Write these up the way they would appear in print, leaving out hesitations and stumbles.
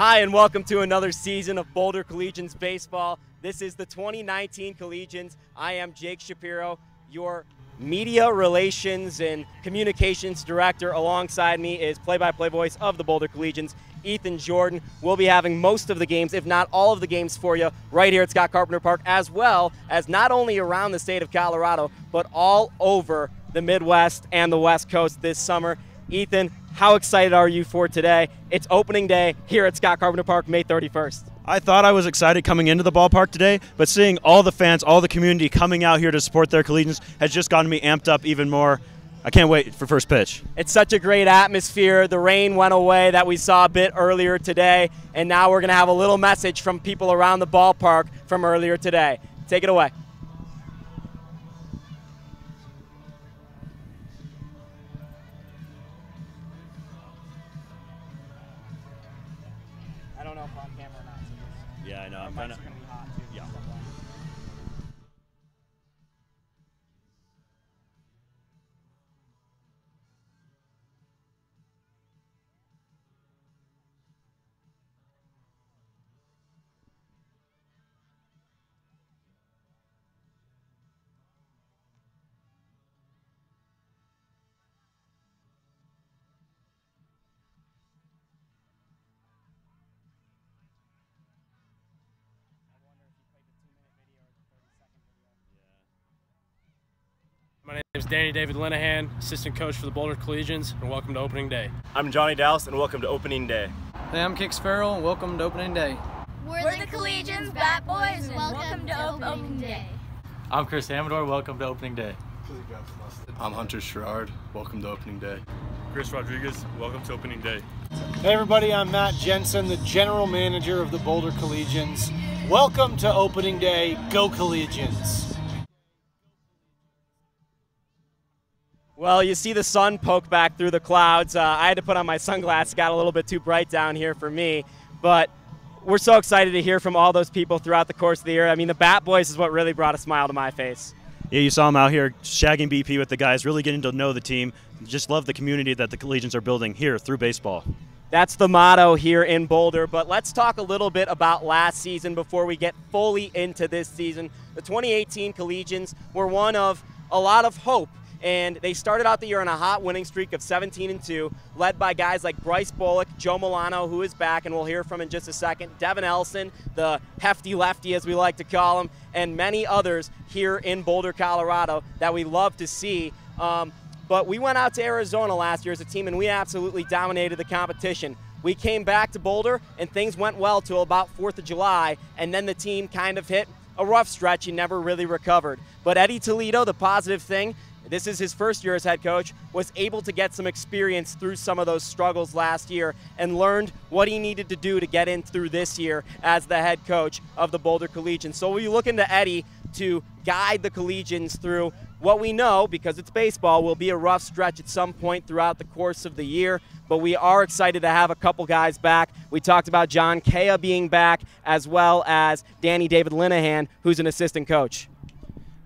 Hi, and welcome to another season of Boulder Collegians baseball. This is the 2019 Collegians. I am Jake Shapiro, your media relations and communications director. Alongside me is play-by-play voice of the Boulder Collegians, Ethan Jordan. We'll be having most of the games, if not all of the games, for you right here at Scott Carpenter Park, as well as not only around the state of Colorado, but all over the Midwest and the West Coast this summer. Ethan, how excited are you for today? It's opening day here at Scott Carpenter Park, May 31st. I thought I was excited coming into the ballpark today, but seeing all the fans, all the community coming out here to support their Collegians has just gotten me amped up even more. I can't wait for first pitch. It's such a great atmosphere. The rain went away that we saw a bit earlier today, and now we're going to have a little message from people around the ballpark from earlier today. Take it away. I don't know if on camera or not. So yeah, I know. I'm kind of going to be hot too. Yeah. My name is Danny David Linehan, assistant coach for the Boulder Collegians, and welcome to opening day. I'm Johnny Dallas, and welcome to opening day. Hey, I'm Kix Farrell, and welcome to opening day. We're the Collegians Bat Boys, and welcome to opening day. I'm Chris Amador, welcome to opening day. I'm Hunter Sherrard, welcome to opening day. Chris Rodriguez, welcome to opening day. Hey everybody, I'm Matt Jensen, the general manager of the Boulder Collegians. Welcome to opening day. Go Collegians. Well, you see the sun poke back through the clouds. I had to put on my sunglasses. It got a little bit too bright down here for me. But we're so excited to hear from all those people throughout the course of the year. I mean, the Bat Boys is what really brought a smile to my face. Yeah, you saw them out here shagging BP with the guys, really getting to know the team. Just love the community that the Collegians are building here through baseball. That's the motto here in Boulder. But let's talk a little bit about last season before we get fully into this season. The 2018 Collegians were one of a lot of hope. And they started out the year on a hot winning streak of 17-2, led by guys like Bryce Bullock, Joe Milano, who is back, and we'll hear from in just a second, Devin Ellison, the hefty lefty as we like to call him, and many others here in Boulder, Colorado that we love to see. But we went out to Arizona last year as a team, and we absolutely dominated the competition. We came back to Boulder, and things went well till about 4th of July, and then the team kind of hit a rough stretch and never really recovered. But Eddie Toledo, the positive thing, this is his first year as head coach, was able to get some experience through some of those struggles last year and learned what he needed to do to get in through this year as the head coach of the Boulder Collegians. So we're looking to Eddie to guide the Collegians through what we know, because it's baseball, will be a rough stretch at some point throughout the course of the year. But we are excited to have a couple guys back. We talked about John Kea being back, as well as Danny David Linehan, who's an assistant coach.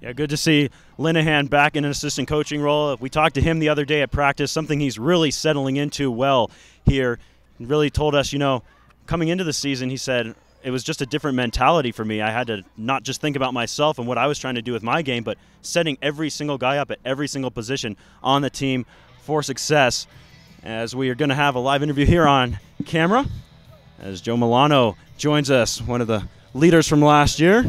Yeah, good to see Linehan back in an assistant coaching role. We talked to him the other day at practice, something he's really settling into well here. He really told us, you know, coming into the season, he said, it was just a different mentality for me. I had to not just think about myself and what I was trying to do with my game, but setting every single guy up at every single position on the team for success. As we are going to have a live interview here on camera, as Joe Milano joins us, one of the leaders from last year.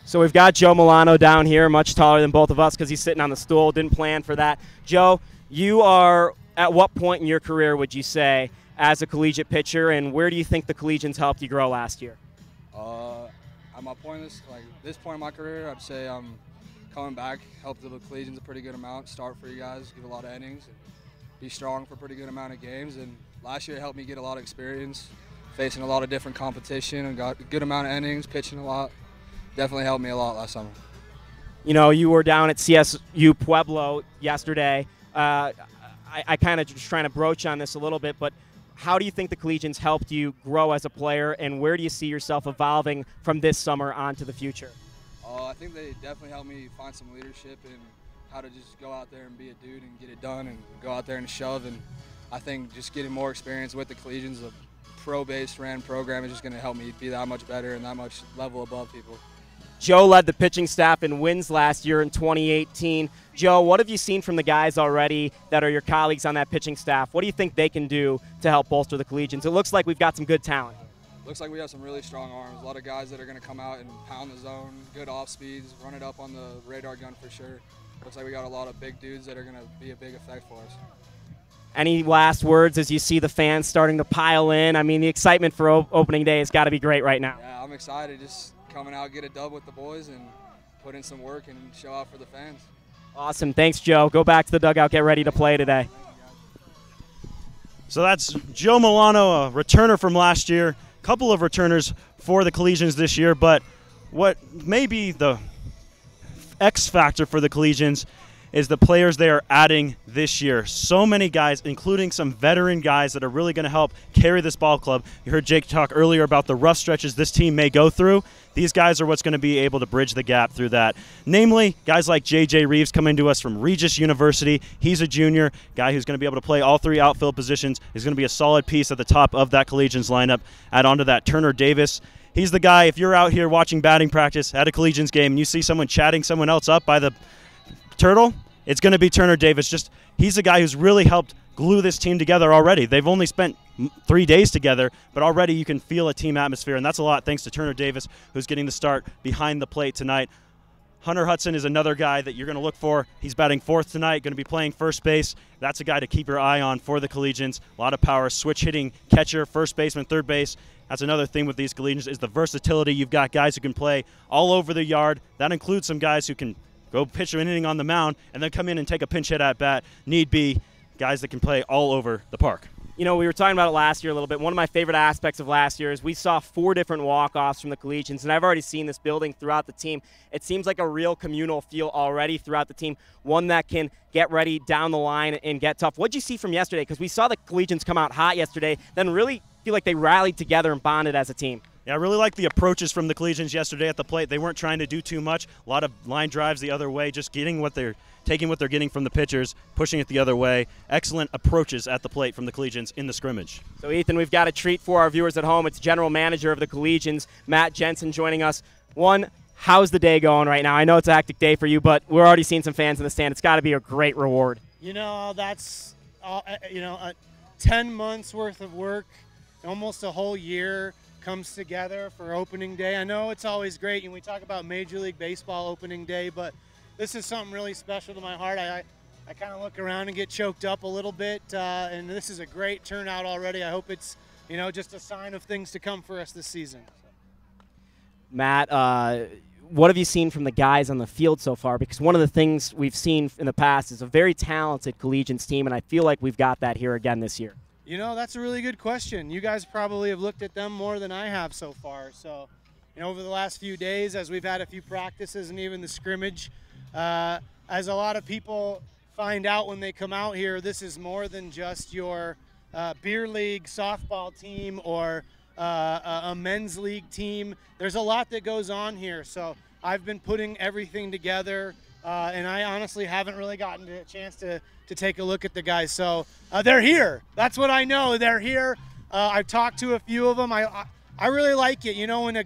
So we've got Joe Milano down here, much taller than both of us because he's sitting on the stool. Didn't plan for that. Joe, you are at what point in your career, would you say, as a collegiate pitcher, and where do you think the Collegians helped you grow last year? At my point, this point in my career, I'd say I'm coming back, helped the Collegians a pretty good amount, start for you guys, give a lot of innings, and be strong for a pretty good amount of games. And last year it helped me get a lot of experience, facing a lot of different competition, and got a good amount of innings, pitching a lot. Definitely helped me a lot last summer. You know, you were down at CSU Pueblo yesterday. I kind of just trying to broach on this a little bit, but how do you think the Collegians helped you grow as a player, and where do you see yourself evolving from this summer on to the future? I think they definitely helped me find some leadership and how to just go out there and be a dude and get it done and go out there and shove. And I think just getting more experience with the Collegians pro-based ran program is just going to help me be that much better and that much level above people. Joe led the pitching staff in wins last year in 2018. Joe, what have you seen from the guys already that are your colleagues on that pitching staff? What do you think they can do to help bolster the Collegians? It looks like we've got some good talent. Looks like we have some really strong arms. A lot of guys that are going to come out and pound the zone, good off speeds, run it up on the radar gun for sure. Looks like we got a lot of big dudes that are going to be a big effect for us. Any last words as you see the fans starting to pile in? I mean, the excitement for opening day has got to be great right now. Yeah, I'm excited. Just coming out, get a dub with the boys, and put in some work and show out for the fans. Awesome. Thanks, Joe. Go back to the dugout. Get ready to play today. So that's Joe Milano, a returner from last year. Couple of returners for the Collegians this year, but what may be the X factor for the Collegians is the players they are adding this year. So many guys, including some veteran guys that are really going to help carry this ball club. You heard Jake talk earlier about the rough stretches this team may go through. These guys are what's going to be able to bridge the gap through that. Namely, guys like J.J. Reeves coming to us from Regis University. He's a junior, guy who's going to be able to play all three outfield positions. He's going to be a solid piece at the top of that Collegians lineup. Add on to that Turner Davis. He's the guy, if you're out here watching batting practice at a Collegians game and you see someone chatting someone else up by the turtle, it's going to be Turner Davis. He's the guy who's really helped glue this team together already. They've only spent 3 days together, but already you can feel a team atmosphere, and that's a lot thanks to Turner Davis, who's getting the start behind the plate tonight. Hunter Hudson is another guy that you're going to look for. He's batting fourth tonight, going to be playing first base. That's a guy to keep your eye on for the Collegians. A lot of power, switch hitting catcher, first baseman, third base. That's another thing with these Collegians is the versatility. You've got guys who can play all over the yard. That includes some guys who can go pitch an inning on the mound and then come in and take a pinch hit at bat. Need be guys that can play all over the park. You know, we were talking about it last year a little bit. One of my favorite aspects of last year is we saw 4 different walk-offs from the Collegians, and I've already seen this building throughout the team. It seems like a real communal feel already throughout the team, one that can get ready down the line and get tough. What did you see from yesterday? Because we saw the Collegians come out hot yesterday, then really feel like they rallied together and bonded as a team. Yeah, I really like the approaches from the Collegians yesterday at the plate. They weren't trying to do too much. A lot of line drives the other way, just taking what they're getting from the pitchers, pushing it the other way. Excellent approaches at the plate from the Collegians in the scrimmage. So, Ethan, we've got a treat for our viewers at home. It's General Manager of the Collegians, Matt Jensen, joining us. One, how's the day going right now? I know it's a hectic day for you, but we're already seeing some fans in the stand. It's got to be a great reward. You know, that's 10 months worth of work, almost a whole year comes together for opening day. I know it's always great, and we talk about Major League Baseball opening day, but this is something really special to my heart. I kind of look around and get choked up a little bit, and this is a great turnout already. I hope it's, just a sign of things to come for us this season. Matt, what have you seen from the guys on the field so far? Because one of the things we've seen in the past is a very talented Collegians team, and I feel like we've got that here again this year. That's a really good question. You guys probably have looked at them more than I have so far. So, over the last few days, as we've had a few practices and even the scrimmage, as a lot of people find out when they come out here, this is more than just your beer league softball team or a men's league team. There's a lot that goes on here. So I've been putting everything together, and I honestly haven't really gotten a chance to take a look at the guys. So they're here. That's what I know. They're here. I've talked to a few of them. I really like it.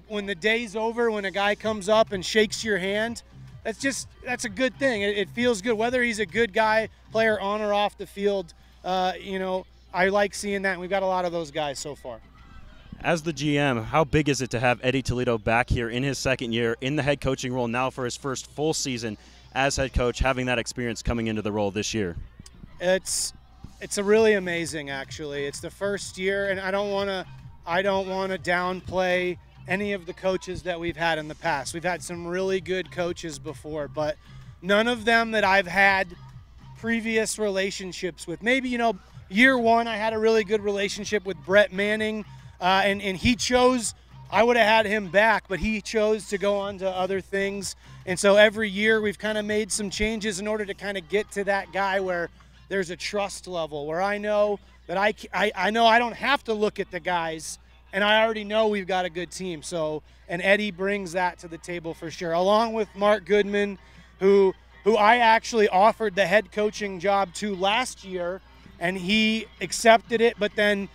When the day's over, when a guy comes up and shakes your hand, that's a good thing. It feels good. Whether he's a good guy, player on or off the field, I like seeing that, and we've got a lot of those guys so far. As the GM, how big is it to have Eddie Toledo back here in his second year in the head coaching role now for his first full season as head coach, having that experience coming into the role this year? It's a really amazing, actually. It's the first year, and I don't want to downplay any of the coaches that we've had in the past. We've had some really good coaches before, but none of them that I've had previous relationships with. Maybe, year one I had a really good relationship with Brett Manning, and he chose, I would have had him back, but he chose to go on to other things. And so every year we've kind of made some changes in order to kind of get to that guy where there's a trust level, where I know that I know I don't have to look at the guys, and I already know we've got a good team. So, and Eddie brings that to the table for sure, along with Mark Goodman, who I actually offered the head coaching job to last year, and he accepted it, but then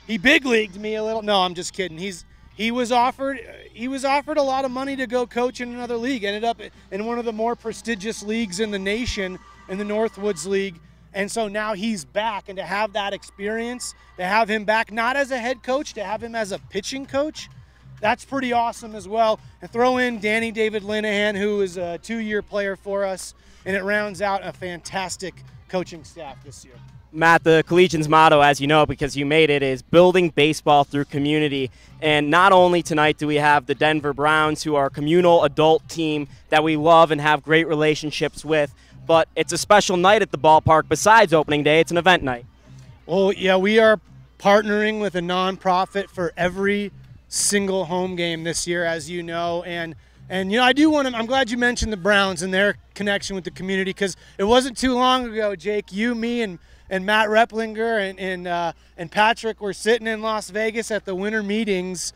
He big leagued me a little. No, I'm just kidding. He was offered a lot of money to go coach in another league. Ended up in one of the more prestigious leagues in the nation, in the Northwoods League. And so now he's back, and to have that experience, to have him back not as a head coach, to have him as a pitching coach, that's pretty awesome as well. And throw in Danny David Linehan, who is a 2-year player for us, and it rounds out a fantastic coaching staff this year. Matt, the Collegians motto, as you know, because you made it, is building baseball through community. And not only tonight do we have the Denver Browns, who are a communal adult team that we love and have great relationships with, but it's a special night at the ballpark. Besides opening day, it's an event night. Well, yeah, we are partnering with a nonprofit for every single home game this year, as you know. And you know, I do want to, I'm glad you mentioned the Browns and their connection with the community, because it wasn't too long ago, Jake, you, me, and Matt Replinger and Patrick were sitting in Las Vegas at the winter meetings,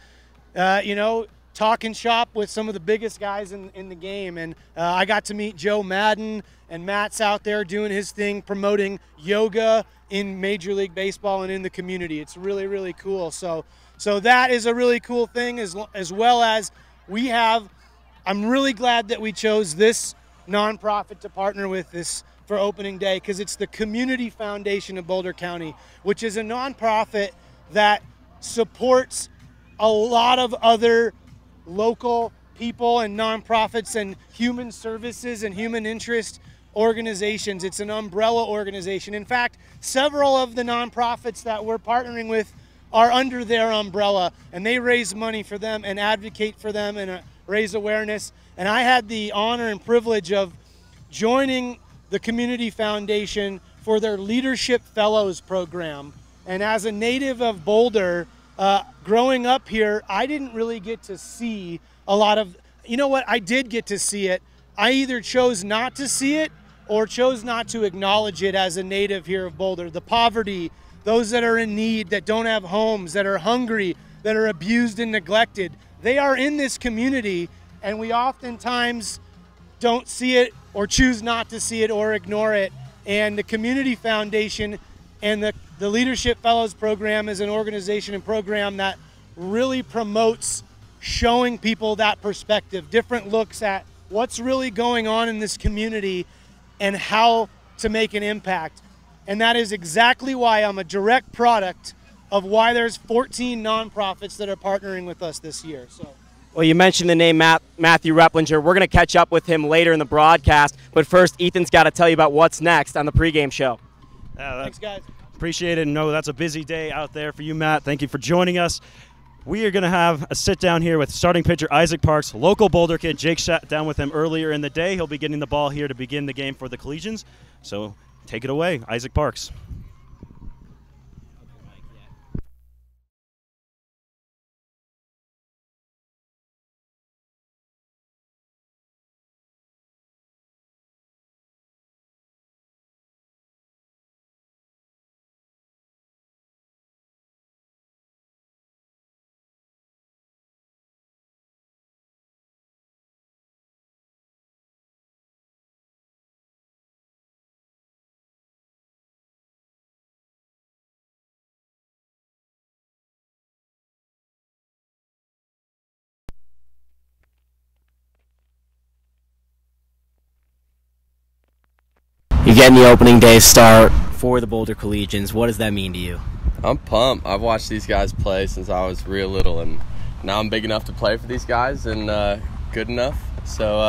you know, talking shop with some of the biggest guys in the game. And I got to meet Joe Madden, and Matt's out there doing his thing, promoting yoga in Major League Baseball and in the community. It's really, really cool. So that is a really cool thing, as well as we have, I'm really glad that we chose this nonprofit to partner with this for opening day, because it's the Community Foundation of Boulder County, which is a nonprofit that supports a lot of other local people and nonprofits and human services and human interest organizations. It's an umbrella organization. In fact, several of the nonprofits that we're partnering with are under their umbrella, and they raise money for them and advocate for them and raise awareness. And I had the honor and privilege of joining the Community Foundation for their Leadership Fellows program. And as a native of Boulder, growing up here, I didn't really get to see a lot of, you know what, I did get to see it. I either chose not to see it or chose not to acknowledge it as a native here of Boulder. The poverty, those that are in need, that don't have homes, that are hungry, that are abused and neglected, they are in this community, and we oftentimes don't see it or choose not to see it or ignore it. And the Community Foundation and the Leadership Fellows program is an organization and program that really promotes showing people that perspective, different looks at what's really going on in this community and how to make an impact. And that is exactly why I'm a direct product of why there's 14 nonprofits that are partnering with us this year. So. Well, you mentioned the name Matthew Replinger. We're going to catch up with him later in the broadcast. But first, Ethan's got to tell you about what's next on the pregame show. Thanks, guys. Appreciate it. And know that's a busy day out there for you, Matt. Thank you for joining us. We are going to have a sit-down here with starting pitcher Isaac Parks, local Boulder kid. Jake sat down with him earlier in the day. He'll be getting the ball here to begin the game for the Collegians. So take it away, Isaac Parks. You're getting the opening day start for the Boulder Collegians. What does that mean to you? I'm pumped. I've watched these guys play since I was real little, and now I'm big enough to play for these guys and good enough. So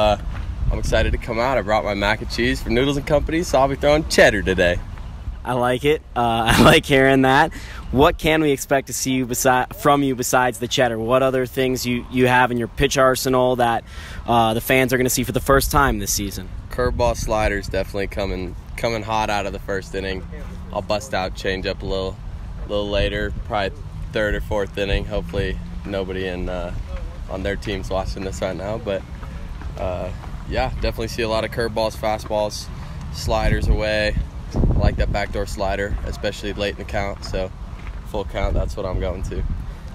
I'm excited to come out. I brought my mac and cheese from Noodles & Company, so I'll be throwing cheddar today. I like it. I like hearing that. What can we expect to see from you besides the cheddar? What other things you have in your pitch arsenal that the fans are going to see for the first time this season? Curveball sliders definitely coming hot out of the first inning. I'll bust out change up a little later, probably third or fourth inning. Hopefully nobody on their team's watching this right now, but yeah, definitely see a lot of curveballs, fastballs, sliders away. I like that backdoor slider, especially late in the count, so full count, that's what I'm going to.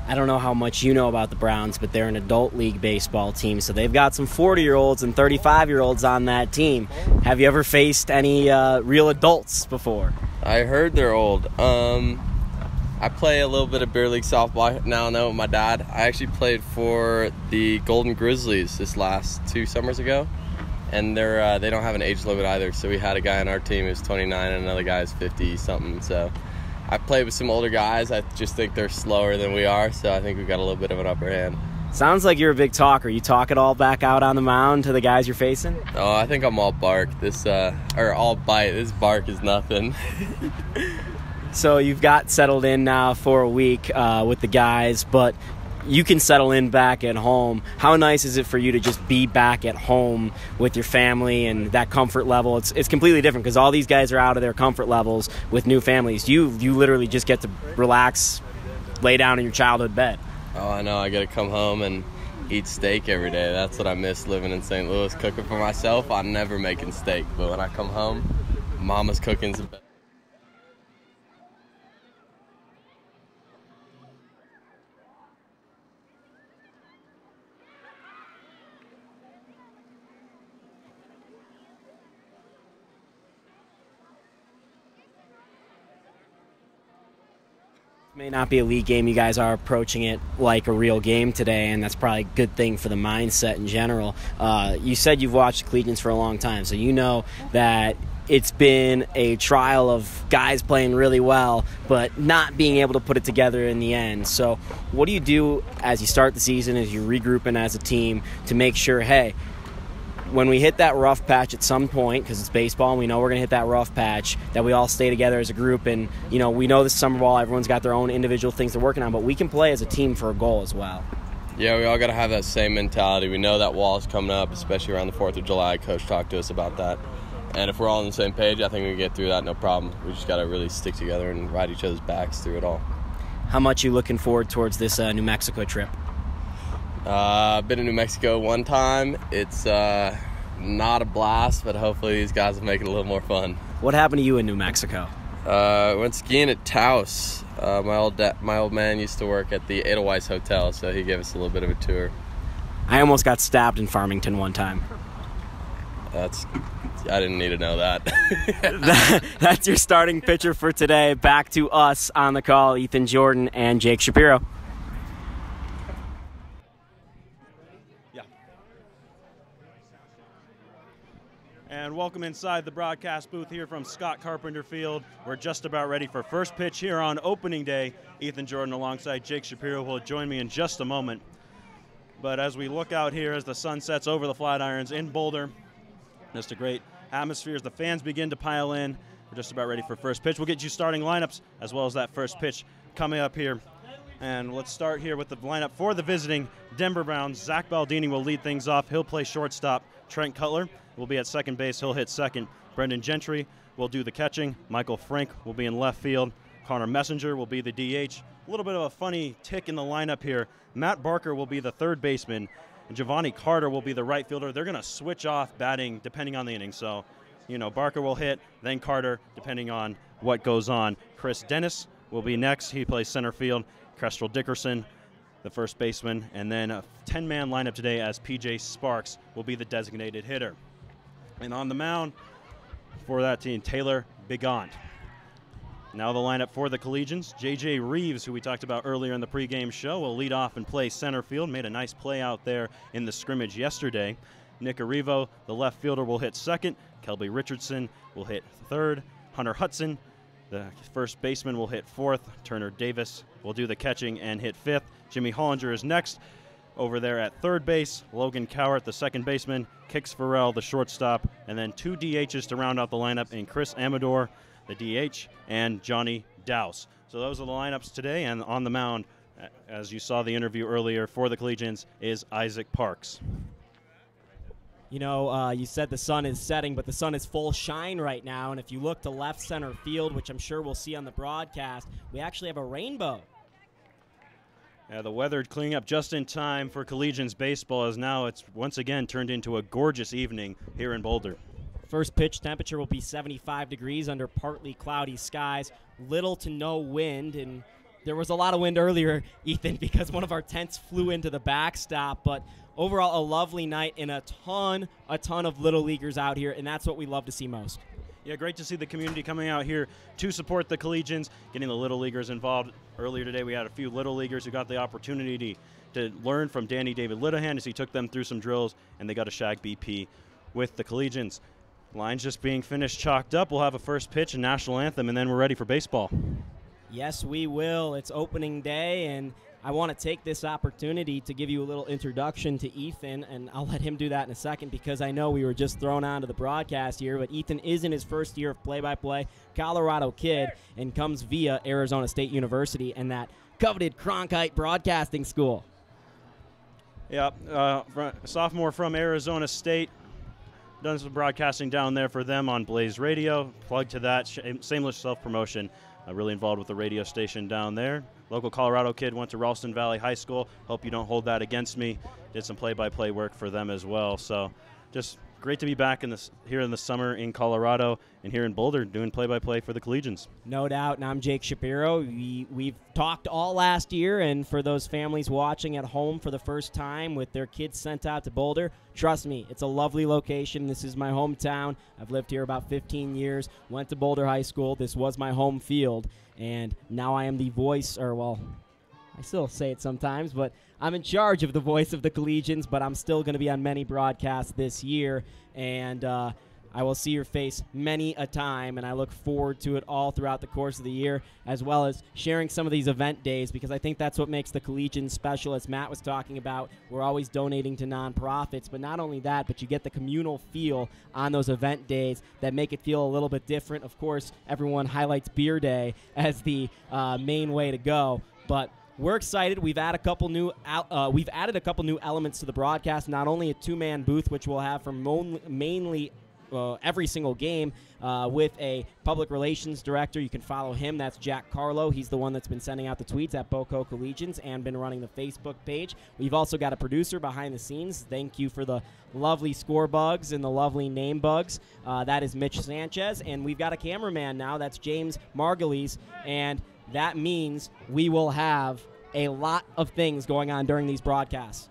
I don't know how much you know about the Browns, but they're an adult league baseball team, so they've got some 40-year-olds and 35-year-olds on that team. Have you ever faced any real adults before? I heard they're old. I I play a little bit of beer league softball now and then with my dad. I actually played for the Golden Grizzlies this last 2 summers ago, and they don't have an age limit either. So we had a guy on our team who's 29 and another guy is 50 something. So I played with some older guys. I just think they're slower than we are, so I think we've got a little bit of an upper hand. Sounds like you're a big talker. You talk it all back out on the mound to the guys you're facing? Oh, I think I'm all bark. Or all bite. This bark is nothing. So you've got settled in now for a week with the guys, but you can settle in back at home. How nice is it for you to just be back at home with your family and that comfort level? It's completely different because all these guys are out of their comfort levels with new families. You literally just get to relax, lay down in your childhood bed. Oh, I know. I got to come home and eat steak every day. That's what I miss living in St. Louis. Cooking for myself, I'm never making steak. But when I come home, Mama's cooking's the best. May not be a league game. You guys are approaching it like a real game today, and that's probably a good thing for the mindset in general. You said you've watched the Collegians for a long time, so you know that it's been a trial of guys playing really well but not being able to put it together in the end. So what do you do as you start the season, as you're regrouping as a team to make sure, hey, when we hit that rough patch at some point, because it's baseball and we know we're going to hit that rough patch, that we all stay together as a group? And, you know, we know this summer ball, everyone's got their own individual things they're working on, but we can play as a team for a goal as well. Yeah, we all got to have that same mentality. We know that wall's coming up, especially around the 4th of July. Coach talked to us about that. And if we're all on the same page, I think we can get through that no problem. We just got to really stick together and ride each other's backs through it all. How much are you looking forward towards this New Mexico trip? I've been in New Mexico one time. It's not a blast, but hopefully these guys will make it a little more fun. What happened to you in New Mexico? Went skiing at Taos. My old man used to work at the Edelweiss Hotel, so he gave us a little bit of a tour. I almost got stabbed in Farmington one time. I didn't need to know that. That's your starting pitcher for today. Back to us on the call, Ethan Jordan and Jake Shapiro. And welcome inside the broadcast booth here from Scott Carpenter Field. We're just about ready for first pitch here on opening day. Ethan Jordan alongside Jake Shapiro will join me in just a moment. But as we look out here as the sun sets over the Flatirons in Boulder, just a great atmosphere as the fans begin to pile in. We're just about ready for first pitch. We'll get you starting lineups as well as that first pitch coming up here. And let's start here with the lineup for the visiting Denver Browns. Zach Baldini will lead things off. He'll play shortstop. Trent Cutler will be at second base. He'll hit second. Brendan Gentry will do the catching. Michael Frank will be in left field. Connor Messenger will be the DH. A little bit of a funny tick in the lineup here. Matt Barker will be the third baseman. And Giovanni Carter will be the right fielder. They're going to switch off batting depending on the inning. So, you know, Barker will hit, then Carter, depending on what goes on. Chris Dennis will be next. He plays center field. Kestrel Dickerson, the first baseman. And then a 10-man lineup today as P.J. Sparks will be the designated hitter. And on the mound for that team, Taylor Bigant. Now the lineup for the Collegians. J.J. Reeves, who we talked about earlier in the pregame show, will lead off and play center field. Made a nice play out there in the scrimmage yesterday. Nick Arrivo, the left fielder, will hit second. Kelby Richardson will hit third. Hunter Hudson, the first baseman, will hit fourth. Turner Davis will do the catching and hit fifth. Jimmy Hollinger is next. Over there at third base, Logan Cowart, the second baseman. Kix Farrell, the shortstop. And then two DHs to round out the lineup in Chris Amador, the DH, and Johnny Douse. So those are the lineups today. And on the mound, as you saw the interview earlier for the Collegians, is Isaac Parks. You know, you said the sun is setting, but the sun is full shine right now. And if you look to left center field, which I'm sure we'll see on the broadcast, we actually have a rainbow. Yeah, the weather cleaning up just in time for Collegians baseball, as now it's once again turned into a gorgeous evening here in Boulder. First pitch temperature will be 75 degrees under partly cloudy skies, little to no wind, and there was a lot of wind earlier, Ethan, because one of our tents flew into the backstop, but overall a lovely night and a ton of little leaguers out here, and that's what we love to see most. Yeah, great to see the community coming out here to support the Collegians, getting the Little Leaguers involved. Earlier today, we had a few Little Leaguers who got the opportunity to learn from Danny David Littahan as he took them through some drills, and they got a shag BP with the Collegians. Lines just being finished, chalked up. We'll have a first pitch and national anthem, and then we're ready for baseball. Yes, we will. It's opening day, and I want to take this opportunity to give you a little introduction to Ethan, and I'll let him do that in a second because I know we were just thrown onto the broadcast here, but Ethan is in his first year of play-by-play, Colorado kid, and comes via Arizona State University and that coveted Cronkite Broadcasting School. Yeah, sophomore from Arizona State. Done some broadcasting down there for them on Blaze Radio. Plug to that, shameless self-promotion. Really involved with the radio station down there. Local Colorado kid, went to Ralston Valley High School. Hope you don't hold that against me. Did some play-by-play work for them as well. So just great to be back here in the summer in Colorado and here in Boulder doing play-by-play for the Collegians. No doubt, and I'm Jake Shapiro. We've talked all last year, and for those families watching at home for the first time with their kids sent out to Boulder, trust me, it's a lovely location. This is my hometown. I've lived here about 15 years, went to Boulder High School. This was my home field, and now I am the voice, or well, I still say it sometimes, but I'm in charge of the voice of the Collegians, but I'm still going to be on many broadcasts this year, and I will see your face many a time, and I look forward to it all throughout the course of the year, as well as sharing some of these event days, because I think that's what makes the Collegians special. As Matt was talking about, we're always donating to nonprofits, but not only that, but you get the communal feel on those event days that make it feel a little bit different. Of course, everyone highlights Beer Day as the main way to go, but we're excited. We've added a couple new elements to the broadcast. Not only a two-man booth, which we'll have for mainly every single game with a public relations director. You can follow him. That's Jack Carlo. He's the one that's been sending out the tweets at Boulder Collegians and been running the Facebook page. We've also got a producer behind the scenes. Thank you for the lovely score bugs and the lovely name bugs. That is Mitch Sanchez. And we've got a cameraman now. That's James Margulies. And that means we will have a lot of things going on during these broadcasts.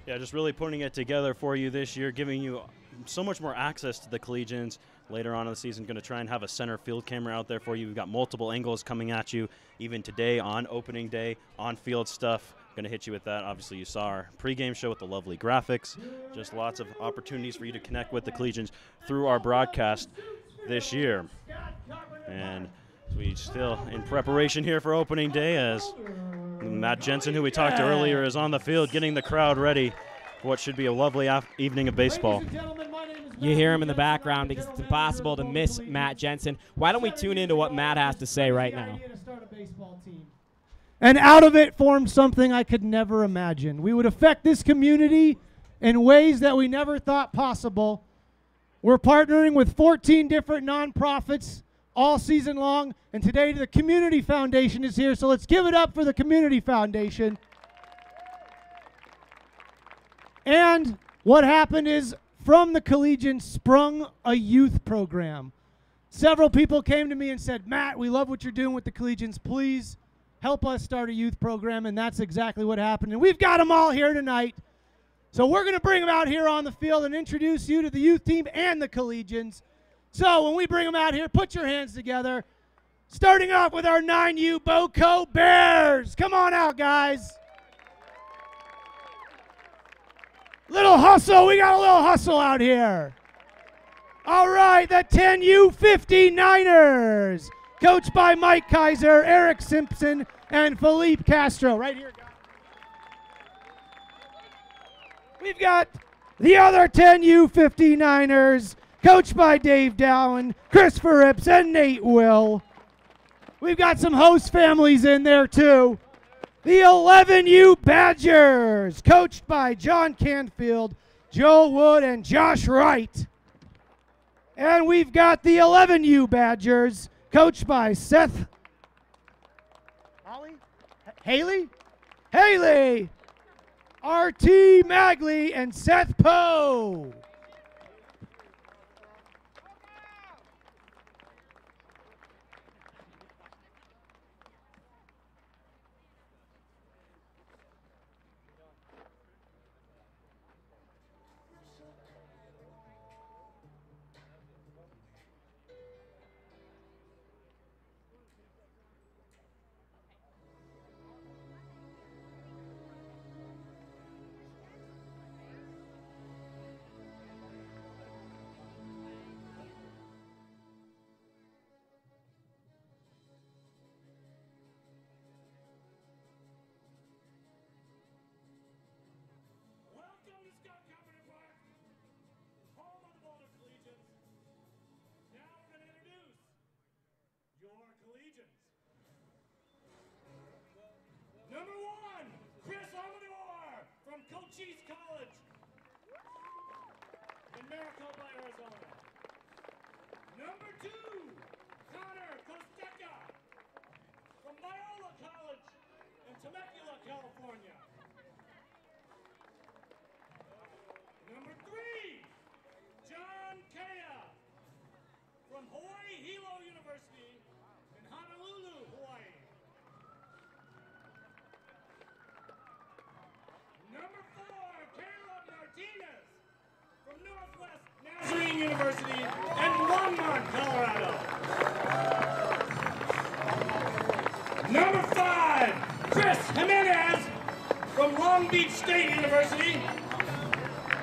Yeah, just really putting it together for you this year, giving you so much more access to the Collegians. Later on in the season, going to try and have a center field camera out there for you. We've got multiple angles coming at you, even today on opening day, on-field stuff. Going to hit you with that. Obviously, you saw our pregame show with the lovely graphics. Just lots of opportunities for you to connect with the Collegians through our broadcast this year. And we still in preparation here for opening day as Matt Jensen, who we talked to earlier, is on the field getting the crowd ready for what should be a lovely evening of baseball. You hear him in the background because it's impossible to miss Matt Jensen. Why don't we tune into what Matt has to say right now? And out of it formed something I could never imagine. We would affect this community in ways that we never thought possible. We're partnering with 14 different nonprofits all season long, and today the Community Foundation is here, so let's give it up for the Community Foundation. And what happened is, from the Collegians sprung a youth program. Several people came to me and said, Matt, we love what you're doing with the Collegians. Please help us start a youth program, and that's exactly what happened. And we've got them all here tonight. So we're going to bring them out here on the field and introduce you to the youth team and the Collegians. So when we bring them out here, put your hands together. Starting off with our 9U Boco Bears. Come on out, guys. Little hustle. We got a little hustle out here. All right, the 10U 59ers. Coached by Mike Kaiser, Eric Simpson, and Felipe Castro. Right here, guys. We've got the other 10U 59ers. Coached by Dave Dowan, Christopher Rips, and Nate Will. We've got some host families in there, too. The 11U Badgers, coached by John Canfield, Joel Wood, and Josh Wright. And we've got the 11U Badgers, coached by Seth Haley, R.T. Magley, and Seth Poe. Cochise College in Maricopa, Arizona. Number 2, Connor Costeca from Biola College in Temecula, California. Number 3, John Kea from Hawaii Hilo University in Honolulu, Hawaii. Number 4, Caleb Martinez from Northwest Nazarene University in Longmont, Colorado. Number 5, Chris Jimenez from Long Beach State University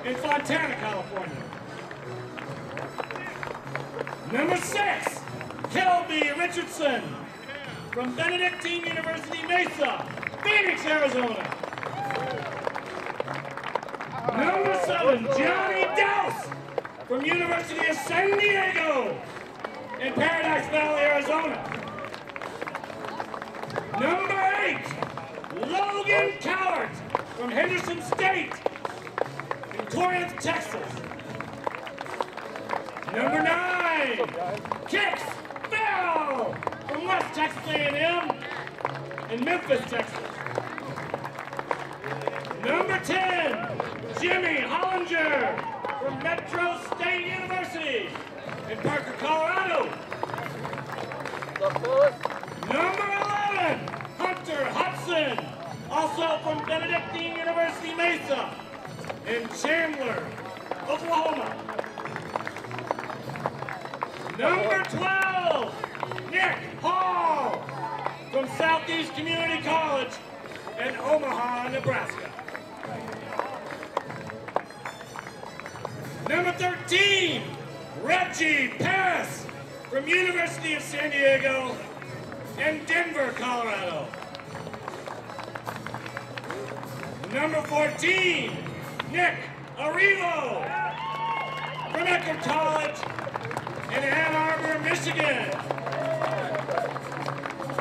in Fontana, California. Number 6, Kelby Richardson from Benedictine University Mesa, Phoenix, Arizona. Number 7, Johnny Douse from University of San Diego in Paradise Valley, Arizona. Number 8, Logan Cowart from Henderson State in Corinth, Texas. Number 9, Kix Bell from West Texas A&M in Memphis, Texas. Number 10, Jimmy Hollinger from Metro State University in Parker, Colorado. Number 11, Hunter Hudson, also from Benedictine University Mesa in Chandler, Oklahoma. Number 12, Nick Hall from Southeast Community College in Omaha, Nebraska. Number 13, Reggie Paris from University of San Diego in Denver, Colorado. Number 14, Nick Arrivo from Eckerd College in Ann Arbor, Michigan.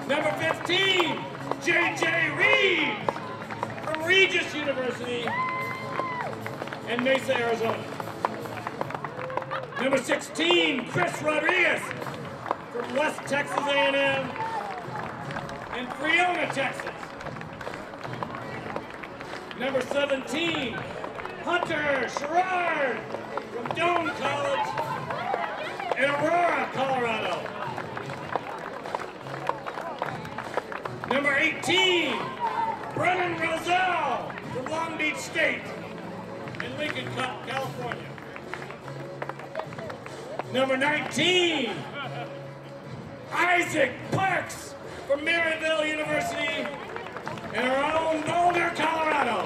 Number 15, J.J. Reeves from Regis University in Mesa, Arizona. Number 16, Chris Rodriguez from West Texas A&M in Freona, Texas. Number 17, Hunter Sherrard from Doane College in Aurora, Colorado. Number 18, Brennan Roselle from Long Beach State in Lincoln, California. Number 19, Isaac Parks from Maryville University in our own Boulder, Colorado.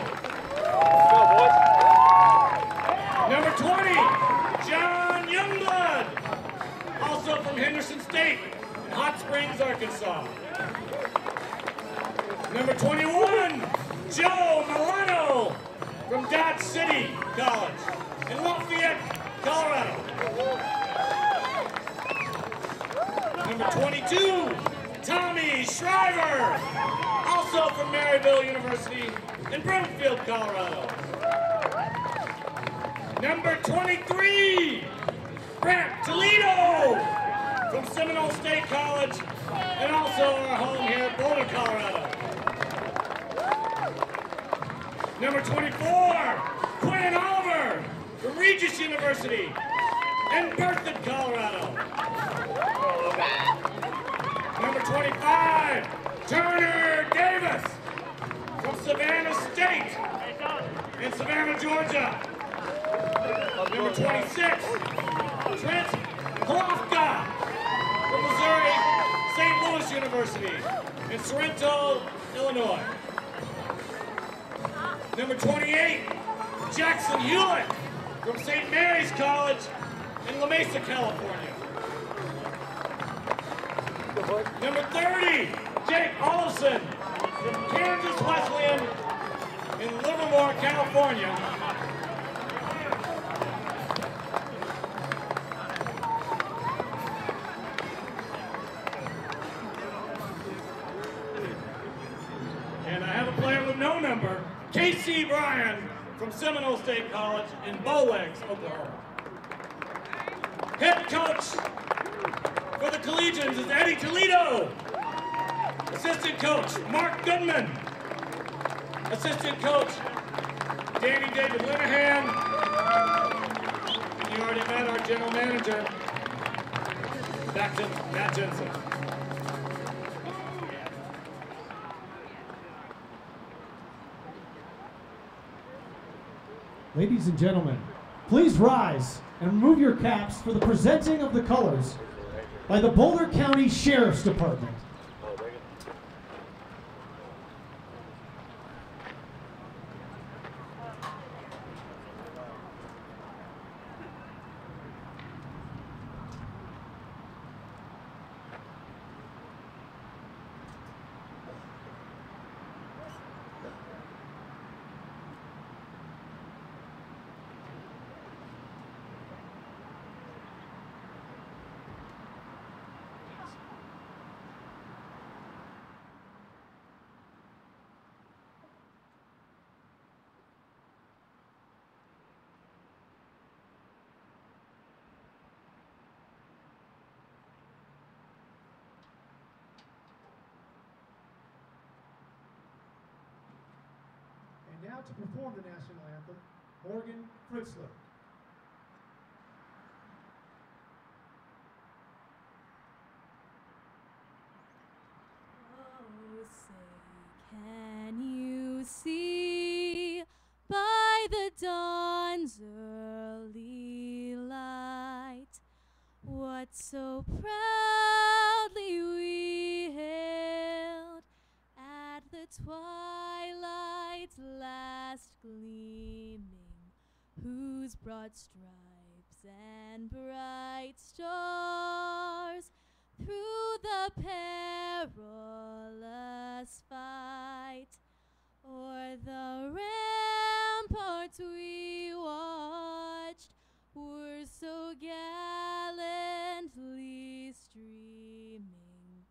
Number 20, John Youngblood, also from Henderson State in Hot Springs, Arkansas. Number 21, Joe Milano from Dodge City College in Lafayette, Colorado. Number 22, Tommy Shriver, also from Maryville University in Broomfield, Colorado. Number 23, Brent Toledo from Seminole State College and also our home here at Boulder, Colorado. Number 24, Quinn Oliver from Regis University in Berthoud, Colorado. Number 25, Turner Davis from Savannah State in Savannah, Georgia. Number 26, Trent Klofka from Missouri St. Louis University in Sorrento, Illinois. Number 28, Jackson Hewlett from St. Mary's College in La Mesa, California. Number 30, Jake Olson from Kansas Wesleyan in Livermore, California. And I have a player with no number, Casey Bryan from from Seminole State College in Bowlegs, Oklahoma. Head coach for the Collegians is Eddie Toledo. Assistant coach, Mark Goodman. Assistant coach, Danny David Linehan. You already met our general manager, Matt Jensen. Ladies and gentlemen, please rise and remove your caps for the presenting of the colors by the Boulder County Sheriff's Department. And now to perform the national anthem, Morgan Fritzler. Oh, say, can you see by the dawn's early light what so proudly we hailed at the twilight's last gleaming, whose broad stripes and bright stars through the perilous fight o'er the ramparts we watched were so gallantly streaming,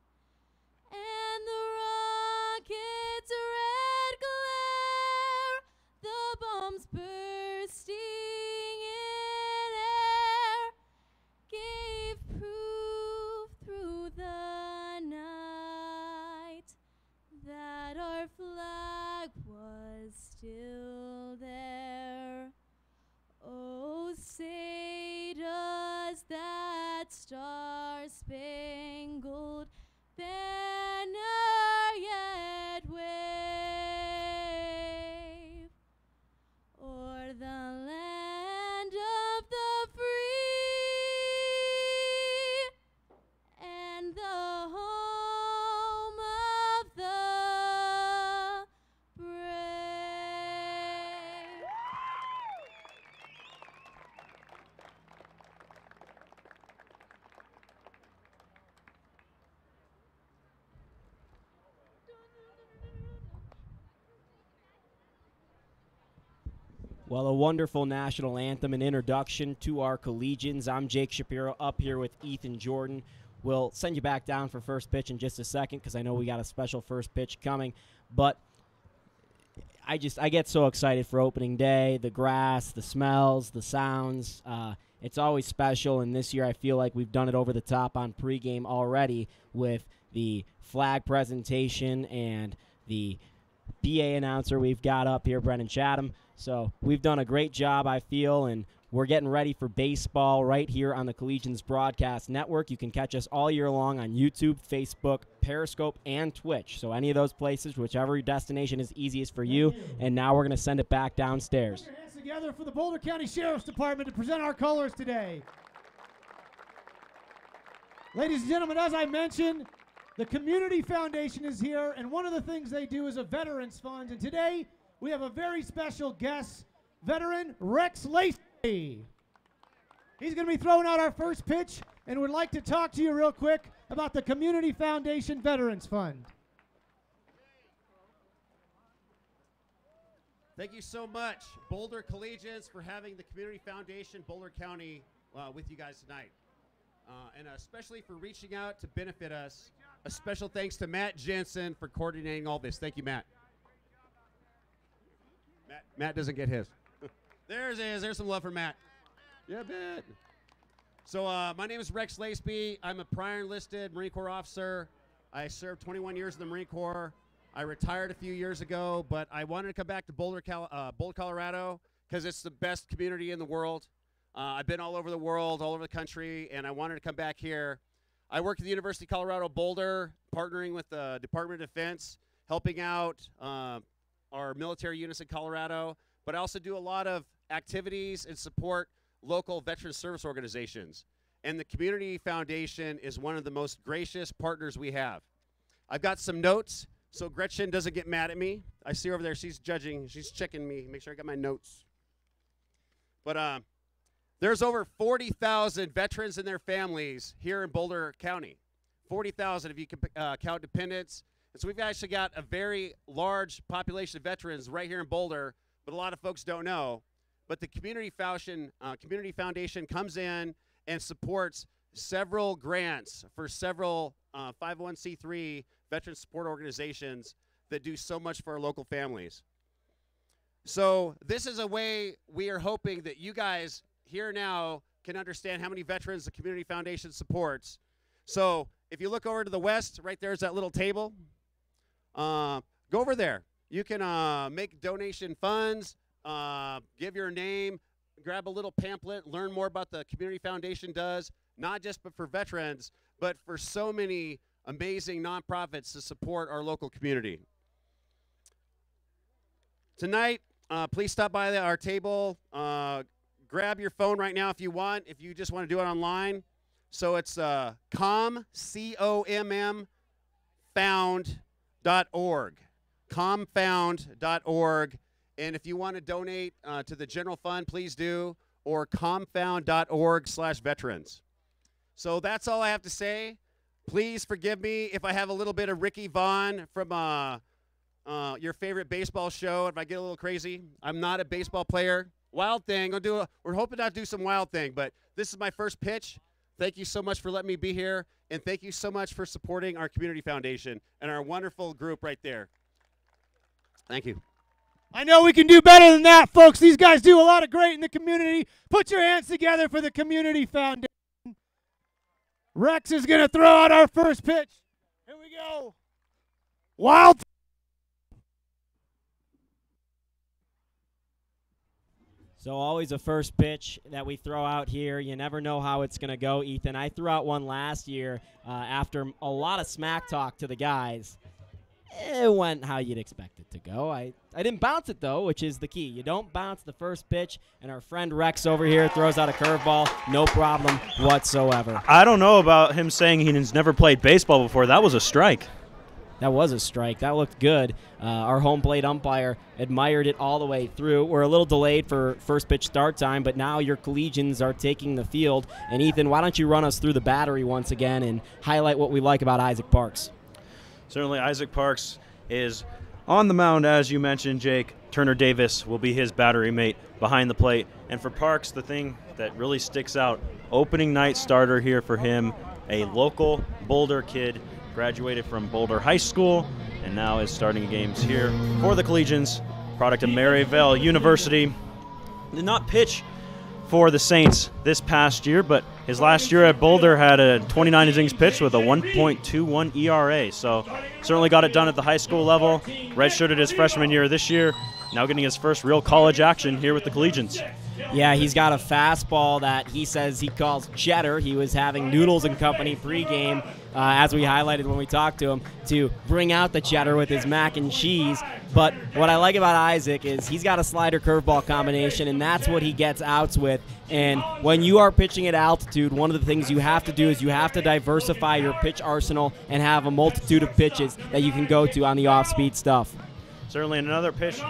and the rocket's red glare, the bombs bursting in air, gave proof through the night that our flag was still there. Oh, say does that star-spangled banner yet wave o'er the land of the free and the home of the brave? Well, a wonderful national anthem and introduction to our Collegians. I'm Jake Shapiro up here with Ethan Jordan. We'll send you back down for first pitch in just a second because I know we got a special first pitch coming. But I get so excited for opening day. The grass, the smells, the sounds. It's always special, and this year I feel like we've done it over the top on pregame already with the flag presentation and the BA announcer we've got up here, Brennan Chatham. So we've done a great job, I feel, and we're getting ready for baseball right here on the Collegians Broadcast Network. You can catch us all year long on YouTube, Facebook, Periscope, and Twitch. So any of those places, whichever destination is easiest for you. And now we're going to send it back downstairs. Put your hands together for the Boulder County Sheriff's Department to present our colors today. Ladies and gentlemen, as I mentioned, the Community Foundation is here, and one of the things they do is a Veterans Fund. And today, we have a very special guest, veteran Rex Lacey. He's going to be throwing out our first pitch and would like to talk to you real quick about the Community Foundation Veterans Fund. Thank you so much, Boulder Collegians, for having the Community Foundation Boulder County with you guys tonight. And especially for reaching out to benefit us. A special thanks to Matt Jensen for coordinating all this. Thank you, Matt. Matt doesn't get his. There it is. There's some love for Matt. Yeah, bet. So my name is Rex Laceby. I'm a prior enlisted Marine Corps officer. I served 21 years in the Marine Corps. I retired a few years ago, but I wanted to come back to Boulder, Colorado, because it's the best community in the world. I've been all over the world, all over the country, and I wanted to come back here. I work at the University of Colorado Boulder, partnering with the Department of Defense, helping out our military units in Colorado, but I also do a lot of activities and support local veteran service organizations. And the Community Foundation is one of the most gracious partners we have. I've got some notes, so Gretchen doesn't get mad at me. I see her over there, she's judging, she's checking me, make sure I got my notes. But there's over 40,000 veterans and their families here in Boulder County. 40,000 if you can count dependents. And so we've actually got a very large population of veterans right here in Boulder, but a lot of folks don't know. But the Community Foundation comes in and supports several grants for several 501c3 veteran support organizations that do so much for our local families. So this is a way we are hoping that you guys here now can understand how many veterans the Community Foundation supports. So if you look over to the west, right there's that little table. Go over there. You can make donation funds, give your name, grab a little pamphlet, learn more about the Community Foundation does, not just for veterans, but for so many amazing nonprofits to support our local community. Tonight, please stop by our table. Grab your phone right now if you want, if you just want to do it online. So it's comfound.org. Comfound.org. And if you want to donate to the general fund, please do, or comfound.org/veterans. So that's all I have to say. Please forgive me if I have a little bit of Ricky Vaughn from your favorite baseball show, if I get a little crazy. I'm not a baseball player. Wild Thing, we're hoping to do some Wild Thing, but this is my first pitch. Thank you so much for letting me be here, and thank you so much for supporting our Community Foundation and our wonderful group right there. Thank you. I know we can do better than that, folks. These guys do a lot of great in the community. Put your hands together for the Community Foundation. Rex is going to throw out our first pitch. Here we go. Wild. So always a first pitch that we throw out here. You never know how it's going to go, Ethan. I threw out one last year after a lot of smack talk to the guys. It went how you'd expect it to go. I didn't bounce it, though, which is the key. You don't bounce the first pitch, and our friend Rex over here throws out a curveball. No problem whatsoever. I don't know about him saying he's never played baseball before. That was a strike. That was a strike. That looked good. Our home plate umpire admired it all the way through. We're a little delayed for first pitch start time, but now your Collegians are taking the field. And, Ethan, why don't you run us through the battery once again and highlight what we like about Isaac Parks? Certainly, Isaac Parks is on the mound, as you mentioned, Jake. Turner Davis will be his battery mate behind the plate. And for Parks, the thing that really sticks out, opening night starter here for him, a local Boulder kid, graduated from Boulder High School, and now is starting games here for the Collegians, product of Maryvale University. Did not pitch for the Saints this past year, but his last year at Boulder had a 29 innings pitched with a 1.21 ERA. So certainly got it done at the high school level. Redshirted his freshman year this year, now getting his first real college action here with the Collegians. Yeah, he's got a fastball that he says he calls cheddar. He was having Noodles and Company pregame, as we highlighted when we talked to him, to bring out the cheddar with his mac and cheese. But what I like about Isaac is he's got a slider curveball combination, and that's what he gets outs with. And when you are pitching at altitude, one of the things you have to do is you have to diversify your pitch arsenal and have a multitude of pitches that you can go to on the off-speed stuff. Certainly another pitch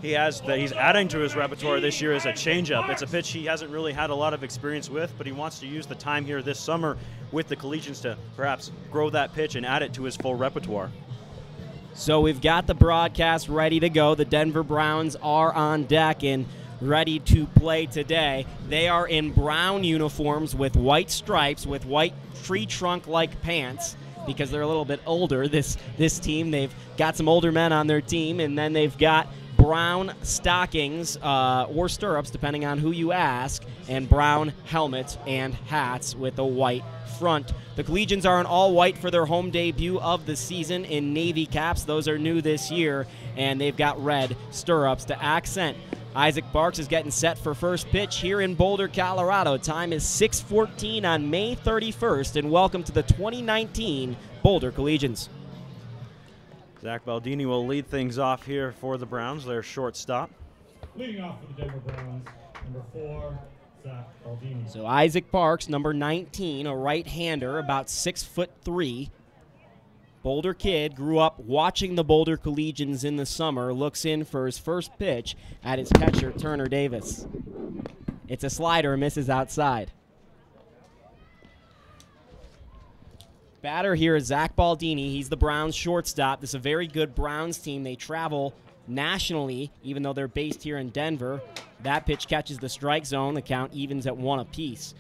he has that he's adding to his repertoire this year is a changeup. It's a pitch he hasn't really had a lot of experience with, but he wants to use the time here this summer with the Collegians to perhaps grow that pitch and add it to his full repertoire. So we've got the broadcast ready to go. The Denver Browns are on deck and ready to play today. They are in brown uniforms with white stripes, with white tree trunk-like pants, because they're a little bit older, this team. They've got some older men on their team, and then they've got brown stockings or stirrups, depending on who you ask, and brown helmets and hats with a white front. The Collegians are in all white for their home debut of the season in navy caps. Those are new this year, and they've got red stirrups to accent. Isaac Parks is getting set for first pitch here in Boulder, Colorado. Time is 6:14 on May 31st, and welcome to the 2019 Boulder Collegians. Zach Baldini will lead things off here for the Browns, their shortstop. Leading off for the Denver Browns, number 4, Zach Baldini. So Isaac Parks, number 19, a right-hander, about 6'3". Boulder kid, grew up watching the Boulder Collegians in the summer, looks in for his first pitch at his catcher, Turner Davis. It's a slider, misses outside. Batter here is Zach Baldini. He's the Browns shortstop. This is a very good Browns team. They travel nationally, even though they're based here in Denver. That pitch catches the strike zone. The count evens at 1 apiece.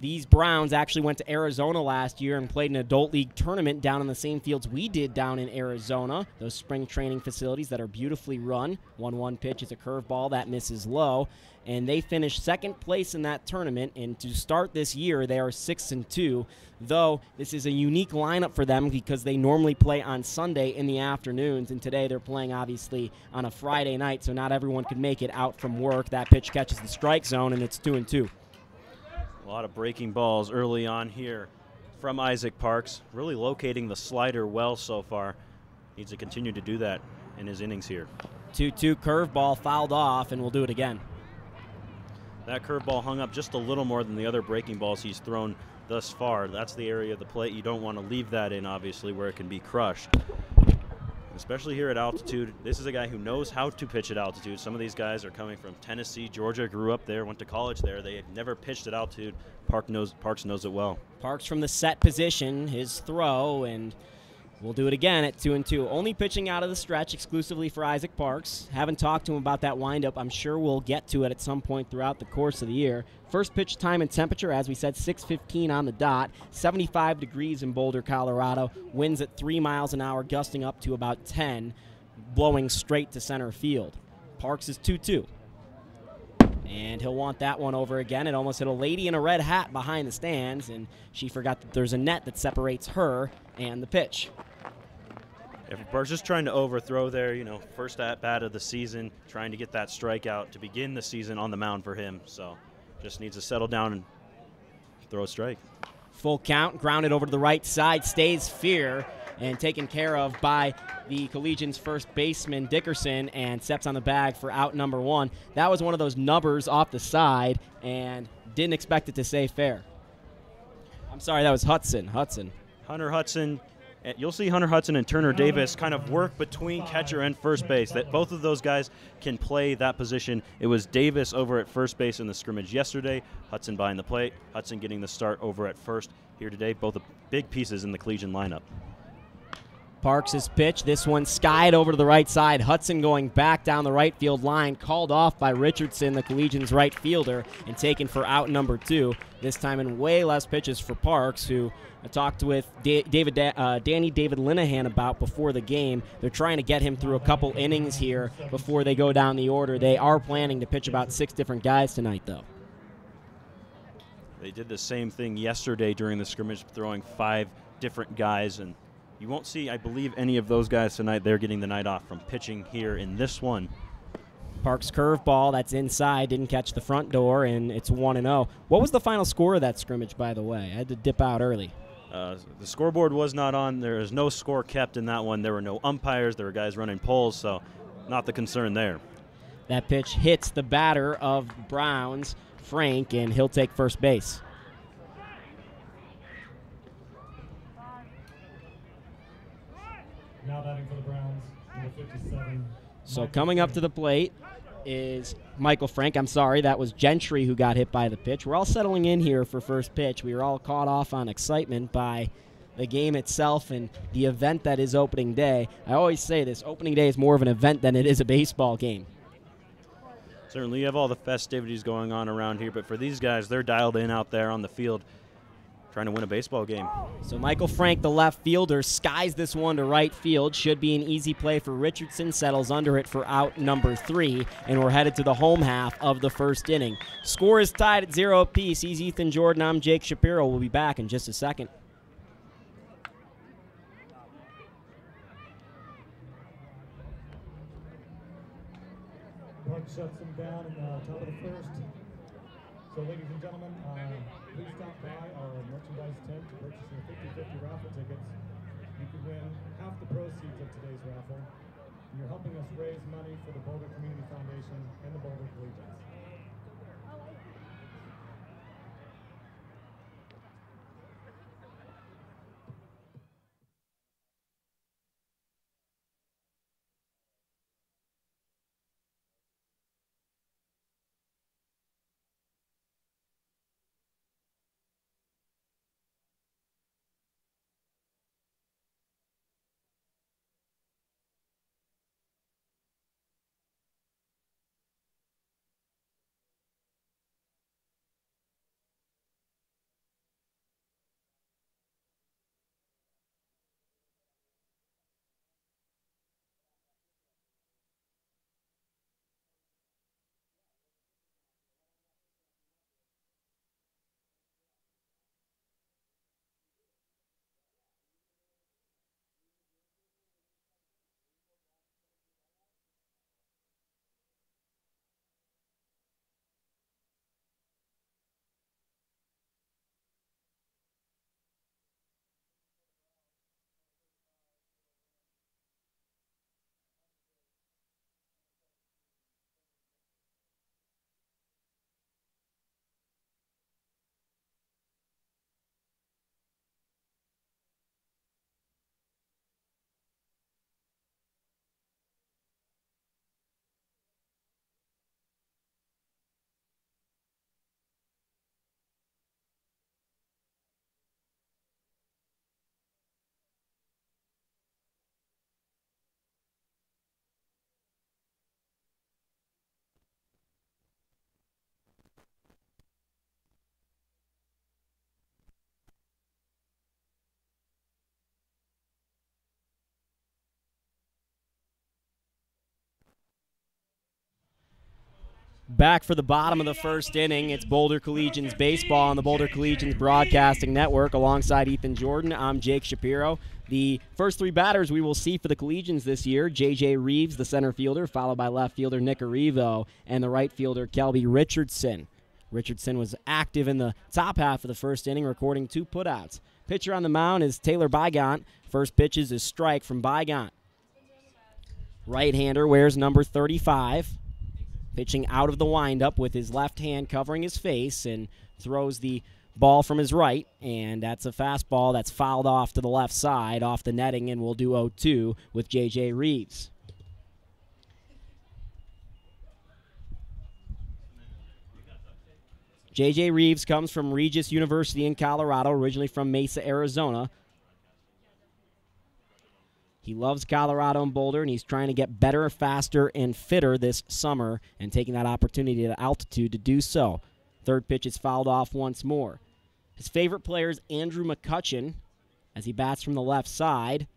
These Browns actually went to Arizona last year and played an adult league tournament down in the same fields we did down in Arizona, those spring training facilities that are beautifully run. 1-1 pitch is a curveball that misses low, and they finished second place in that tournament. And to start this year, they are 6-2, though this is a unique lineup for them because they normally play on Sunday in the afternoons, and today they're playing obviously on a Friday night, so not everyone could make it out from work. That pitch catches the strike zone, and it's 2-2. A lot of breaking balls early on here from Isaac Parks, really locating the slider well so far. Needs to continue to do that in his innings here. 2-2 curveball fouled off, and we'll do it again. That curveball hung up just a little more than the other breaking balls he's thrown thus far. That's the area of the plate you don't want to leave that in, obviously, where it can be crushed. Especially here at altitude. This is a guy who knows how to pitch at altitude. Some of these guys are coming from Tennessee, Georgia, grew up there, went to college there. They have never pitched at altitude. Parks knows it well. Parks from the set position, his throw, and we'll do it again at 2-2. Only pitching out of the stretch exclusively for Isaac Parks. Haven't talked to him about that windup. I'm sure we'll get to it at some point throughout the course of the year. First pitch time and temperature, as we said, 6:15 on the dot. 75 degrees in Boulder, Colorado. Winds at 3 miles an hour, gusting up to about 10, blowing straight to center field. Parks is 2-2. And he'll want that one over again. It almost hit a lady in a red hat behind the stands, and she forgot that there's a net that separates her and the pitch. Parks just trying to overthrow there, first at-bat of the season, trying to get that strikeout to begin the season on the mound for him. So just needs to settle down and throw a strike. Full count, grounded over to the right side, stays fair, and taken care of by the Collegians' first baseman, Dickerson, and steps on the bag for out number 1. That was one of those nubbers off the side, and didn't expect it to say fair. I'm sorry, that was Hudson. Hunter Hudson. You'll see Hunter Hudson and Turner Davis kind of work between catcher and first base. That both of those guys can play that position. It was Davis over at first base in the scrimmage yesterday. Hudson behind the plate. Hudson getting the start over at first here today. Both the big pieces in the Collegian lineup. Parks' pitch. This one skied over to the right side. Hudson going back down the right field line. Called off by Richardson, the Collegians' right fielder, and taken for out number 2. This time in way less pitches for Parks, who I talked with Danny David Linehan about before the game. They're trying to get him through a couple innings here before they go down the order. They are planning to pitch about 6 different guys tonight, though. They did the same thing yesterday during the scrimmage, throwing 5 different guys, and you won't see, I believe, any of those guys tonight. They're getting the night off from pitching here in this one. Parks curveball, that's inside, didn't catch the front door, and it's 1-0. What was the final score of that scrimmage, by the way? I had to dip out early. The scoreboard was not on. There is no score kept in that one. There were no umpires. There were guys running polls, so not the concern there. That pitch hits the batter of Browns, Frank, and he'll take first base. Now batting for the Browns, number 57. So coming up to the plate is Michael Frank. I'm sorry, that was Gentry who got hit by the pitch. We're all settling in here for first pitch. We were all caught off on excitement by the game itself and the event that is opening day. I always say this, opening day is more of an event than it is a baseball game. Certainly you have all the festivities going on around here, but for these guys, they're dialed in out there on the field. trying to win a baseball game. So Michael Frank, the left fielder, skies this one to right field. Should be an easy play for Richardson. Settles under it for out number 3, and we're headed to the home half of the first inning. Score is tied at 0 apiece. He's Ethan Jordan. I'm Jake Shapiro. We'll be back in just a second. Park shuts them down in the top of the first. So, ladies and gentlemen, please stop by our merchandise tent to purchase your 50/50 raffle tickets. You can win half the proceeds of today's raffle. And you're helping us raise money for the Boulder Community Foundation and the Boulder Collegians. Back for the bottom of the first inning. It's Boulder Collegians baseball on the Boulder Collegians Broadcasting Network. Alongside Ethan Jordan, I'm Jake Shapiro. The first 3 batters we will see for the Collegians this year: J.J. Reeves, the center fielder, followed by left fielder Nick Arrivo, and the right fielder Kelby Richardson. Richardson was active in the top half of the first inning, recording 2 putouts. Pitcher on the mound is Taylor Bygant. First pitch is a strike from Bygant. Right-hander wears number 35. Pitching out of the windup with his left hand covering his face, and throws the ball from his right, and that's a fastball that's fouled off to the left side, off the netting, and we'll do 0-2 with J.J. Reeves. J.J. Reeves comes from Regis University in Colorado, originally from Mesa, Arizona. He loves Colorado and Boulder, and he's trying to get better, faster, and fitter this summer, and taking that opportunity at altitude to do so. Third pitch is fouled off once more. His favorite player is Andrew McCutcheon as he bats from the left side.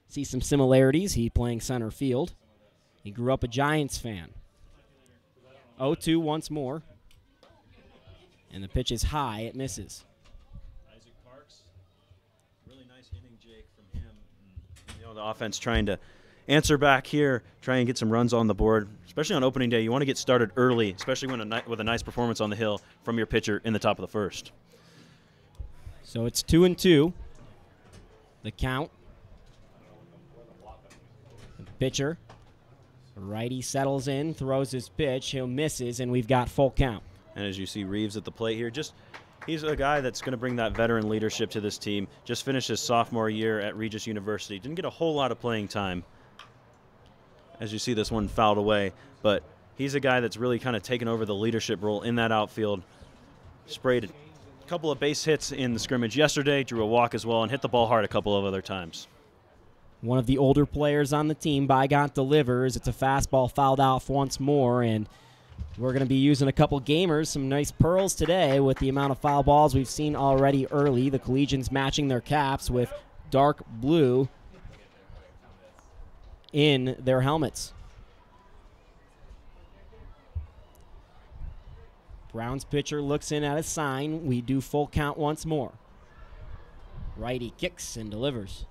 See some similarities. He playing center field. He grew up a Giants fan. 0-2 once more. And the pitch is high. It misses. The offense trying to answer back here, try and get some runs on the board, especially on opening day. You want to get started early, especially with a nice performance on the hill from your pitcher in the top of the first. So it's 2-2. The count. The pitcher, righty, settles in, throws his pitch. He'll misses, and we've got full count. And as you see Reeves at the plate here, he's a guy that's going to bring that veteran leadership to this team. Just finished his sophomore year at Regis University. Didn't get a whole lot of playing time. As you see this one fouled away. But he's a guy that's really kind of taken over the leadership role in that outfield. Sprayed a couple of base hits in the scrimmage yesterday, drew a walk as well, and hit the ball hard a couple of other times. One of the older players on the team, Bygant delivers. It's a fastball fouled off once more, and We're going to be using a couple gamers, some nice pearls today with the amount of foul balls we've seen already early. The Collegians matching their caps with dark blue in their helmets. Browns pitcher looks in at a sign. We do full count once more. Righty kicks and delivers.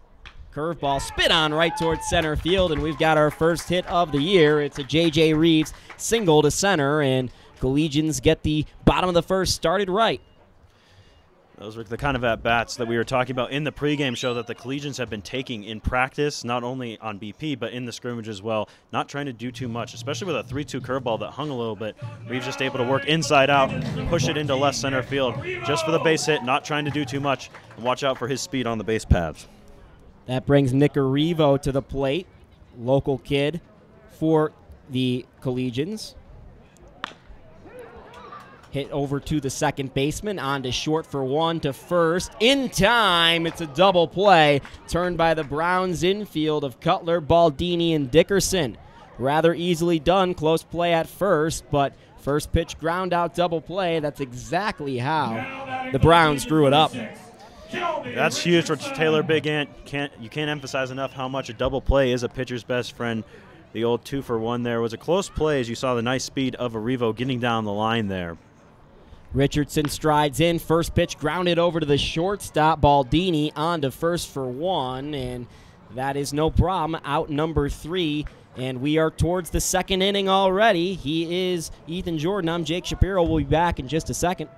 Curveball spit on right towards center field, and we've got our first hit of the year. It's a J.J. Reeves single to center, and Collegians get the bottom of the first started right. Those were the kind of at-bats that we were talking about in the pregame show that the Collegians have been taking in practice, not only on BP, but in the scrimmage as well. Not trying to do too much, especially with a 3-2 curveball that hung a little bit. Reeves just able to work inside out, push it into left center field, just for the base hit, not trying to do too much. And watch out for his speed on the base paths. That brings Nick Arrivo to the plate, local kid for the Collegians. Hit over to the second baseman, on to short for one, to first. In time, it's a double play, turned by the Browns infield of Cutler, Baldini, and Dickerson. Rather easily done, close play at first, but first pitch ground out double play. That's exactly how the Browns screw it up. That's huge for Taylor Big Ant. You can't emphasize enough how much a double play is a pitcher's best friend. The old 2-for-1 there was a close play, as you saw the nice speed of Arrivo getting down the line there. Richardson strides in, first pitch grounded over to the shortstop. Baldini on to first for one, and that is no problem. Out number 3, and we are towards the second inning already. He is Ethan Jordan. I'm Jake Shapiro. We'll be back in just a second.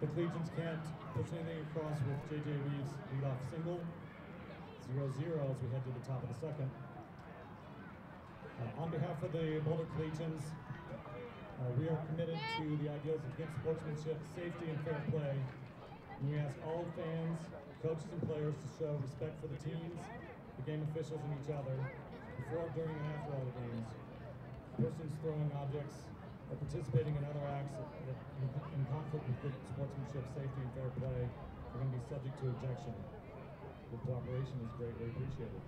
The Collegians can't push anything across with J.J. Reeves' leadoff single. 0-0 as we head to the top of the second. On behalf of the Boulder Collegians, we are committed to the ideals of good sportsmanship, safety, and fair play. And we ask all fans, coaches, and players to show respect for the teams, the game officials, and each other before, during, and after all the games. Persons throwing objects or participating in other acts in conflict with good sportsmanship, safety, and fair play are going to be subject to ejection. Your cooperation is greatly appreciated.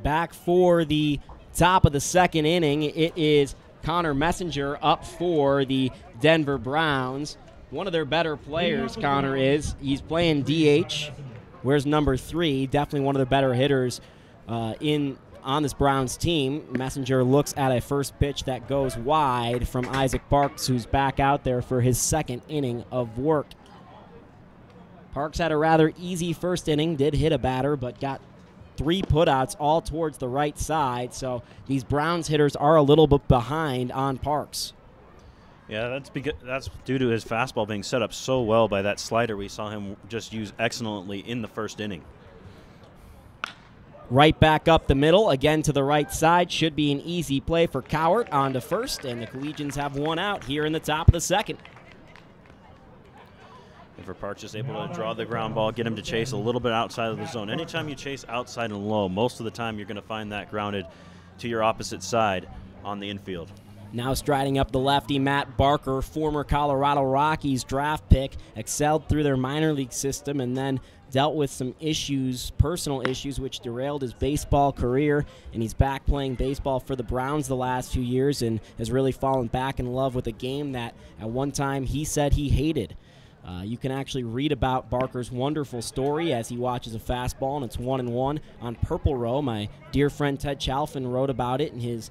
Back for the top of the second inning, it is Connor Messenger up for the Denver Browns. One of their better players, Connor is. He's playing DH. Where's number 3? Definitely one of the better hitters on this Browns team. Messenger looks at a first pitch that goes wide from Isaac Parks, who's back out there for his second inning of work. Parks had a rather easy first inning, did hit a batter, but got 3 putouts all towards the right side, so these Browns hitters are a little bit behind on Parks. Yeah, that's due to his fastball being set up so well by that slider we saw him just use excellently in the first inning. Right back up the middle, again to the right side. Should be an easy play for Cowart on to first, and the Collegians have one out here in the top of the second. For Parks just able to draw the ground ball, get him to chase a little bit outside of the zone. Anytime you chase outside and low, most of the time you're going to find that grounded to your opposite side on the infield. Now striding up the lefty, Matt Barker, former Colorado Rockies draft pick, excelled through their minor league system and then dealt with some issues, personal issues, which derailed his baseball career, and he's back playing baseball for the Browns the last few years and has really fallen back in love with a game that at one time he said he hated. You can actually read about Barker's wonderful story as he watches a fastball, and it's 1-1 on Purple Row. My dear friend Ted Chalfin wrote about it in his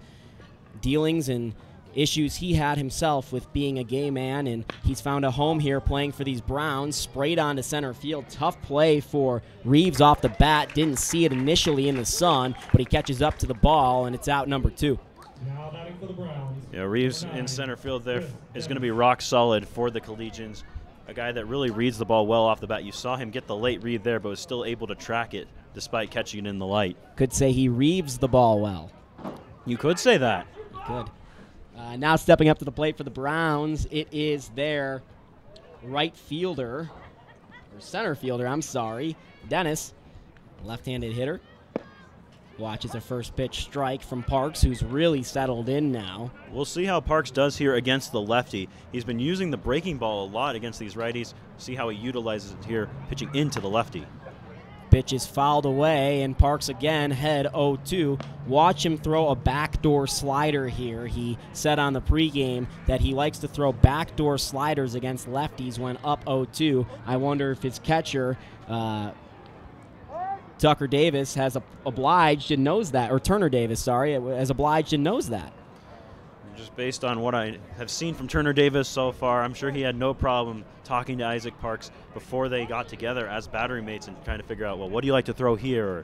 dealings and issues he had himself with being a gay man, and he's found a home here playing for these Browns. Sprayed onto center field. Tough play for Reeves off the bat. Didn't see it initially in the sun, but he catches up to the ball, and it's out number 2. Now batting for the Browns. Yeah, Reeves in center field there is going to be rock solid for the Collegians. A guy that really reads the ball well off the bat. You saw him get the late read there, but was still able to track it despite catching it in the light. Could say he Reeves the ball well. You could say that. Good. Now stepping up to the plate for the Browns, it is their right fielder, or center fielder, I'm sorry, Dennis, left-handed hitter. Watches a first pitch strike from Parks, who's really settled in now. We'll see how Parks does here against the lefty. He's been using the breaking ball a lot against these righties. See how he utilizes it here, pitching into the lefty. Pitch is fouled away, and Parks again head 0-2. Watch him throw a backdoor slider here. He said on the pregame that he likes to throw backdoor sliders against lefties when up 0-2. I wonder if his catcher, Tucker Davis, has obliged and knows that, or Turner Davis, sorry, has obliged and knows that. Just based on what I have seen from Turner Davis so far, I'm sure he had no problem talking to Isaac Parks before they got together as battery mates and trying to figure out, well, what do you like to throw here?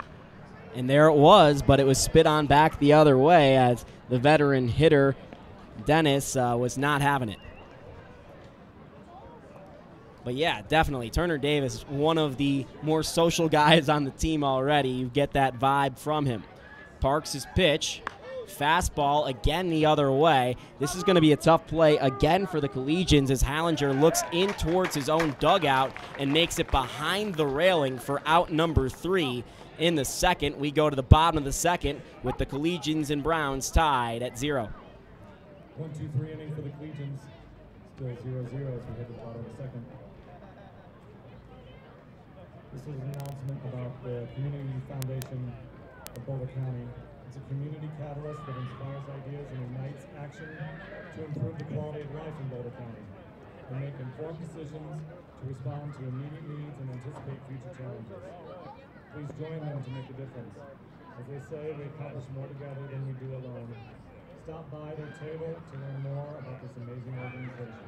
And there it was, but it was spit on back the other way as the veteran hitter, Dennis, was not having it. But yeah, definitely, Turner Davis, one of the more social guys on the team already. You get that vibe from him. Parks' pitch. Fastball again the other way. This is going to be a tough play again for the Collegians as Hallinger looks in towards his own dugout and makes it behind the railing for out number 3 in the second. We go to the bottom of the second with the Collegians and Browns tied at 0. 1-2-3 inning for the Collegians. Still 0-0 as we hit the bottom of the second. This is an announcement about the Community Foundation of Boulder County. It's a community catalyst that inspires ideas and ignites action to improve the quality of life in Boulder County and make informed decisions to respond to immediate needs and anticipate future challenges. Please join them to make a difference. As they say, we accomplish more together than we do alone. Stop by their table to learn more about this amazing organization.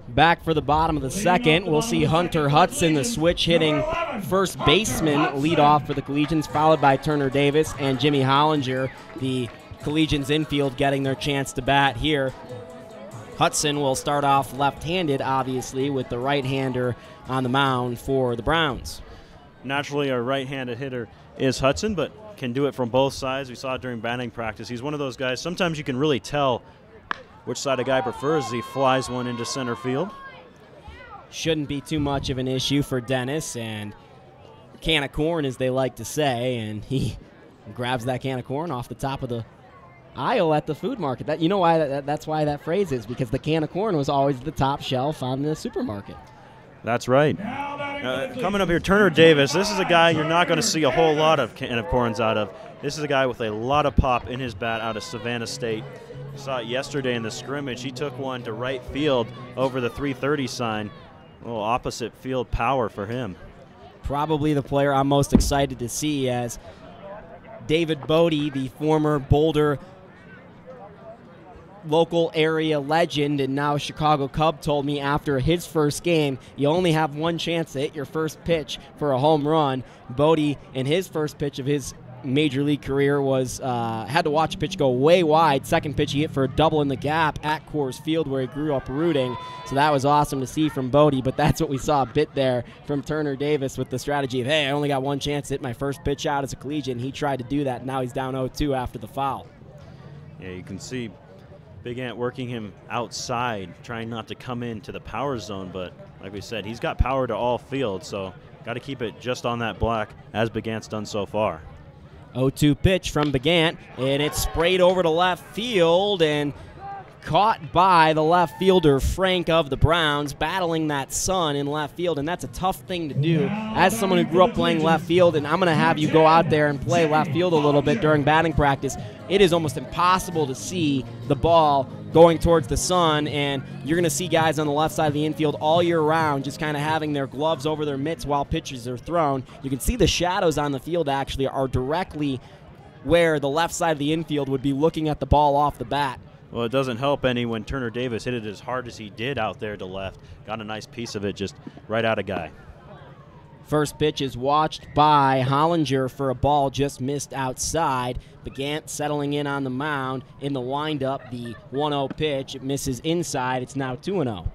Back for the bottom of the second, we'll see Hunter Hudson, the switch-hitting first baseman, lead off for the Collegians, followed by Turner Davis and Jimmy Hollinger, the Collegians infield getting their chance to bat here. Hudson will start off left-handed, obviously, with the right-hander on the mound for the Browns. Naturally, a right-handed hitter is Hudson, but can do it from both sides. We saw it during batting practice. He's one of those guys, sometimes you can really tell which side a guy prefers as he flies one into center field. Shouldn't be too much of an issue for Dennis, and can of corn, as they like to say, and he grabs that can of corn off the top of the aisle at the food market. That, you know why that's why that phrase is, because the can of corn was always the top shelf on the supermarket. That's right. Coming up here, Turner Davis. This is a guy you're not going to see a whole lot of can of corns out of. This is a guy with a lot of pop in his bat out of Savannah State. We saw it yesterday in the scrimmage. He took one to right field over the 330 sign. A little opposite field power for him. probably the player I'm most excited to see, as David Bodie, the former Boulder local area legend and now Chicago Cub, told me after his first game, you only have one chance to hit your first pitch for a home run. Bodie, in his first pitch of his major league career, was had to watch a pitch go way wide. Second pitch he hit for a double in the gap at Coors Field, where he grew up rooting. So that was awesome to see from Bodie, but that's what we saw a bit there from Turner Davis with the strategy of, hey, I only got one chance to hit my first pitch out as a collegian. He tried to do that, and now he's down 0-2 after the foul. Yeah, you can see Big Ant working him outside, trying not to come into the power zone, but like we said, he's got power to all fields, so got to keep it just on that black, as Big Ant's done so far. 0-2 pitch from Big Ant, and it's sprayed over to left field and caught by the left fielder, Frank of the Browns, battling that sun in left field, and that's a tough thing to do. As someone who grew up playing left field, and I'm going to have you go out there and play left field a little bit during batting practice, it is almost impossible to see the ball going towards the sun, and you're going to see guys on the left side of the infield all year round just kind of having their gloves over their mitts while pitches are thrown. You can see the shadows on the field actually are directly where the left side of the infield would be looking at the ball off the bat. Well, it doesn't help any when Turner Davis hit it as hard as he did out there to left. Got a nice piece of it just right out of guy. First pitch is watched by Hollinger for a ball just missed outside. Big Ant settling in on the mound in the windup. The 1-0 pitch, it misses inside. It's now 2-0.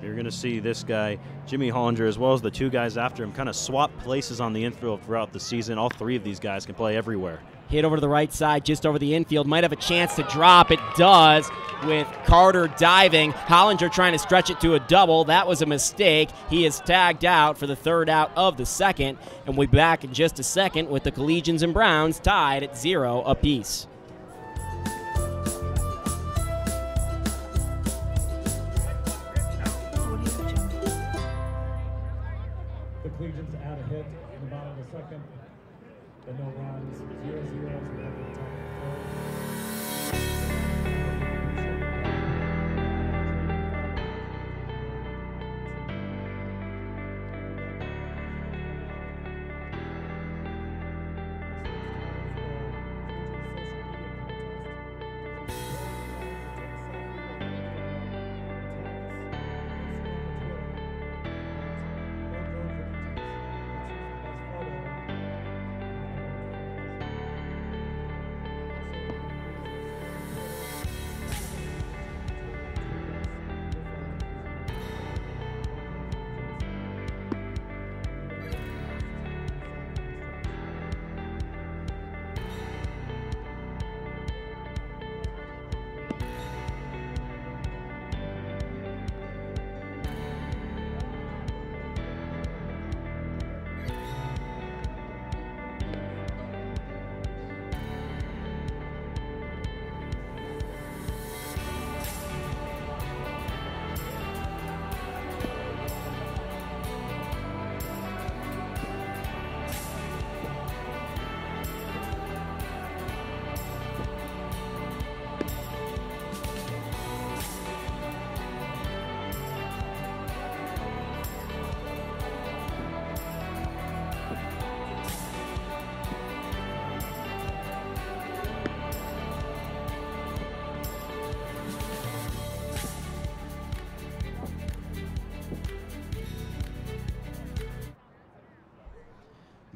You're going to see this guy, Jimmy Hollinger, as well as the two guys after him, kind of swap places on the infield throughout the season. All three of these guys can play everywhere. Hit over to the right side, just over the infield. Might have a chance to drop. It does, with Carter diving. Hollinger trying to stretch it to a double. That was a mistake. He is tagged out for the third out of the second. And we'll be back in just a second with the Collegians and Browns tied at 0 apiece. The Collegians add a hit in the bottom of the second. The no runs, 0-0 as we head to the top of the third.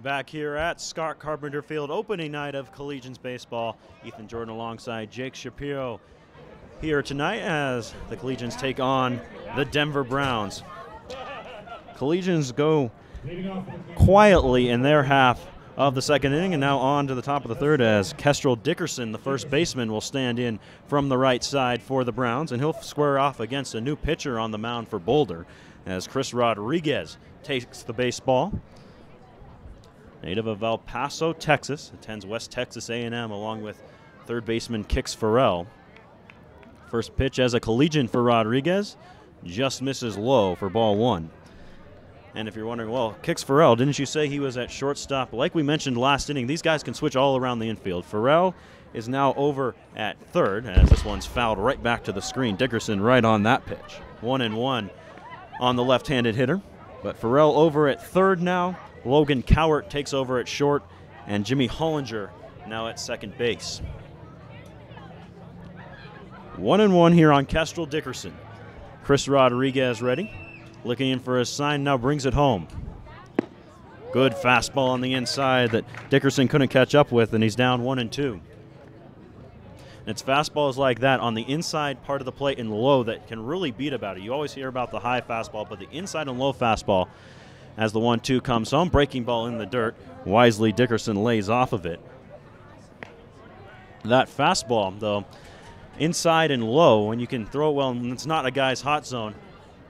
Back here at Scott Carpenter Field, opening night of Collegians baseball. Ethan Jordan alongside Jake Shapiro here tonight as the Collegians take on the Denver Browns. Collegians go quietly in their half of the second inning, and now on to the top of the third as Kestrel Dickerson, the first baseman, will stand in from the right side for the Browns, and he'll square off against a new pitcher on the mound for Boulder as Chris Rodriguez takes the baseball. Native of El Paso, Texas, attends West Texas A&M along with third baseman Kix Farrell. First pitch as a collegian for Rodriguez, just misses low for ball one. And if you're wondering, well, Kix Farrell, didn't you say he was at shortstop? Like we mentioned last inning, these guys can switch all around the infield. Farrell is now over at third, as this one's fouled right back to the screen. Dickerson right on that pitch. 1-1 on the left-handed hitter. But Farrell over at third now. Logan Cowart takes over at short, and Jimmy Hollinger now at second base. 1-1 here on Kestrel Dickerson. Chris Rodriguez ready. Looking in for a sign, now brings it home. Good fastball on the inside that Dickerson couldn't catch up with, and he's down 1-2. And it's fastballs like that on the inside part of the plate and low that can really beat about it. You always hear about the high fastball, but the inside and low fastball, as the 1-2 comes home, breaking ball in the dirt. Wisely, Dickerson lays off of it. That fastball, though, inside and low, when you can throw it well and it's not a guy's hot zone,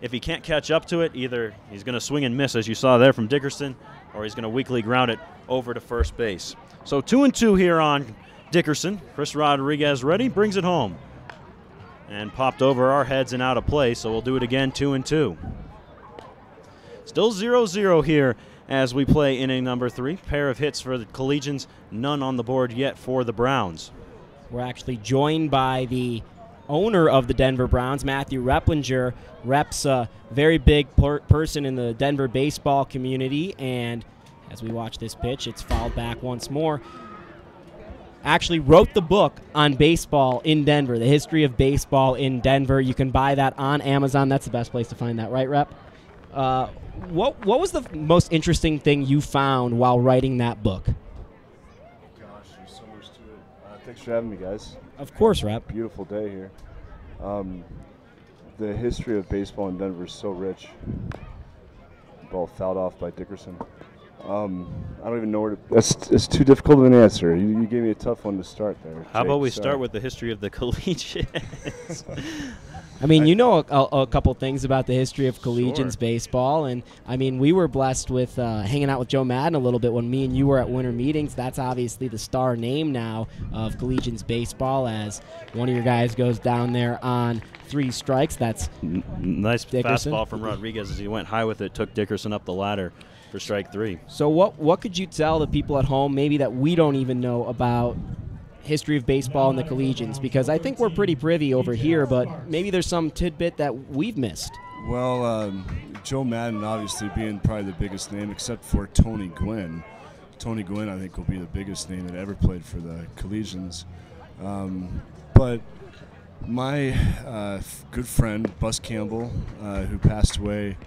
if he can't catch up to it, either he's going to swing and miss, as you saw there from Dickerson, or he's going to weakly ground it over to first base. So 2-2 here on Dickerson. Chris Rodriguez ready, brings it home. And popped over our heads and out of play, so we'll do it again, 2-2. Still 0-0 here as we play inning number 3. Pair of hits for the Collegians, none on the board yet for the Browns. We're actually joined by the owner of the Denver Browns, Matthew Replinger. Rep's a very big person in the Denver baseball community, and as we watch this pitch, it's fouled back once more. Actually wrote the book on baseball in Denver, the history of baseball in Denver. You can buy that on Amazon. That's the best place to find that, right, Rep? What was the most interesting thing you found while writing that book? Gosh, there's so much to it. Thanks for having me, guys. Of course, Rep. Beautiful day here. The history of baseball in Denver is so rich. Ball fouled off by Dickerson. I don't even know where to. It's too difficult of an answer. You gave me a tough one to start there. How about we start with the history of the Collegians? I mean, you know a couple things about the history of Collegians baseball, and I mean, we were blessed with hanging out with Joe Madden a little bit when me and you were at winter meetings. That's obviously the star name now of Collegians baseball, as one of your guys goes down there on 3 strikes. That's nice Dickerson. Fastball from Rodriguez as he went high with it, took Dickerson up the ladder for strike 3. So what could you tell the people at home, maybe that we don't even know about history of baseball in the Collegians? Because I think we're pretty privy over here, but maybe there's some tidbit that we've missed. Well, Joe Madden obviously being probably the biggest name, except for Tony Gwynn. Tony Gwynn, I think, will be the biggest name that ever played for the Collegians. But my good friend, Bus Campbell, who passed away,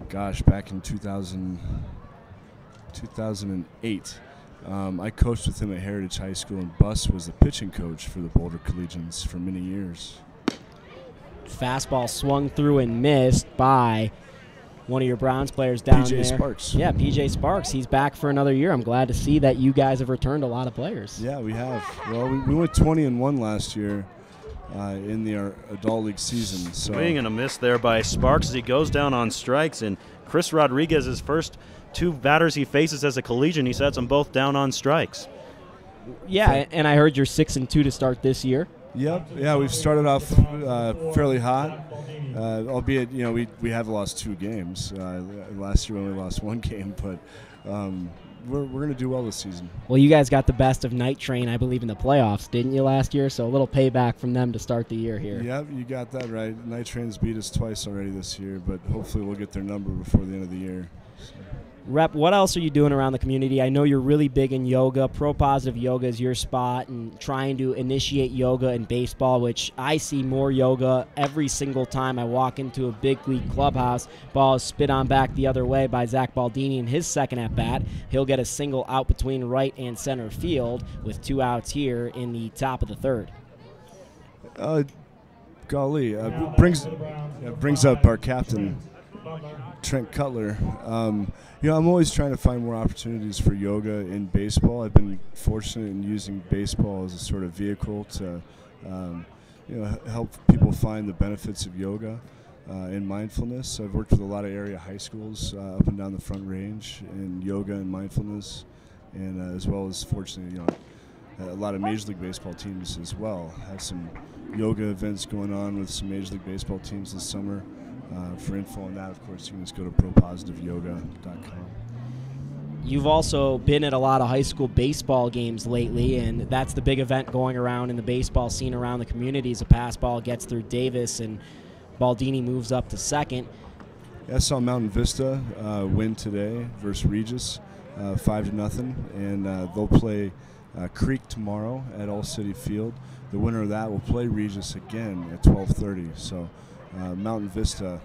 gosh, back in 2008, I coached with him at Heritage High School, and Bus was the pitching coach for the Boulder Collegians for many years. Fastball swung through and missed by one of your Browns players down there. PJ Sparks. Yeah, PJ Sparks. He's back for another year. I'm glad to see that you guys have returned a lot of players. Yeah, we have. Well, we went 20-1 last year in the adult league season. So. Swing and a miss there by Sparks as he goes down on strikes, and Chris Rodriguez's first 2 batters he faces as a Collegian, he sets them both down on strikes. Yeah, and I heard you're 6-2 to start this year. Yep. Yeah, we've started off fairly hot, albeit we have lost 2 games. Last year we only lost 1 game, but we're going to do well this season. Well, you guys got the best of Night Train, I believe, in the playoffs, didn't you, last year? So a little payback from them to start the year here. Yep, you got that right. Night Train's beat us twice already this year, but hopefully we'll get their number before the end of the year. So. Rep, what else are you doing around the community? I know you're really big in yoga. Pro Positive Yoga is your spot, and trying to initiate yoga in baseball, which I see more yoga every single time I walk into a big league clubhouse. Ball is spit on back the other way by Zach Baldini in his second at-bat. He'll get a single out between right and center field with 2 outs here in the top of the 3rd. Golly, brings up our captain, Trent Cutler. I'm always trying to find more opportunities for yoga in baseball. I've been fortunate in using baseball as a sort of vehicle to, help people find the benefits of yoga and mindfulness. I've worked with a lot of area high schools up and down the Front Range in yoga and mindfulness, and as well as fortunately, a lot of Major League Baseball teams as well. Have some yoga events going on with some Major League Baseball teams this summer. For info on that, of course, you can just go to propositiveyoga.com. You've also been at a lot of high school baseball games lately, and that's the big event going around in the baseball scene around the community as a pass ball gets through Davis and Baldini moves up to second. Yeah, I saw Mountain Vista win today versus Regis, 5-0, and they'll play Creek tomorrow at All City Field. The winner of that will play Regis again at 12:30. So Mountain Vista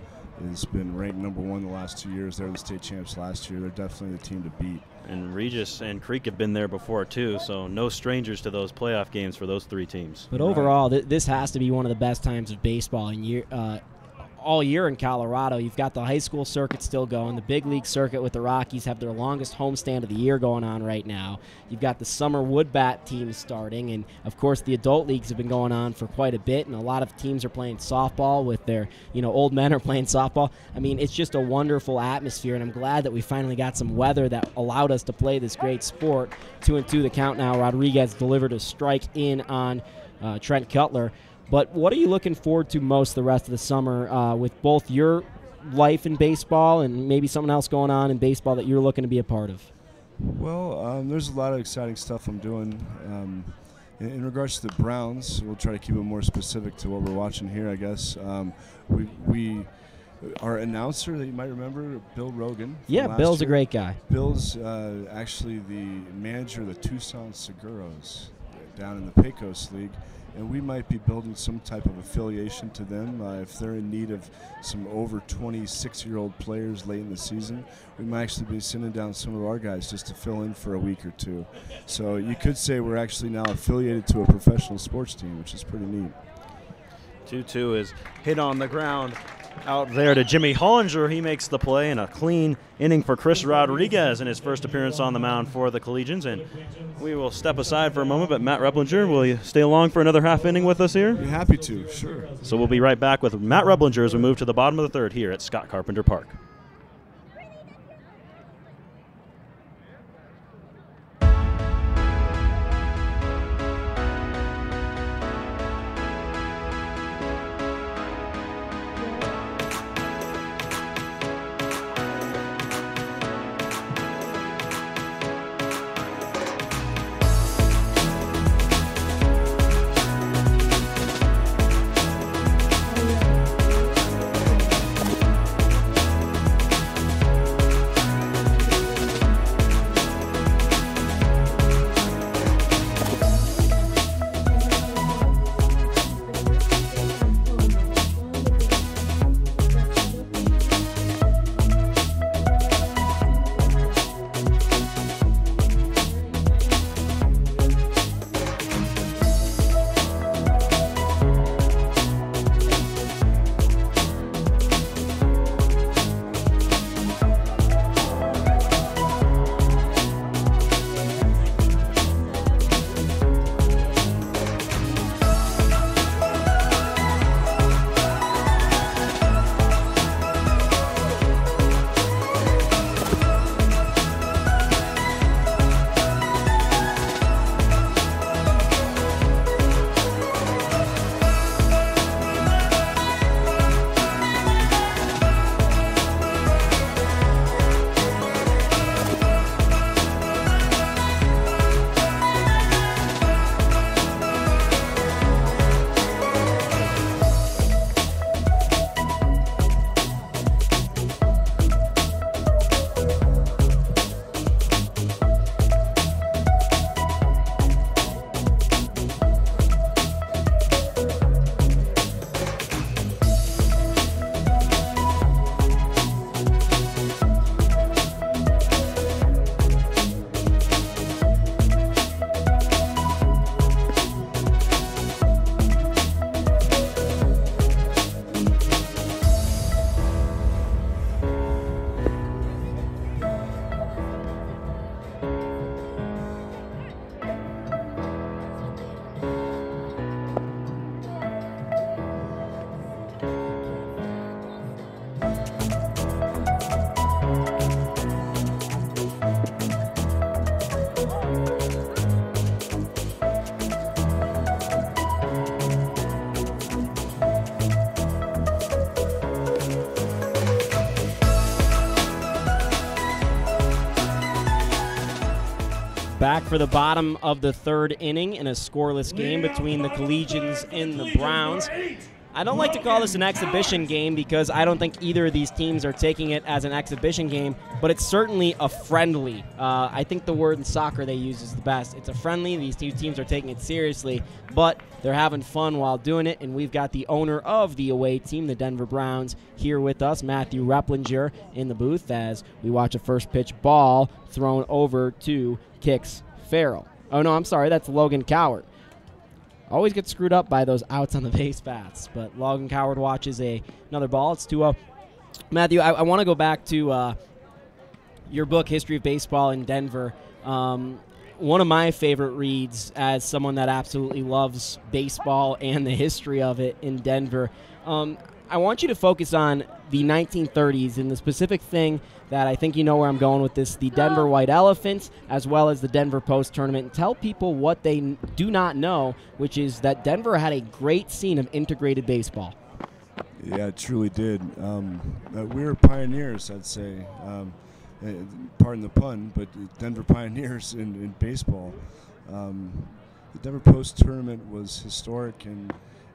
has been ranked #1 the last 2 years. They're the state champs last year. They're definitely the team to beat. And Regis and Creek have been there before too, so no strangers to those playoff games for those 3 teams. But overall, this has to be one of the best times of baseball in all year in Colorado. You've got the high school circuit still going. The big league circuit with the Rockies have their longest homestand of the year going on right now. You've got the summer wood bat teams starting, and of course the adult leagues have been going on for quite a bit, and a lot of teams are playing softball with their, old men are playing softball. I mean, it's just a wonderful atmosphere, and I'm glad that we finally got some weather that allowed us to play this great sport. 2-2 the count now. Rodriguez delivered a strike in on Trent Cutler. But what are you looking forward to most the rest of the summer with both your life in baseball and maybe something else going on in baseball that you're looking to be a part of? Well, there's a lot of exciting stuff I'm doing. In regards to the Browns, we'll try to keep it more specific to what we're watching here, I guess. Our announcer that you might remember, Bill Rogan. Yeah, Bill's a great guy. Bill's actually the manager of the Tucson Seguros down in the Pecos League. And we might be building some type of affiliation to them. If they're in need of some over 26-year-old players late in the season, we might actually be sending down some of our guys just to fill in for a week or two. So you could say we're actually now affiliated to a professional sports team, which is pretty neat. 2-2 is hit on the ground out there to Jimmy Hollinger. He makes the play, and a clean inning for Chris Rodriguez in his first appearance on the mound for the Collegians. And we will step aside for a moment, but Matt Reblinger, will you stay along for another half inning with us here? Be happy to, sure. So we'll be right back with Matt Reblinger as we move to the bottom of the third here at Scott Carpenter Park. for the bottom of the third inning in a scoreless game between the Collegians and the Browns. I don't like to call this an exhibition game because I don't think either of these teams are taking it as an exhibition game, but it's certainly a friendly. I think the word in soccer they use is the best. It's a friendly. These two teams are taking it seriously, but they're having fun while doing it, and we've got the owner of the away team, the Denver Browns, here with us, Matthew Replinger, in the booth as we watch a first pitch ball thrown over to Kix Farrell. Oh, no, I'm sorry. That's Logan Coward. Always get screwed up by those outs on the base paths, but Logan Coward watches another ball. It's 2-0. Matthew, I want to go back to your book, History of Baseball in Denver. One of my favorite reads as someone that absolutely loves baseball and the history of it in Denver. I want you to focus on the 1930s and the specific thing that I think you know where I'm going with this, the Denver White Elephants, as well as the Denver Post Tournament, and tell people what they do not know, which is that Denver had a great scene of integrated baseball. Yeah, it truly did. We were pioneers, I'd say. Pardon the pun, but Denver pioneers in baseball. The Denver Post Tournament was historic, and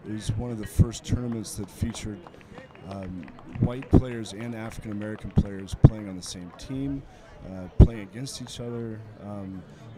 it was one of the first tournaments that featured white players and African American players playing on the same team, playing against each other,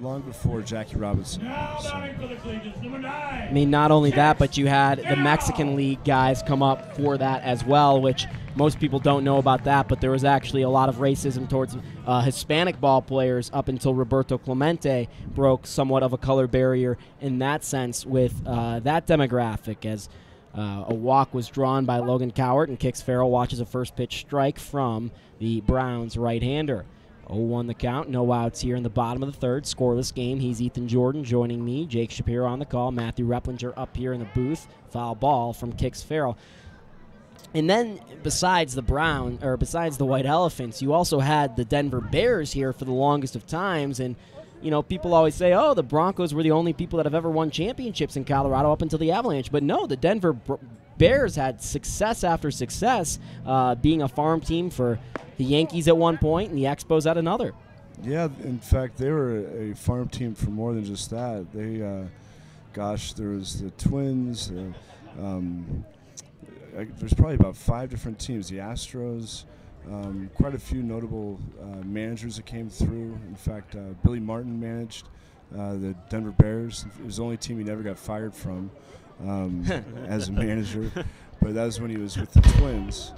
long before Jackie Robinson. I mean, not only that, but you had the Mexican League guys come up for that as well, which most people don't know about that, but there was actually a lot of racism towards Hispanic ball players up until Roberto Clemente broke somewhat of a color barrier in that sense with that demographic, as a walk was drawn by Logan Coward, and Kix Farrell watches a first pitch strike from the Browns right-hander. 0-1 the count, no outs here in the bottom of the third, scoreless game. He's Ethan Jordan joining me, Jake Shapiro on the call, Matthew Replinger up here in the booth, foul ball from Kix Farrell. And then besides the White Elephants, you also had the Denver Bears here for the longest of times, and you know, people always say, oh, the Broncos were the only people that have ever won championships in Colorado up until the Avalanche. But no, the Denver Bears had success after success, being a farm team for the Yankees at one point and the Expos at another. Yeah, in fact, they were a farm team for more than just that. They, there was the Twins. There's probably about 5 different teams. The Astros. Quite a few notable managers that came through. In fact, Billy Martin managed the Denver Bears. It was the only team he never got fired from as a manager. But that was when he was with the Twins.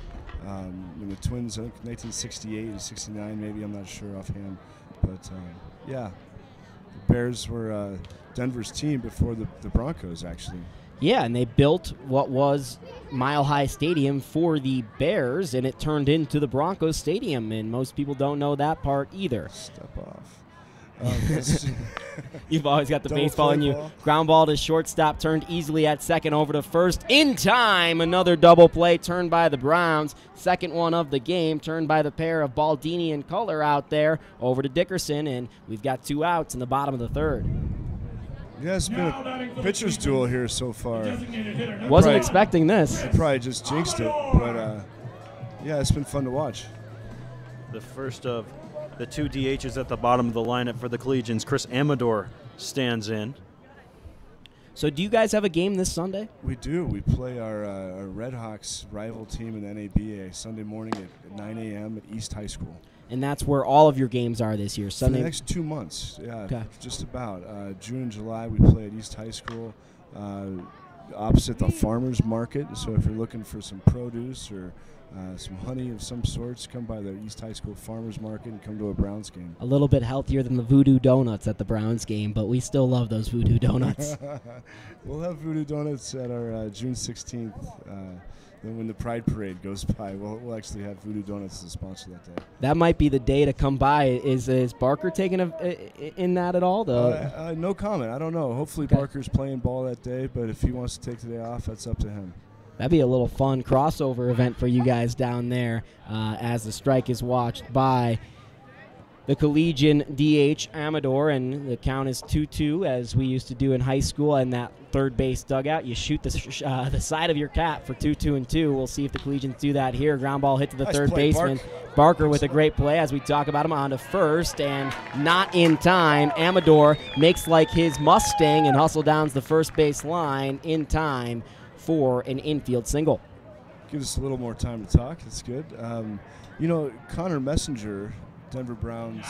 And the Twins, I think 1968 and 69 maybe, I'm not sure offhand. But, yeah, the Bears were Denver's team before the Broncos, actually. Yeah, and they built what was Mile High Stadium for the Bears, and it turned into the Broncos Stadium, and most people don't know that part either. Step off. You've always got the baseball in you. Ground ball to shortstop, turned easily at second over to first. In time, another double play turned by the Browns. Second one of the game, turned by the pair of Baldini and Culler out there over to Dickerson, and we've got 2 outs in the bottom of the third. Yeah, it's been a pitcher's duel here so far. Wasn't expecting this. I probably just jinxed it, but yeah, it's been fun to watch. The first of the 2 DHs at the bottom of the lineup for the Collegians, Chris Amador, stands in. So do you guys have a game this Sunday? We do. We play our Red Hawks rival team in the NABA Sunday morning at 9 a.m. at East High School. And that's where all of your games are this year, Sunday? For the next 2 months, yeah, okay. Just about. June and July we play at East High School, opposite the farmers market. So if you're looking for some produce or some honey of some sorts, come by the East High School farmers market and come to a Browns game. A little bit healthier than the Voodoo Donuts at the Browns game, but we still love those Voodoo Donuts. We'll have Voodoo Donuts at our June 16th. Then when the Pride Parade goes by, we'll actually have Voodoo Donuts as a sponsor that day. That might be the day to come by. Is Barker taking in that at all, though? No comment. I don't know. Hopefully Barker's playing ball that day, but if he wants to take the day off, that's up to him. That'd be a little fun crossover event for you guys down there as the strike is watched by the Collegian DH Amador, and the count is 2-2 as we used to do in high school. And that third base dugout, you shoot the side of your cap for 2-2 and 2. We'll see if the Collegians do that here. Ground ball hit to the third baseman. Barker with a great play as we talk about him on to first, and not in time. Amador makes like his Mustang and hustle downs the first base line in time for an infield single. Give us a little more time to talk. That's good. You know, Connor Messenger, Denver Browns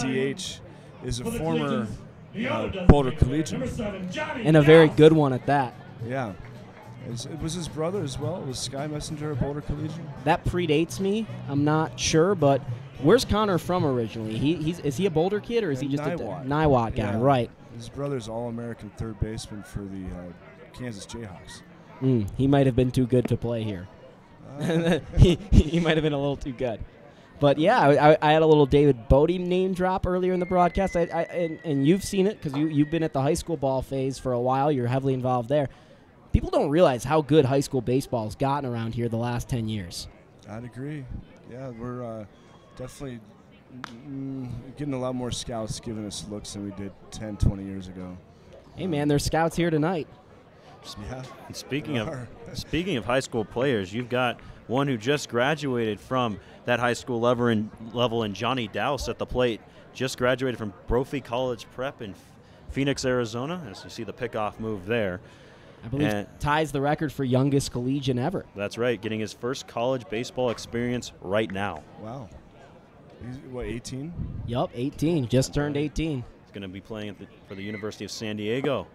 DH, is a former Boulder Collegian. And a very good one at that. Yeah. It was his brother as well. Was Sky Messenger a Boulder Collegian? That predates me. I'm not sure, but where's Connor from originally? Is he a Boulder kid, or is he just a Niwot guy? Yeah. Right. His brother's All-American third baseman for the Kansas Jayhawks. He might have been too good to play here. He might have been a little too good. But yeah, I had a little David Bodie name drop earlier in the broadcast, and you've seen it because you've been at the high school ball phase for a while. You're heavily involved there. People don't realize how good high school baseball's gotten around here the last 10 years. I'd agree. Yeah, we're definitely getting a lot more scouts giving us looks than we did 10, 20 years ago. Hey, man, there's scouts here tonight. Yeah. And speaking of high school players, you've got one who just graduated from that high school level in Johnny Dowse at the plate. Just graduated from Brophy College Prep in Phoenix, Arizona. As you see the pickoff move there. I believe ties the record for youngest collegian ever. That's right, getting his first college baseball experience right now. Wow. He's, what, 18? Yup, 18. Just turned 18. He's going to be playing for the University of San Diego.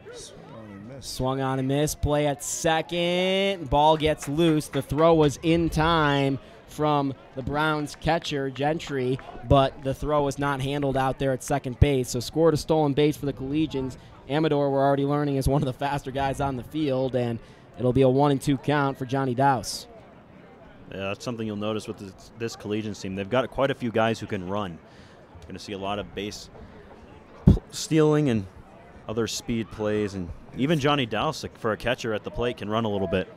Swung on and missed. Play at second. Ball gets loose. The throw was in time from the Browns catcher, Gentry, but the throw was not handled out there at second base. So scored a stolen base for the Collegians. Amador, we're already learning, is one of the faster guys on the field, and it'll be a 1-2 count for Johnny Dowse. Yeah, that's something you'll notice with this Collegians team. They've got quite a few guys who can run. You're going to see a lot of base stealing and other speed plays, and even Johnny Dowse, for a catcher at the plate, can run a little bit.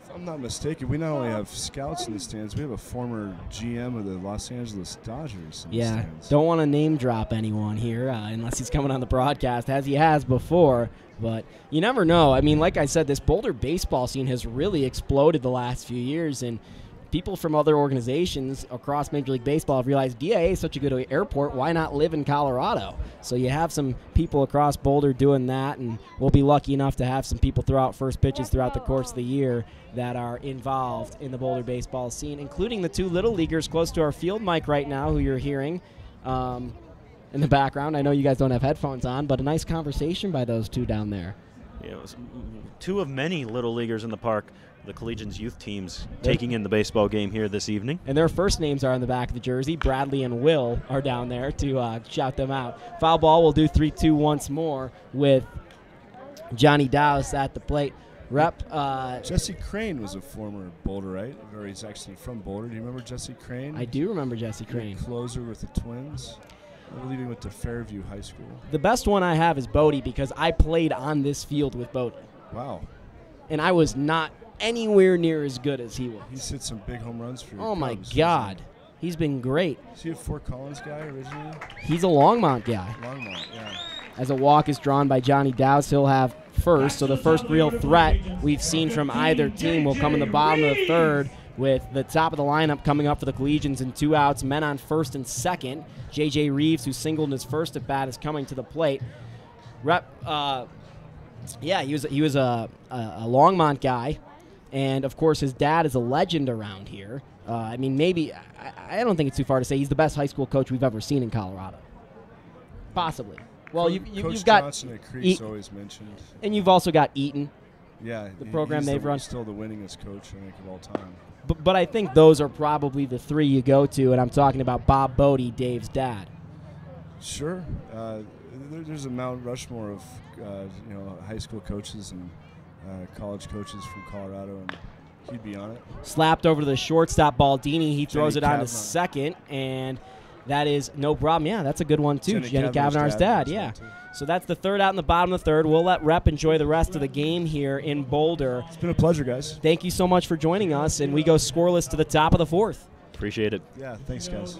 If I'm not mistaken, we not only have scouts in the stands, we have a former GM of the Los Angeles Dodgers in the stands. Don't want to name drop anyone here unless he's coming on the broadcast, as he has before. But you never know. I mean, like I said, this Boulder baseball scene has really exploded the last few years, and people from other organizations across Major League Baseball have realized DIA is such a good airport, why not live in Colorado? So you have some people across Boulder doing that, and we'll be lucky enough to have some people throw out first pitches throughout the course of the year that are involved in the Boulder baseball scene, including the two Little Leaguers close to our field mic right now who you're hearing in the background. I know you guys don't have headphones on, but a nice conversation by those two down there. Yeah, it was two of many Little Leaguers in the park. The Collegians youth teams taking in the baseball game here this evening. And their first names are on the back of the jersey. Bradley and Will are down there to shout them out. Foul ball will do 3-2 once more with Johnny Dowse at the plate. Jesse Crane was a former Boulderite, or he's actually from Boulder. Do you remember Jesse Crane? I do remember Jesse Crane. Closer with the Twins. I believe he went to Fairview High School. The best one I have is Bodie because I played on this field with Bodie. Wow. And I was not anywhere near as good as he was. He's hit some big home runs for you. Oh, my God. He's been great. Is he a Fort Collins guy originally? He's a Longmont guy. Longmont, yeah. As a walk is drawn by Johnny Dowse, he'll have first. So the first real threat we've seen from either team will come in the bottom of the third, with the top of the lineup coming up for the Collegians and 2 outs, men on first and second. J.J. Reeves, who singled in his first at bat, is coming to the plate. He was a Longmont guy, and of course his dad is a legend around here. I don't think it's too far to say he's the best high school coach we've ever seen in Colorado. Possibly. Well, you've got Johnson at Creek's always mentioned, and you've also got Eaton. Yeah, the program they've run. He's still the winningest coach I think of all time. But I think those are probably the three you go to, and I'm talking about Bob Bodie, Dave's dad. Sure. There's a Mount Rushmore of high school coaches and college coaches from Colorado, and he'd be on it. Slapped over to the shortstop, Baldini. He throws it on to second, and that is no problem. Yeah, that's a good one, too. Jenny Kavanaugh's dad, yeah. So that's the third out in the bottom of the third. We'll let Rep enjoy the rest of the game here in Boulder. It's been a pleasure, guys. Thank you so much for joining us, and we go scoreless to the top of the fourth. Appreciate it. Yeah, thanks, guys.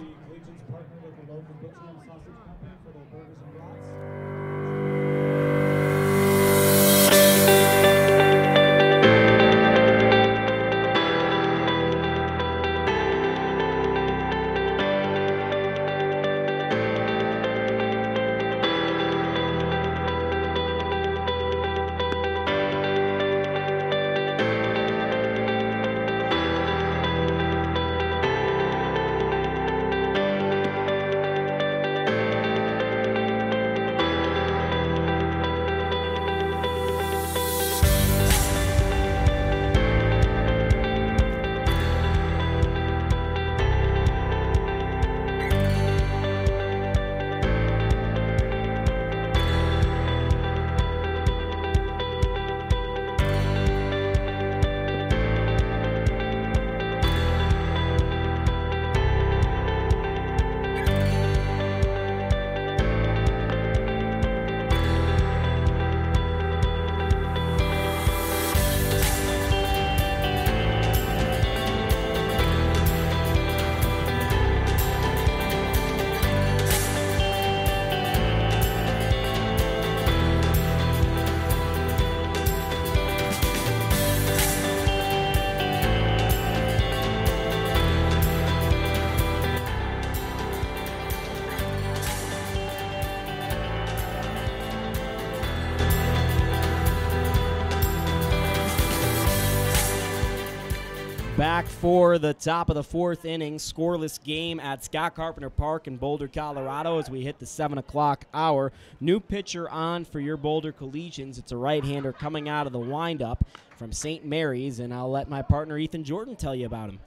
Back for the top of the fourth inning, scoreless game at Scott Carpenter Park in Boulder, Colorado as we hit the 7 o'clock hour. New pitcher on for your Boulder Collegians. It's a right-hander coming out of the windup from St. Mary's, and I'll let my partner Ethan Jordan tell you about him.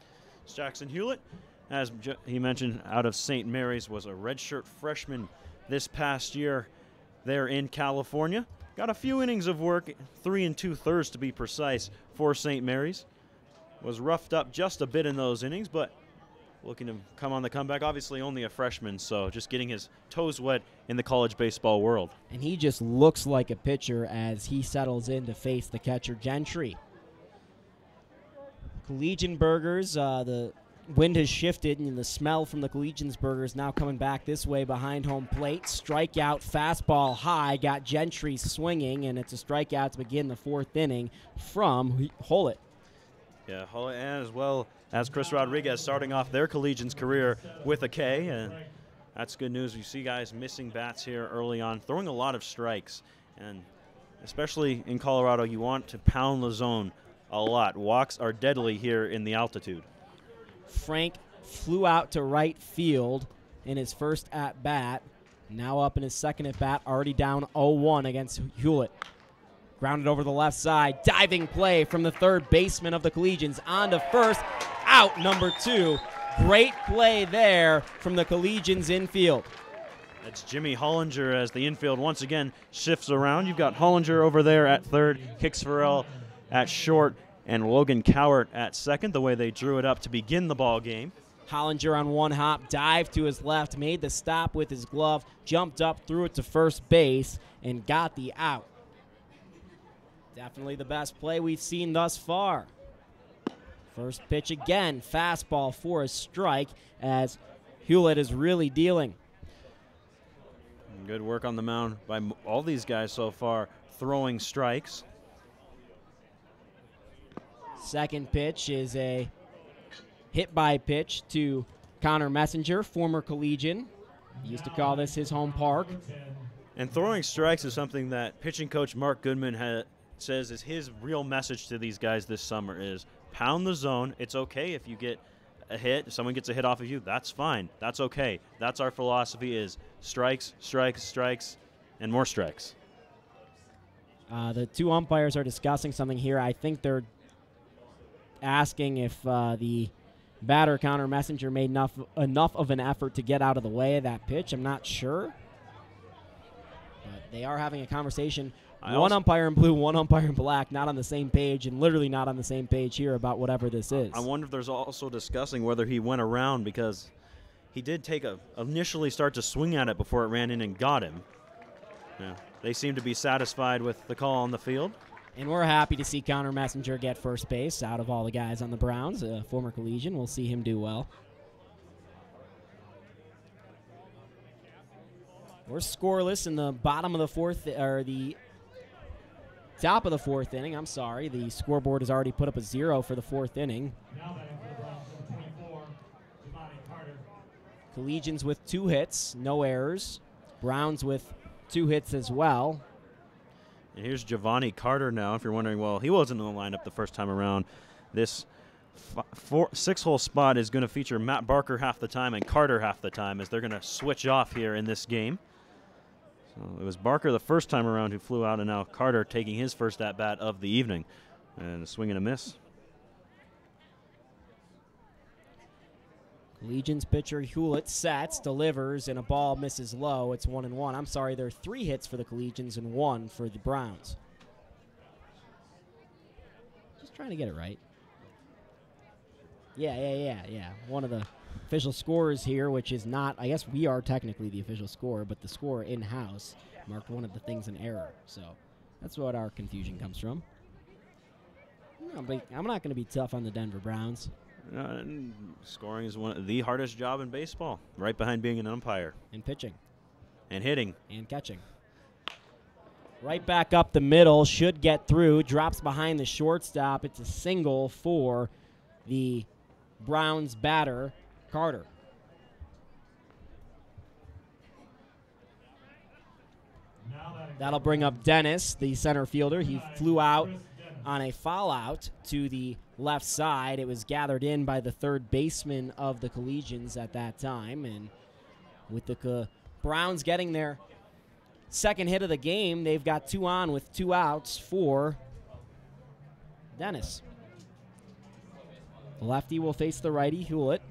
It's Jackson Hewlett, as he mentioned, out of St. Mary's, was a redshirt freshman this past year there in California. Got a few innings of work, 3 2/3 to be precise, for St. Mary's. Was roughed up just a bit in those innings, but looking to come on the comeback. Obviously only a freshman, so just getting his toes wet in the college baseball world. And he just looks like a pitcher as he settles in to face the catcher Gentry. Collegian Burgers, the wind has shifted, and the smell from the Collegians Burgers now coming back this way behind home plate. Strikeout, fastball high, got Gentry swinging, and it's a strikeout to begin the fourth inning from Hewlett. Yeah, as well as Chris Rodriguez starting off their Collegians career with a K, and that's good news. You see guys missing bats here early on, throwing a lot of strikes, and especially in Colorado, you want to pound the zone a lot. Walks are deadly here in the altitude. Frank flew out to right field in his first at-bat. Now up in his second at-bat, already down 0-1 against Hewlett. Grounded over the left side, diving play from the third baseman of the Collegians on to first, out number 2. Great play there from the Collegians infield. That's Jimmy Hollinger as the infield once again shifts around. You've got Hollinger over there at third, Hicks Farrell at short, and Logan Cowart at second, the way they drew it up to begin the ball game. Hollinger on one hop, dived to his left, made the stop with his glove, jumped up, threw it to first base, and got the out. Definitely the best play we've seen thus far. First pitch again, fastball for a strike as Hewlett is really dealing. Good work on the mound by all these guys so far, throwing strikes. Second pitch is a hit-by pitch to Connor Messenger, former Collegian. He used to call this his home park. And throwing strikes is something that pitching coach Mark Goodman says is his real message to these guys this summer is pound the zone. It's okay if you get a hit, if someone gets a hit off of you, that's fine. That's okay. That's our philosophy is strikes, strikes, strikes, and more strikes. The two umpires are discussing something here. I think they're asking if the batter, Connor Messenger, made enough of an effort to get out of the way of that pitch. I'm not sure. But they are having a conversation. One umpire in blue, one umpire in black, not on the same page, and literally not on the same page here about whatever this is. I wonder if there's also discussing whether he went around because he did initially start to swing at it before it ran in and got him. Yeah, they seem to be satisfied with the call on the field. And we're happy to see Connor Messenger get first base out of all the guys on the Browns, a former Collegian. We'll see him do well. We're scoreless in the bottom of the fourth, or the top of the fourth inning. I'm sorry. The scoreboard has already put up a 0 for the fourth inning. Collegians with 2 hits, no errors. Browns with 2 hits as well. And here's Giovanni Carter now. If you're wondering, well, he wasn't in the lineup the first time around. This 6-hole spot is going to feature Matt Barker half the time and Carter half the time as they're going to switch off here in this game. So it was Barker the first time around who flew out, and now Carter taking his first at-bat of the evening. And a swing and a miss. Collegians pitcher Hewlett sets, delivers, and a ball misses low. It's 1-1. I'm sorry, there are 3 hits for the Collegians and 1 for the Browns. Just trying to get it right. Yeah. One of the official scorers here, which is not, I guess we are technically the official scorer, but the scorer in-house marked one of the things an error. So that's what our confusion comes from. I'm not going to be tough on the Denver Browns. Scoring is one of the hardest job in baseball, right behind being an umpire. And pitching. And hitting. And catching. Right back up the middle, should get through, drops behind the shortstop. It's a single for the Browns batter, Carter. That'll bring up Dennis, the center fielder. He flew out on a foul out to the left side. It was gathered in by the third baseman of the Collegians at that time. And with the Browns getting their second hit of the game, they've got 2 on with 2 outs for Dennis. The lefty will face the righty, Hewlett.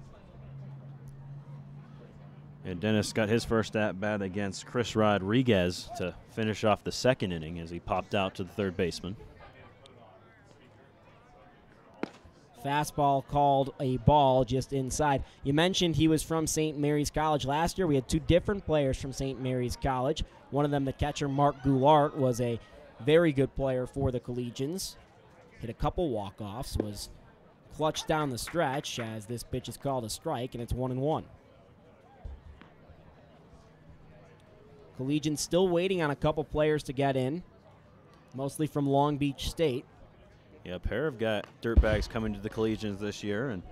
And Dennis got his first at-bat against Chris Rodriguez to finish off the second inning as he popped out to the third baseman. Fastball called a ball just inside. You mentioned he was from St. Mary's College last year. We had 2 different players from St. Mary's College. One of them, the catcher, Mark Goulart, was a very good player for the Collegians. Hit a couple walk-offs, was clutched down the stretch as this pitch is called a strike, and it's 1-1. Collegians still waiting on a couple players to get in, mostly from Long Beach State. Yeah, a pair of dirtbags coming to the Collegians this year. And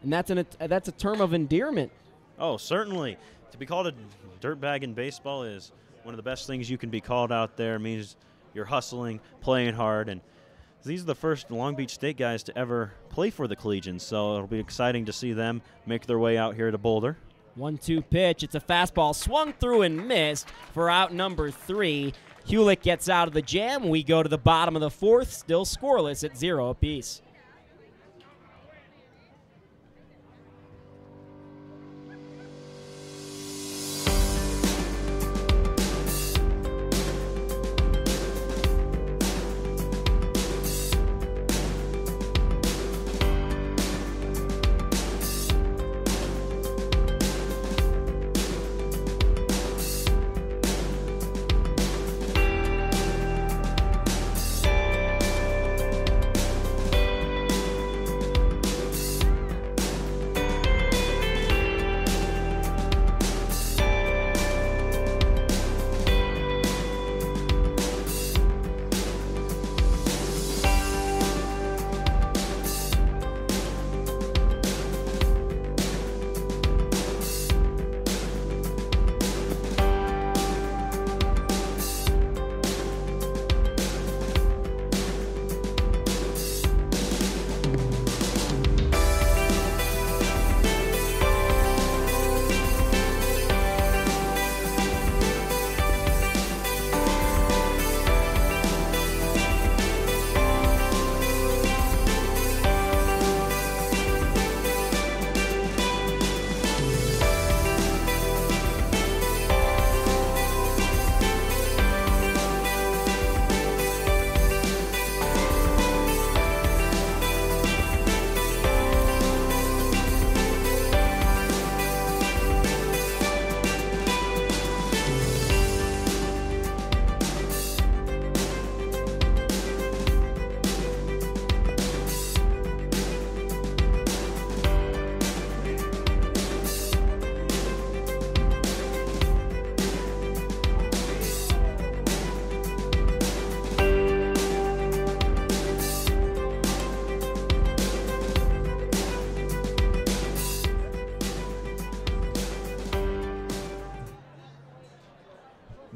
that's a term of endearment. Oh, certainly. To be called a dirtbag in baseball is one of the best things you can be called out there. It means you're hustling, playing hard, and these are the first Long Beach State guys to ever play for the Collegians, so it'll be exciting to see them make their way out here to Boulder. 1-2 pitch. It's a fastball swung through and missed for out number 3. Hewlett gets out of the jam. We go to the bottom of the 4th, still scoreless at 0 apiece.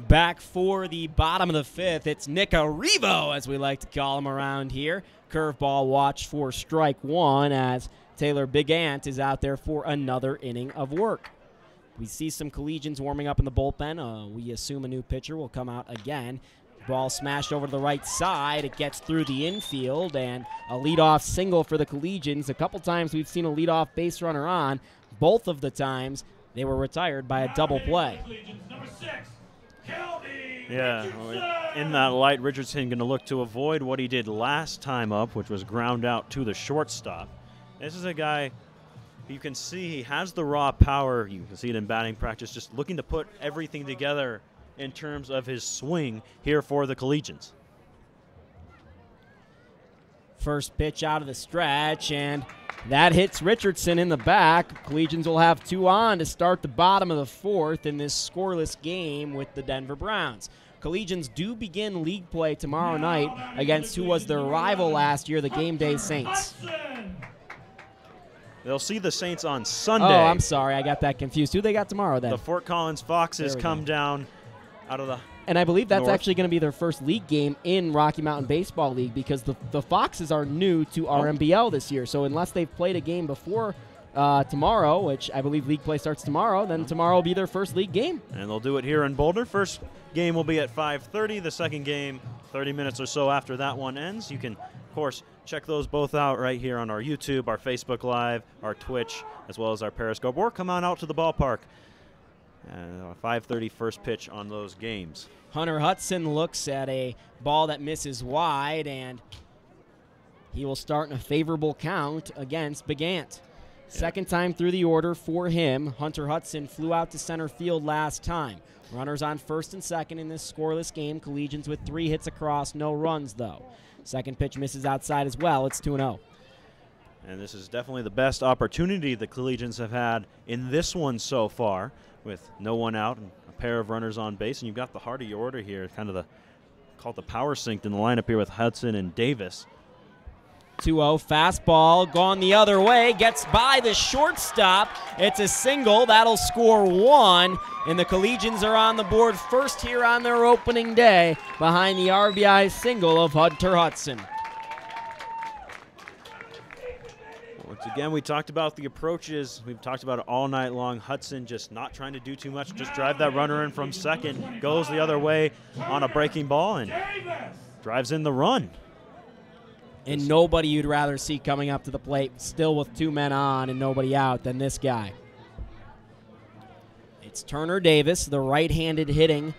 Back for the bottom of the 5th, it's Nick Arrivo, as we like to call him around here. Curveball watch for strike 1 as Taylor Big Ant is out there for another inning of work. We see some Collegians warming up in the bullpen. We assume a new pitcher will come out again. Ball smashed over to the right side. It gets through the infield, and a leadoff single for the Collegians. A couple times we've seen a leadoff base runner on. Both of the times they were retired by a double play. Yeah, in that light, Richardson going to look to avoid what he did last time up, which was ground out to the shortstop. This is a guy you can see he has the raw power. You can see it in batting practice, just looking to put everything together in terms of his swing here for the Collegians. First pitch out of the stretch, and that hits Richardson in the back. Collegians will have 2 on to start the bottom of the 4th in this scoreless game with the Denver Browns. Collegians do begin league play tomorrow night against who was their rival last year, the Game Day Saints. They'll see the Saints on Sunday. Oh, I'm sorry. I got that confused. Who they got tomorrow then? The Fort Collins Foxes come down out of the And I believe that's North. actually going to be their first league game in Rocky Mountain Baseball League because the Foxes are new to RMBL this year. So unless they've played a game before tomorrow, which I believe league play starts tomorrow, then tomorrow will be their first league game. And they'll do it here in Boulder. First game will be at 5:30. The second game, 30 minutes or so after that one ends. You can, of course, check those both out right here on our YouTube, our Facebook Live, our Twitch, as well as our Periscope, or come on out to the ballpark. 5:30 first pitch on those games. Hunter Hudson looks at a ball that misses wide, and he will start in a favorable count against Begant. Second time through the order for him. Hunter Hudson flew out to center field last time. Runners on first and second in this scoreless game. Collegians with 3 hits across, no runs though. Second pitch misses outside as well. It's 2-0. And this is definitely the best opportunity the Collegians have had in this one so far, with no one out and a pair of runners on base. And you've got the heart of your order here, kind of the called the power synced in the lineup here with Hudson and Davis. 2-0, fastball gone the other way, gets by the shortstop. It's a single, that'll score 1, and the Collegians are on the board first here on their opening day behind the RBI single of Hunter Hudson. Once again, we talked about the approaches. We've talked about it all night long. Hudson just not trying to do too much, just drive that runner in from second, goes the other way on a breaking ball and drives in the run. And nobody you'd rather see coming up to the plate, still with 2 men on and nobody out, than this guy. It's Turner Davis, the right-handed hitting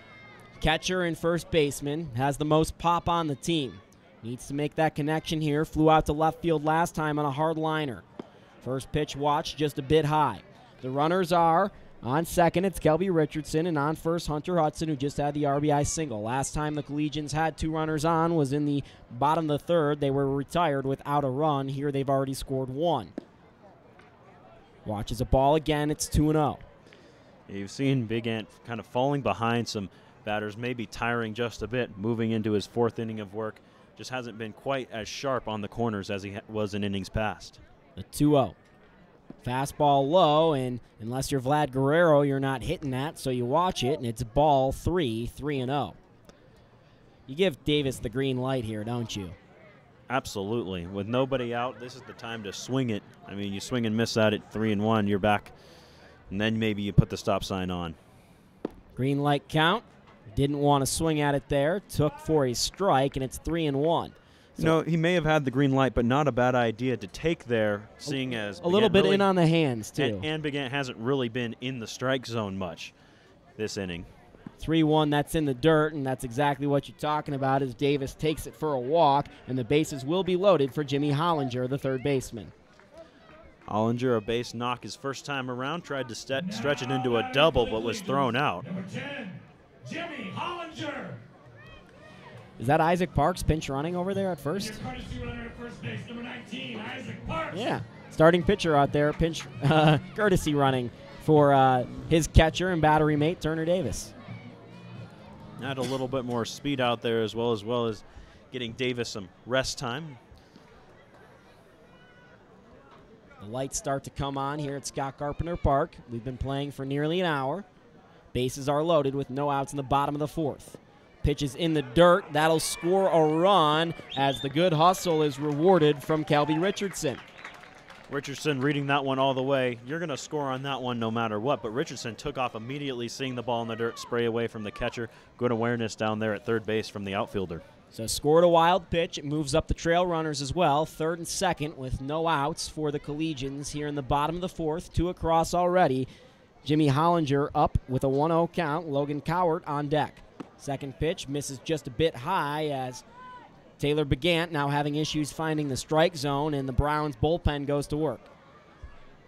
catcher and first baseman, has the most pop on the team. Needs to make that connection here. Flew out to left field last time on a hard liner. First pitch watch just a bit high. The runners are on second, it's Kelby Richardson, and on first, Hunter Hudson, who just had the RBI single. Last time the Collegians had 2 runners on was in the bottom of the third. They were retired without a run. Here they've already scored 1. Watches a ball again. It's 2-0. You've seen Big Ant kind of falling behind some batters, maybe tiring just a bit, moving into his 4th inning of work. Just hasn't been quite as sharp on the corners as he was in innings past. The 2-0. Fastball low, and unless you're Vlad Guerrero, you're not hitting that, so you watch it, and it's ball 3-0. You give Davis the green light here, don't you? Absolutely. With nobody out, this is the time to swing it. I mean, you swing and miss that at 3-1, you're back, and then maybe you put the stop sign on. Green light count. Didn't want to swing at it there. Took for a strike, and it's 3-1. So no, he may have had the green light, but not a bad idea to take there, seeing as a little bit really in on the hands, too. And Big Ant hasn't really been in the strike zone much this inning. 3-1, that's in the dirt, and that's exactly what you're talking about as Davis takes it for a walk, and the bases will be loaded for Jimmy Hollinger, the third baseman. Hollinger, a base knock his first time around, tried to stretch it into a double, but was thrown out. Number 10, Jimmy Hollinger. Is that Isaac Parks pinch running over there at first? Courtesy runner at first base, number 19, Isaac Parks. Yeah, starting pitcher out there, pinch courtesy running for his catcher and battery mate, Turner Davis. Had a little bit more speed out there as well as getting Davis some rest time. The lights start to come on here at Scott Carpenter Park. We've been playing for nearly an hour. Bases are loaded with no outs in the bottom of the 4th. Pitch is in the dirt. That'll score a run as the good hustle is rewarded from Kelby Richardson. Richardson reading that one all the way. You're going to score on that one no matter what, but Richardson took off immediately, seeing the ball in the dirt, spray away from the catcher. Good awareness down there at third base from the outfielder. So scored a wild pitch. It moves up the trail runners as well. 3rd and 2nd with no outs for the Collegians here in the bottom of the 4th. 2 across already. Jimmy Hollinger up with a 1-0 count. Logan Cowart on deck. Second pitch misses just a bit high as Taylor Begant now having issues finding the strike zone, and the Browns bullpen goes to work.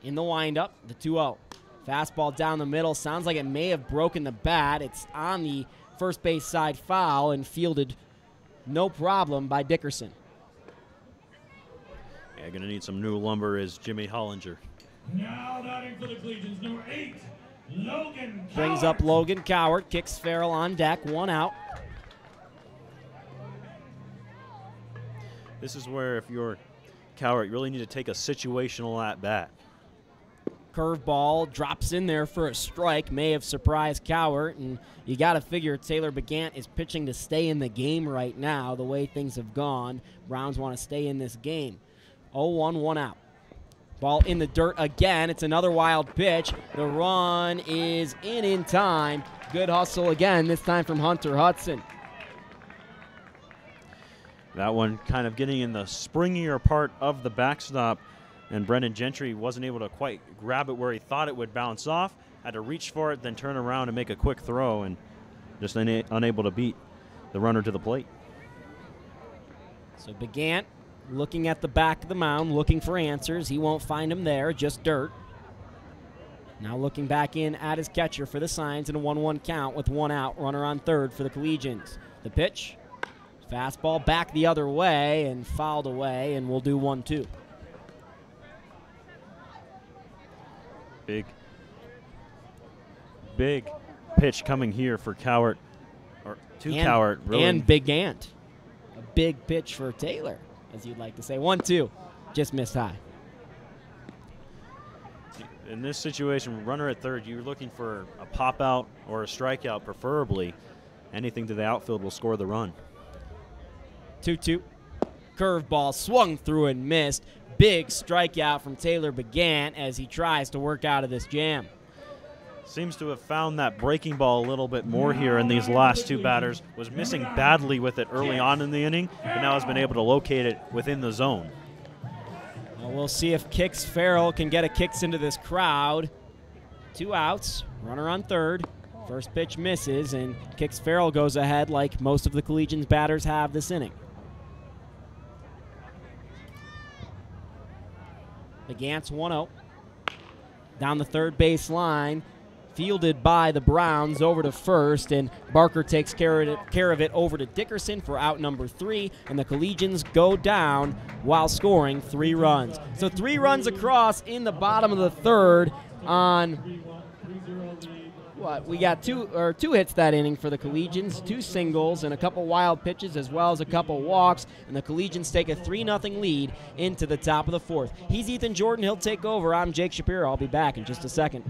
In the windup, the 2-0. Fastball down the middle. Sounds like it may have broken the bat. It's on the first base side foul and fielded no problem by Dickerson. Yeah, going to need some new lumber is Jimmy Hollinger. Now batting for the Collegians, number 8, Logan Cowart. Brings up Logan Cowart, kicks Farrell on deck, 1 out. This is where if you're Cowart, you really need to take a situational at-bat. Curveball drops in there for a strike, may have surprised Cowart, and you got to figure Taylor Begant is pitching to stay in the game right now, the way things have gone. Browns want to stay in this game. 0-1, 1 out. Ball in the dirt again. It's another wild pitch. The run is in time. Good hustle again, this time from Hunter Hudson. That one kind of getting in the springier part of the backstop, and Brendan Gentry wasn't able to quite grab it where he thought it would bounce off. Had to reach for it, then turn around and make a quick throw, and just unable to beat the runner to the plate. So Begant looking at the back of the mound, looking for answers. He won't find him there, just dirt. Now looking back in at his catcher for the signs, and a 1-1 count with 1 out, runner on third for the Collegians. The pitch, fastball back the other way and fouled away, and we'll do 1-2. Big pitch coming here for Cowart, or to Cowart, really. And Begant. A big pitch for Taylor, as you'd like to say. 1-2, just missed high. In this situation, runner at third, you're looking for a pop out or a strikeout, preferably. Anything to the outfield will score the run. 2-2. Curveball swung through and missed. Big strikeout from Taylor Begant as he tries to work out of this jam. Seems to have found that breaking ball a little bit more here in these last two batters. Was missing badly with it early on in the inning, but now has been able to locate it within the zone. Well, we'll see if Kix Farrell can get a kicks into this crowd. 2 outs, runner on third. First pitch misses, and Kix Farrell goes ahead like most of the Collegians batters have this inning. Begant's 1-0. Down the third base line, fielded by the Browns over to first, and Barker takes care of it over to Dickerson for out number 3, and the Collegians go down while scoring 3 runs. So 3 runs across in the bottom of the third on what? We got two hits that inning for the Collegians, 2 singles and a couple wild pitches as well as a couple walks, and the Collegians take a 3-0 lead into the top of the 4th. He's Ethan Jordan. He'll take over. I'm Jake Shapiro. I'll be back in just a second.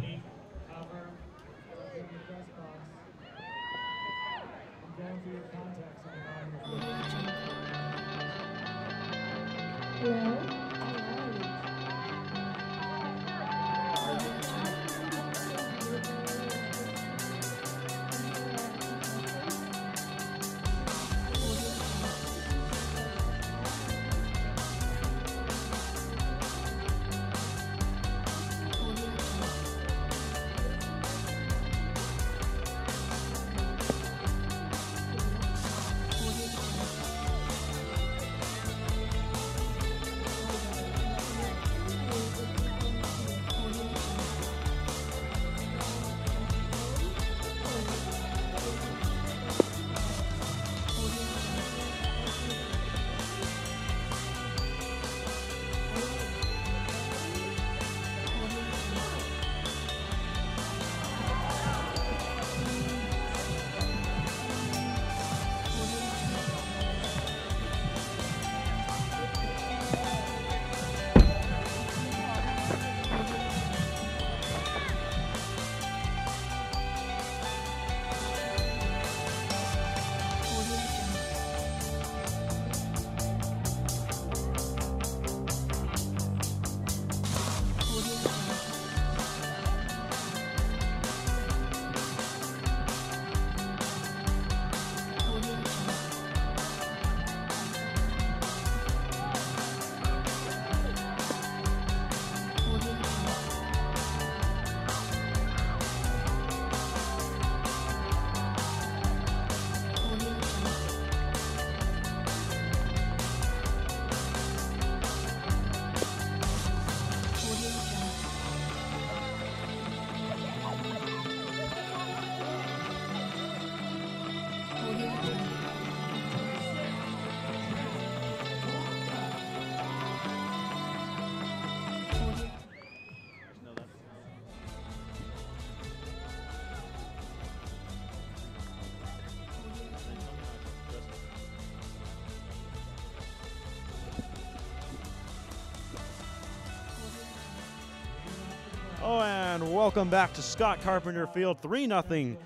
Oh, and welcome back to Scott Carpenter Field. 3-0.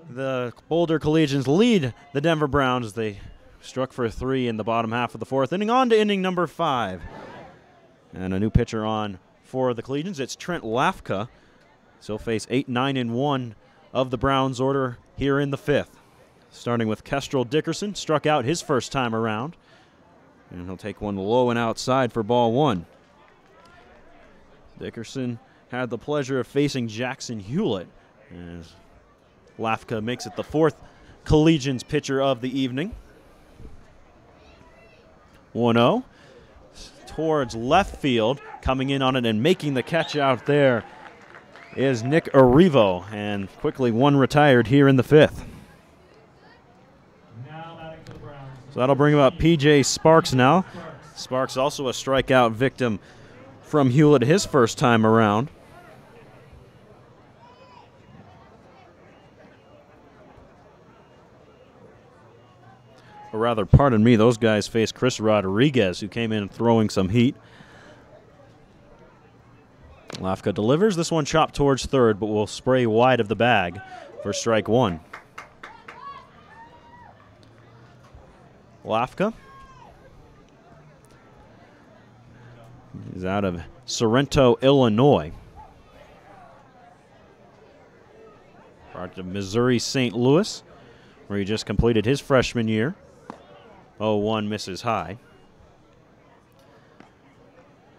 The Boulder Collegians lead the Denver Browns. They struck for 3 in the bottom half of the 4th inning. On to inning number 5. And a new pitcher on for the Collegians. It's Trent Lafka. So face 8, 9, and 1 of the Browns order here in the 5th. Starting with Kestrel Dickerson. Struck out his first time around. And he'll take one low and outside for ball 1. Dickerson had the pleasure of facing Jackson Hewlett as Lafka makes it the 4th Collegians pitcher of the evening. 1-0 towards left field. Coming in on it and making the catch out there is Nick Arrivo, and quickly one retired here in the 5th. So that'll bring about P.J. Sparks now. Sparks also a strikeout victim from Hewlett his first time around. Or rather, pardon me, those guys faced Chris Rodriguez, who came in throwing some heat. Lafka delivers. This one chopped towards third, but will spray wide of the bag for strike 1. Lafka is out of Sorrento, Illinois. Product of Missouri St. Louis, where he just completed his freshman year. 0-1 misses high.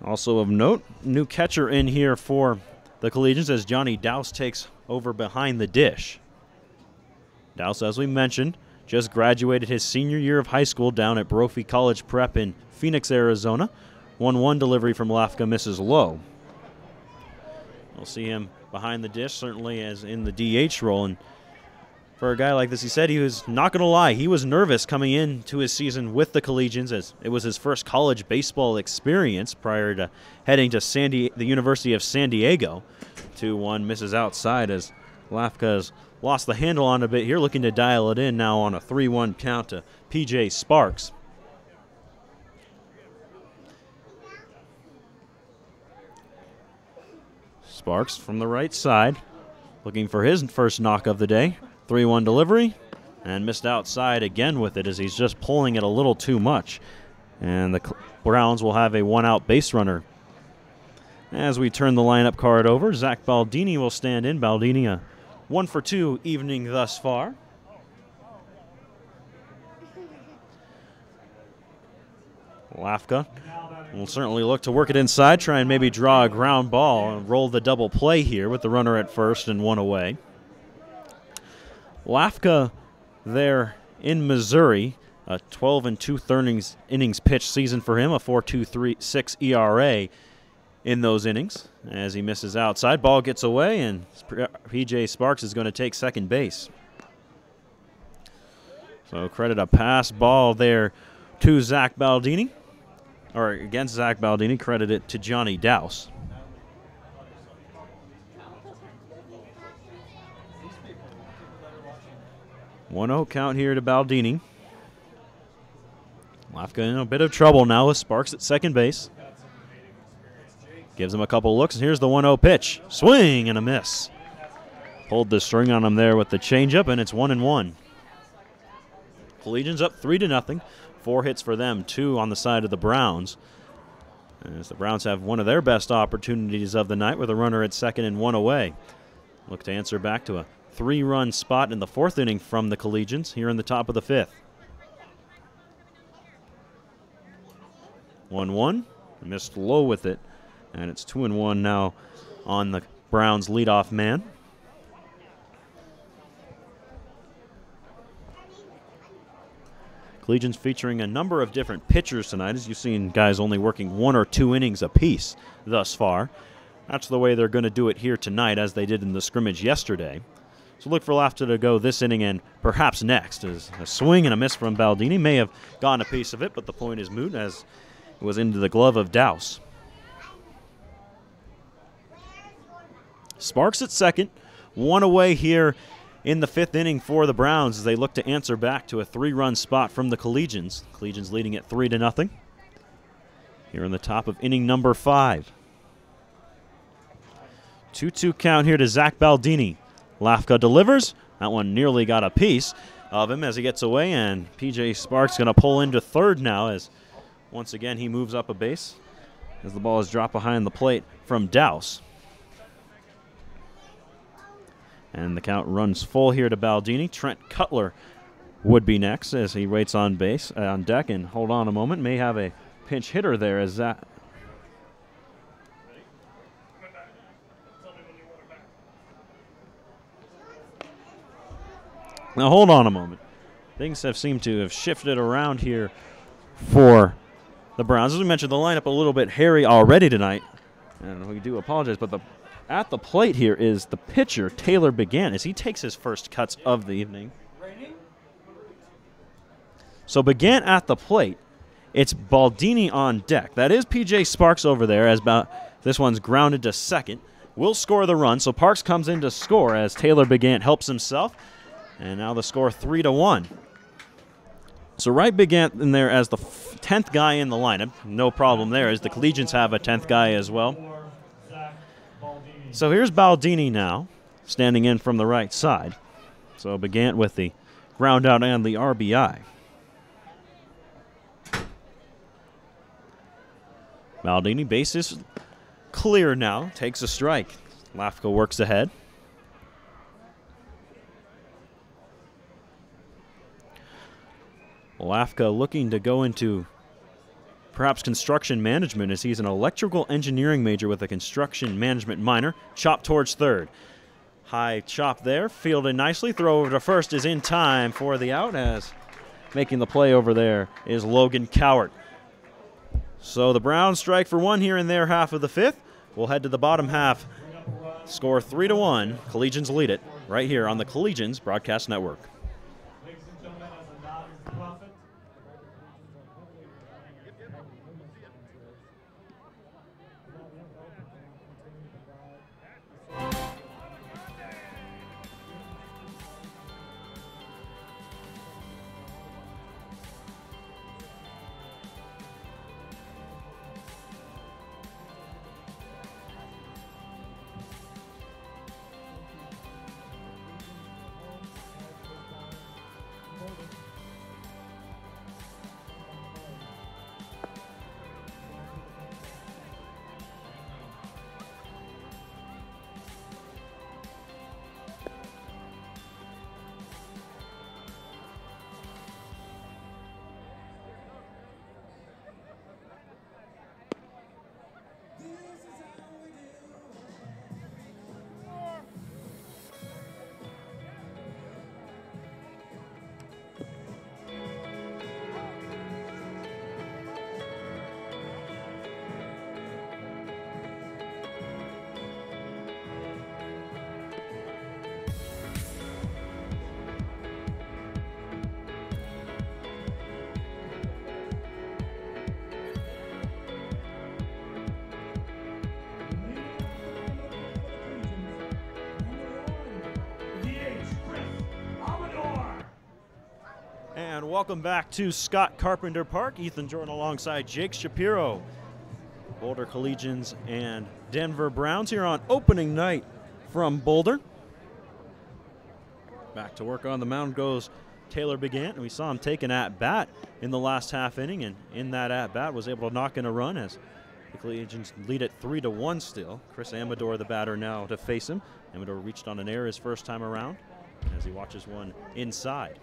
Also of note, new catcher in here for the Collegians as Johnny Dowse takes over behind the dish. Dowse, as we mentioned, just graduated his senior year of high school down at Brophy College Prep in Phoenix, Arizona. 1-1 delivery from Lafka misses low. We'll see him behind the dish, certainly as in the DH role. And for a guy like this, he said he was not going to lie. He was nervous coming into his season with the Collegians as it was his first college baseball experience prior to heading to the University of San Diego. 2-1 misses outside as Lafka has lost the handle on a bit here, looking to dial it in now on a 3-1 count to P.J. Sparks. Sparks from the right side, looking for his first knock of the day. 3-1 delivery, and missed outside again with it as he's just pulling it a little too much. And the Browns will have a 1-out base runner. As we turn the lineup card over, Zach Baldini will stand in. Baldini, a 1-for-2 evening thus far. Lafka will certainly look to work it inside, try and maybe draw a ground ball and roll the double play here with the runner at first and one away. Lafka there in Missouri, a 12 2/3 innings pitched season for him, a 4.236 ERA in those innings. As he misses outside, ball gets away, and P.J. Sparks is going to take second base. So credit a pass ball there to Zach Baldini, or against Zach Baldini, credit it to Johnny Dowse. One-0 count here to Baldini. Lafka in a bit of trouble now with Sparks at second base. Gives him a couple looks, and here's the 1-0 pitch. Swing and a miss. Pulled the string on him there with the changeup, and it's 1-1. Collegians up 3-0. 4 hits for them, 2 on the side of the Browns. As the Browns have one of their best opportunities of the night with a runner at second and 1 away. Look to answer back to a 3-run spot in the 4th inning from the Collegians here in the top of the 5th. 1-1, missed low with it, and it's 2-1 now on the Browns leadoff man. Collegians featuring a number of different pitchers tonight, as you've seen guys only working 1 or 2 innings apiece thus far. That's the way they're going to do it here tonight, as they did in the scrimmage yesterday. So look for Lafka to go this inning and perhaps next, as a swing and a miss from Baldini may have gotten a piece of it, but the point is moot as it was into the glove of Dowse. Sparks at second, 1 away here in the 5th inning for the Browns as they look to answer back to a 3-run spot from the Collegians. Collegians leading at 3-0 here in the top of inning number 5. 2-2 count here to Zach Baldini. Lafka delivers. That one nearly got a piece of him as he gets away, and PJ Sparks going to pull into third now as once again he moves up a base as the ball is dropped behind the plate from Douse. And the count runs full here to Baldini. Trent Cutler would be next as he waits on base, on deck, and hold on a moment, may have a pinch hitter there as that. Now hold on a moment. Things have seemed to have shifted around here for the Browns. As we mentioned, the lineup a little bit hairy already tonight, and we do apologize, but at the plate here is the pitcher, Taylor Began, as he takes his first cuts of the evening. So Began at the plate. It's Baldini on deck. That is PJ Sparks over there as this one's grounded to second. Will score the run, so Parks comes in to score as Taylor Began helps himself. And now the score 3-1. So Wright began in there as the 10th guy in the lineup. No problem there, as the Collegians have a 10th guy as well. So here's Baldini now, standing in from the right side. So Began with the ground out and the RBI. Baldini, base is clear now, takes a strike. Lafka works ahead. Lafka looking to go into perhaps construction management as he's an electrical engineering major with a construction management minor. Chop towards third. High chop there, fielded nicely. Throw over to first is in time for the out as making the play over there is Logan Cowart. So the Browns strike for one here in their half of the fifth. We'll head to the bottom half. Score 3-1. Collegians lead it right here on the Collegians Broadcast Network. And welcome back to Scott Carpenter Park. Ethan Jordan alongside Jake Shapiro. Boulder Collegians and Denver Browns here on opening night from Boulder. Back to work on the mound goes Taylor Began, and we saw him take an at-bat in the last half inning, and in that at-bat was able to knock in a run as the Collegians lead it 3-1 still. Chris Amador, the batter, now to face him. Amador reached on an error his first time around as he watches one inside.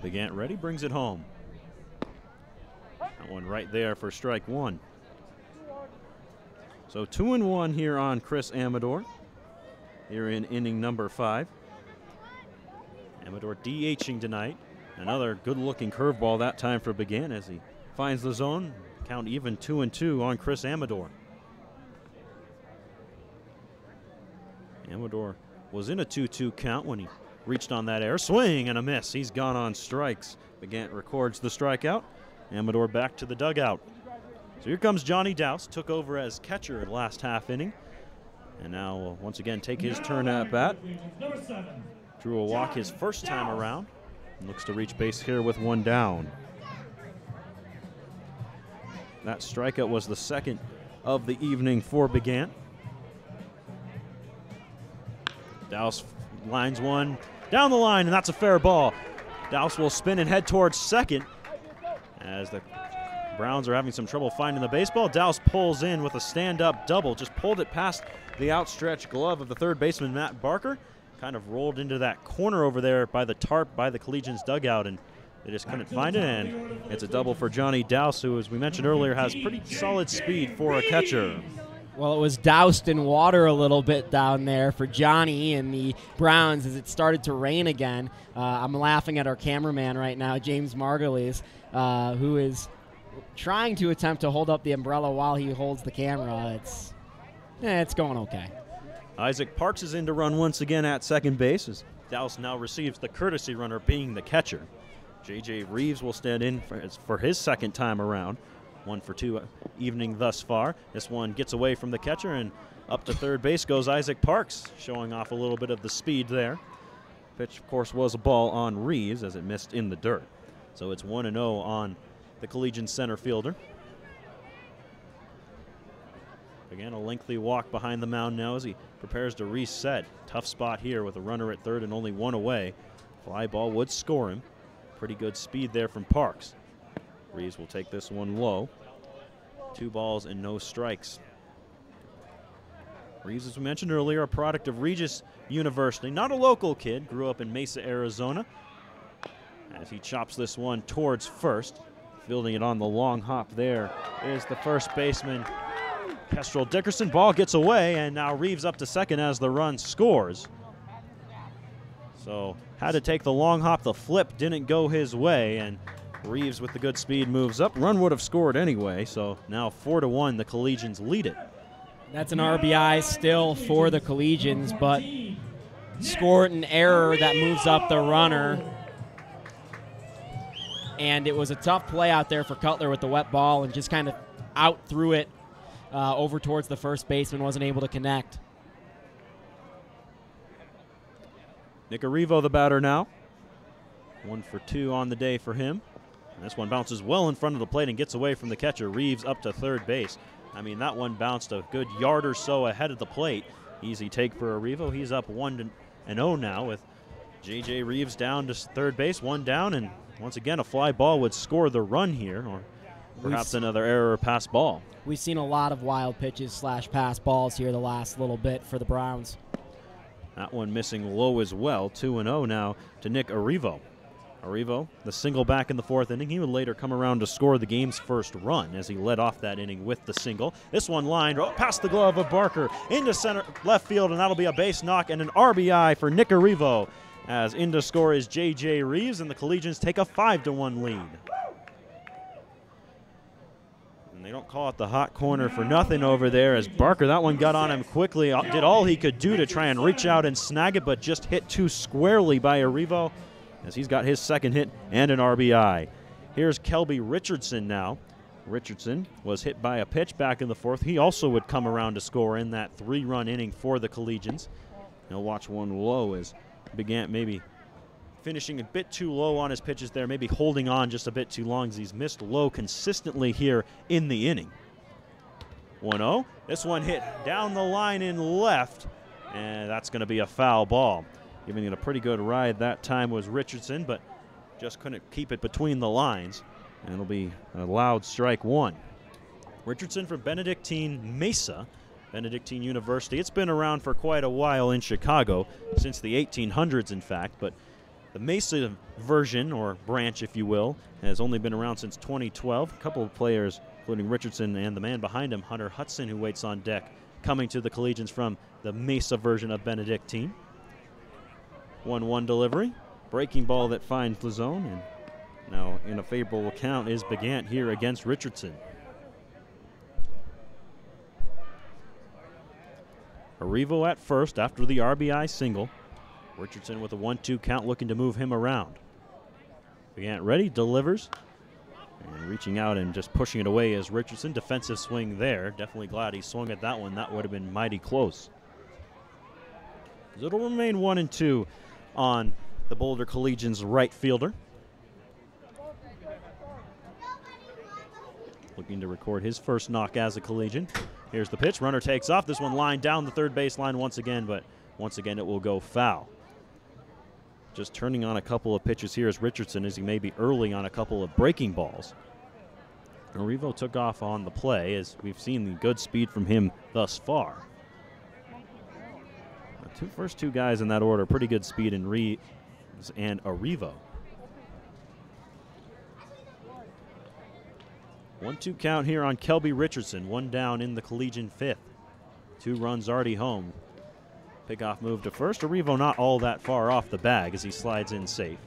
Began ready, brings it home. That one right there for strike one. So 2-1 here on Chris Amador here in inning number 5. Amador DHing tonight. Another good-looking curveball that time for Began as he finds the zone. Count even 2-2 on Chris Amador. Amador was in a 2-2 count when he reached on that air. Swing and a miss. He's gone on strikes. Began records the strikeout. Amador back to the dugout. So here comes Johnny Douse. Took over as catcher last half inning. And now will once again take his turn at bat. Drew a walk his first time around. Looks to reach base here with one down. That strikeout was the second of the evening for Begant. Dowse lines one down the line, and that's a fair ball. Dowse will spin and head towards second as the Browns are having some trouble finding the baseball. Dowse pulls in with a stand-up double, just pulled it past the outstretched glove of the third baseman, Matt Barker. Kind of rolled into that corner over there by the tarp by the Collegians dugout, and they just couldn't find it, and it's a double for Johnny Dowse, who, as we mentioned earlier, has pretty solid speed for a catcher. Well, it was doused in water a little bit down there for Johnny and the Browns as it started to rain again. I'm laughing at our cameraman right now, James Margulies, who is trying to attempt to hold up the umbrella while he holds the camera. It's going okay. Isaac Parks is in to run once again at second base as Dowse now receives the courtesy runner, being the catcher. J.J. Reeves will stand in for his second time around. 1 for 2 evening thus far. This one gets away from the catcher, and up to third base goes Isaac Parks, showing off a little bit of the speed there. Pitch, of course, was a ball on Reeves as it missed in the dirt. So it's 1-0 on the Collegian center fielder. Again, a lengthy walk behind the mound now as he prepares to reset. Tough spot here with a runner at third and only one away. Fly ball would score him. Pretty good speed there from Parks. Reeves will take this one low. 2 balls and no strikes. Reeves, as we mentioned earlier, a product of Regis University. Not a local kid, grew up in Mesa, Arizona. As he chops this one towards first. Fielding it on the long hop there is the first baseman, Kestrel Dickerson. Ball gets away, and now Reeves up to second as the run scores. So had to take the long hop. The flip didn't go his way, and Reeves with the good speed moves up. Run would have scored anyway, so now 4-1, the Collegians lead it. That's an RBI still for the Collegians, but scored an error that moves up the runner. And it was a tough play out there for Cutler with the wet ball and just kind of out through it over towards the first baseman, wasn't able to connect. Nick Arrivo, the batter now. 1 for 2 on the day for him. And this one bounces well in front of the plate and gets away from the catcher. Reeves up to third base. I mean, that one bounced a good yard or so ahead of the plate. Easy take for Arrivo. He's up 1-0 now with J.J. Reeves down to third base, 1 down, and once again a fly ball would score the run here, or perhaps another error or pass ball. We've seen a lot of wild pitches / pass balls here the last little bit for the Browns. That one missing low as well. 2-0 now to Nick Arrivo. Arrivo, the single back in the 4th inning. He would later come around to score the game's first run as he led off that inning with the single. This one lined past the glove of Barker into center left field, and that'll be a base knock and an RBI for Nick Arrivo, as in to score is J.J. Reeves, and the Collegians take a 5-1 lead. And they don't call it the hot corner for nothing over there, as Barker, that one got on him quickly, did all he could do to try and reach out and snag it, but just hit too squarely by Arrivo, as he's got his second hit and an RBI. Here's Kelby Richardson now. Richardson was hit by a pitch back in the 4th. He also would come around to score in that 3-run inning for the Collegians. He'll watch one low as Begant maybe finishing a bit too low on his pitches there, maybe holding on just a bit too long as he's missed low consistently here in the inning. 1-0. This one hit down the line in left, and that's going to be a foul ball. Giving it a pretty good ride that time was Richardson, but just couldn't keep it between the lines, and it'll be a loud strike 1. Richardson from Benedictine Mesa, Benedictine University. It's been around for quite a while in Chicago, since the 1800s in fact, but the Mesa version, or branch if you will, has only been around since 2012. A couple of players, including Richardson and the man behind him, Hunter Hudson, who waits on deck, coming to the Collegians from the Mesa version of Benedictine. 1-1 delivery, breaking ball that finds the zone, and now in a favorable count is Begant here against Richardson. Arrivo at first after the RBI single. Richardson with a 1-2 count, looking to move him around. Begant ready, delivers, and reaching out and just pushing it away is Richardson. Defensive swing there. Definitely glad he swung at that one. That would have been mighty close. It'll remain 1-2 on the Boulder Collegians right fielder. Looking to record his first knock as a Collegian. Here's the pitch. Runner takes off. This one lined down the third base line once again, but once again it will go foul. Just turning on a couple of pitches here is Richardson, as he may be early on a couple of breaking balls. Arrivo took off on the play, as we've seen the good speed from him thus far. The first two guys in that order, pretty good speed in Reeves and Arrivo. 1-2 count here on Kelby Richardson. One down in the Collegian fifth. 2 runs already home. Pickoff move to first. Arrivo not all that far off the bag as he slides in safe.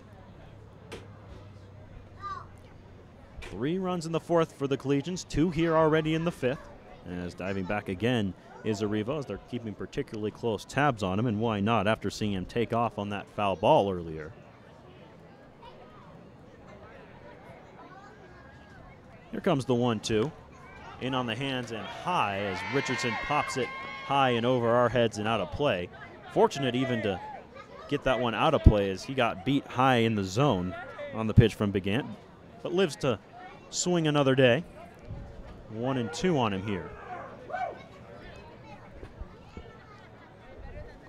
3 runs in the fourth for the Collegians. 2 here already in the fifth. As diving back again is Arrivo, as they're keeping particularly close tabs on him, and why not after seeing him take off on that foul ball earlier. Here comes the 1-2. In on the hands and high as Richardson pops it high and over our heads and out of play. Fortunate even to get that one out of play as he got beat high in the zone on the pitch from Begant, but lives to swing another day. 1-2 on him here.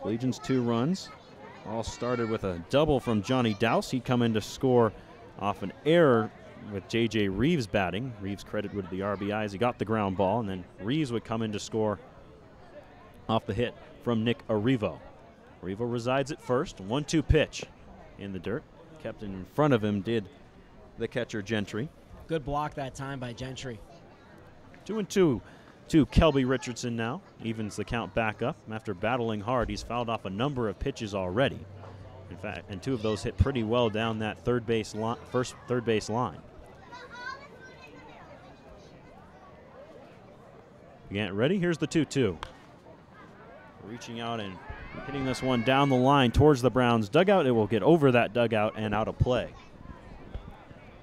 Collegians 2 runs. All started with a double from Johnny Dowse. He'd come in to score off an error with J.J. Reeves batting. Reeves credited with the RBI as he got the ground ball, and then Reeves would come in to score off the hit from Nick Arrivo. Arrivo resides at first. 1-2 pitch in the dirt. Kept in front of him did the catcher Gentry. Good block that time by Gentry. 2-2 to Kelby Richardson now. Evens the count back up. After battling hard, he's fouled off a number of pitches already. In fact, and 2 of those hit pretty well down that first third base line. Again, ready? Here's the 2-2. Reaching out and hitting this one down the line towards the Browns dugout. It will get over that dugout and out of play.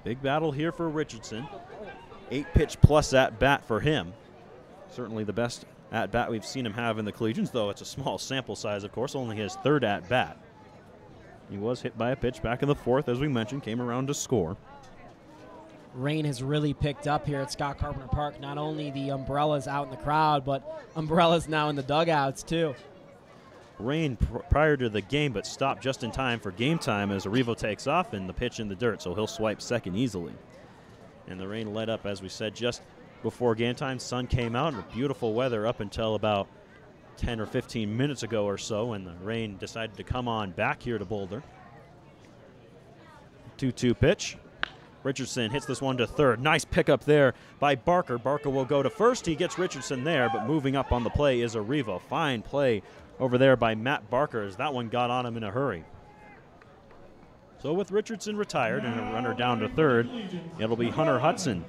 Big battle here for Richardson. 8-pitch plus at bat for him. Certainly the best at bat we've seen him have in the Collegians, though it's a small sample size, of course, only his 3rd at bat. He was hit by a pitch back in the 4th, as we mentioned, came around to score. Rain has really picked up here at Scott Carpenter Park. Not only the umbrellas out in the crowd, but umbrellas now in the dugouts, too. Rain prior to the game, but stopped just in time for game time as Arrivo takes off and the pitch in the dirt, so he'll swipe second easily. And the rain let up, as we said, just before game time. Sun came out, and beautiful weather up until about 10 or 15 minutes ago or so, and the rain decided to come on back here to Boulder. 2-2 pitch. Richardson hits this one to third. Nice pickup there by Barker. Barker will go to first. He gets Richardson there, but moving up on the play is Arrivo. Fine play over there by Matt Barker as that one got on him in a hurry. So with Richardson retired and a runner down to third, it'll be Hunter Hudson.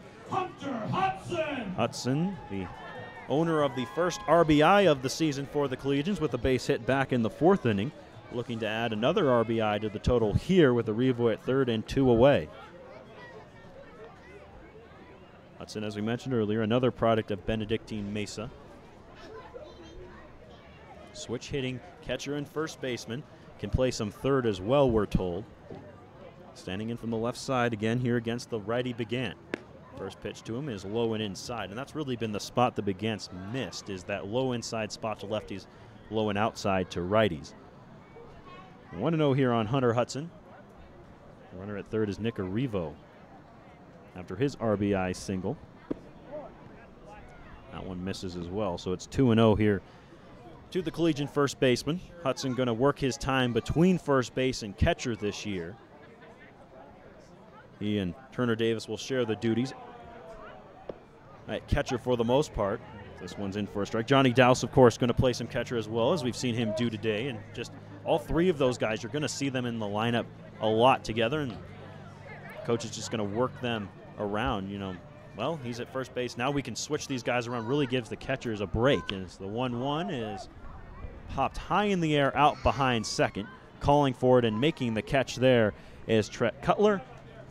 Hudson, the owner of the first RBI of the season for the Collegians with a base hit back in the 4th inning, looking to add another RBI to the total here with Arrivo at third and 2 away. Hudson, as we mentioned earlier, another product of Benedictine Mesa. Switch hitting catcher and first baseman. Can play some third as well, we're told. Standing in from the left side again here against the righty Begant. First pitch to him is low and inside, and that's really been the spot the Begant's missed, is that low inside spot to lefties, low and outside to righties. 1-0 here on Hunter Hudson. The runner at third is Nick Arrivo after his RBI single. That one misses as well, so it's 2-0 here to the Collegian first baseman. Hudson going to work his time between first base and catcher this year. He and Turner Davis will share the duties at catcher for the most part. This one's in for a strike. Johnny Dowse, of course, going to play some catcher as well, as we've seen him do today. And just all 3 of those guys, you're going to see them in the lineup a lot together. And coach is just going to work them around, you know. Well, he's at first base. Now we can switch these guys around. Really gives the catchers a break. And the 1-1 is popped high in the air out behind second. Calling for it and making the catch there is Trent Cutler.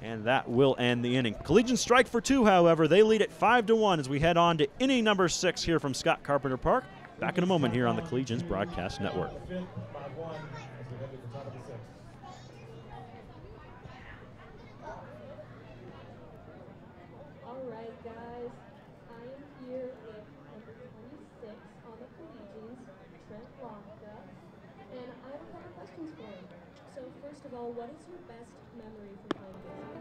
And that will end the inning. Collegians strike for 2, however. They lead it 5-1 as we head on to inning number 6 here from Scott Carpenter Park. Back in a moment here on the Collegians Broadcast Network. what is your best memory from playing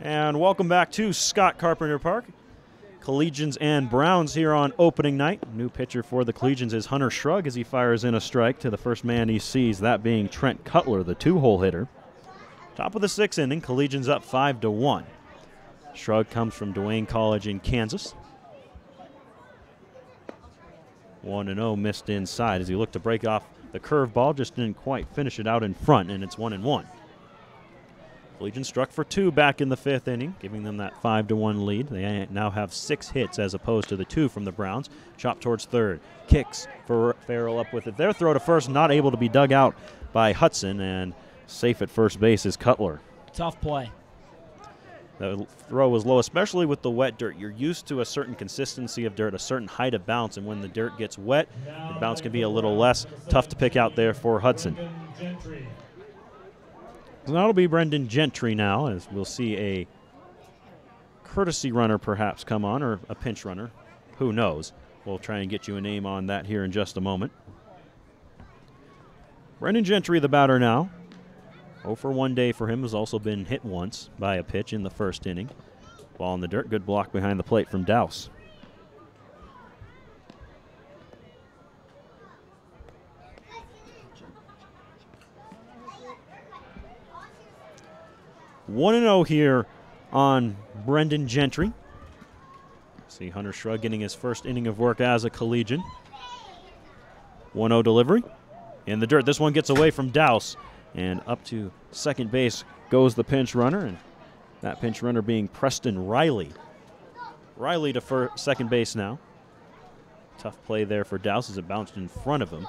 And welcome back to Scott Carpenter Park. Collegians and Browns here on opening night. New pitcher for the Collegians is Hunter Shrug as he fires in a strike to the first man he sees, that being Trent Cutler, the two-hole hitter. Top of the sixth inning, Collegians up 5-1. Shrug comes from Duane College in Kansas. 1-0 missed inside as he looked to break off the curveball, just didn't quite finish it out in front, and it's 1-1. Collegians struck for 2 back in the fifth inning, giving them that 5-1 lead. They now have 6 hits as opposed to the 2 from the Browns. Chop towards third, kicks for Farrell up with it. Their throw to first, not able to be dug out by Hudson, and safe at first base is Cutler. Tough play. The throw was low, especially with the wet dirt. You're used to a certain consistency of dirt, a certain height of bounce, and when the dirt gets wet, the bounce can be a little less. Tough to pick out there for Hudson. So that'll be Brendan Gentry now, as we'll see a courtesy runner perhaps come on, or a pinch runner. Who knows? We'll try and get you a name on that here in just a moment. Brendan Gentry, the batter now. 0 for 1 day for him, has also been hit once by a pitch in the first inning. Ball in the dirt, good block behind the plate from Dowse. (1-0) here on Brendan Gentry. See Hunter Shrug getting his first inning of work as a Collegian. 1-0 delivery. In the dirt, this one gets away from Dowse. And up to second base goes the pinch runner, and that pinch runner being Preston Riley. Riley to second base now. Tough play there for Dowse as it bounced in front of him.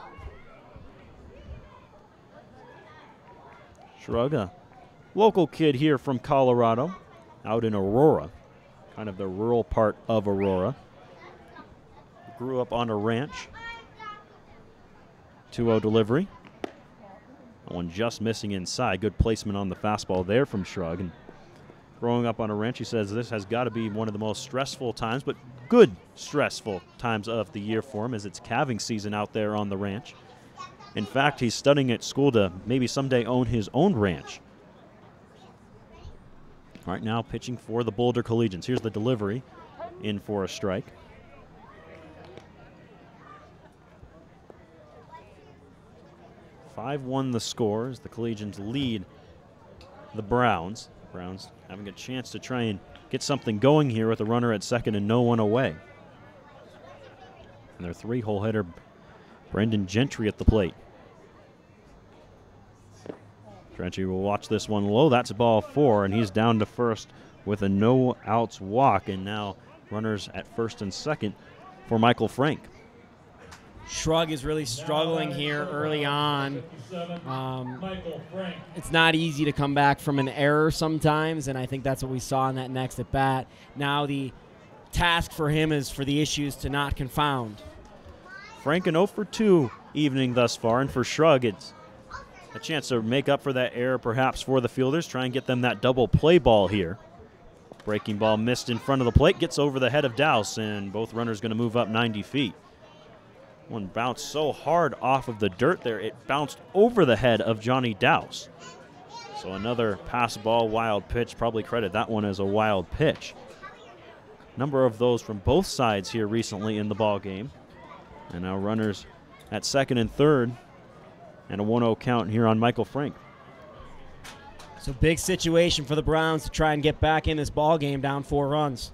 Shrug, a local kid here from Colorado, out in Aurora, kind of the rural part of Aurora. Grew up on a ranch. 2-0 delivery. That one just missing inside. Good placement on the fastball there from Shrug. And growing up on a ranch, he says this has got to be one of the most stressful times, but good stressful times of the year for him, as it's calving season out there on the ranch. In fact, he's studying at school to maybe someday own his own ranch. Right now pitching for the Boulder Collegians. Here's the delivery, in for a strike. (5-1) the score as the Collegians lead the Browns. Browns having a chance to try and get something going here with a runner at second and no one away. And their 3-hole hitter, Brendan Gentry, at the plate. Trenchy will watch this one low. That's ball 4, and he's down to first with a no-outs walk, and now runners at first and second for Michael Frank. Shrug is really struggling here early on. It's not easy to come back from an error sometimes, and I think that's what we saw in that next at bat. Now the task for him is for the issues to not confound. Frank an 0 for 2 evening thus far, and for Shrug, it's a chance to make up for that error perhaps for the fielders, try and get them that double play ball here. Breaking ball missed in front of the plate, gets over the head of Dowse, and both runners going to move up 90 feet. One bounced so hard off of the dirt there, it bounced over the head of Johnny Dowse. So another pass ball, wild pitch, probably credit that one as a wild pitch. Number of those from both sides here recently in the ball game. And now runners at second and third, and a 1-0 count here on Michael Frank. So big situation for the Browns to try and get back in this ball game, down 4 runs.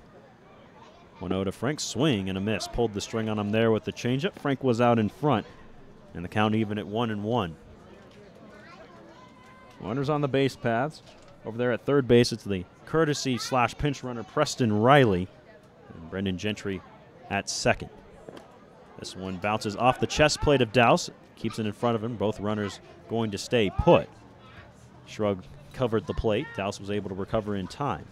1-0 to Frank, swing and a miss. Pulled the string on him there with the changeup. Frank was out in front, and the count even at 1-1. Runners on the base paths. Over there at third base, it's the courtesy/pinch runner Preston Riley, and Brendan Gentry at second. This one bounces off the chest plate of Dowse, keeps it in front of him. Both runners going to stay put. Shrug covered the plate. Dowse was able to recover in time.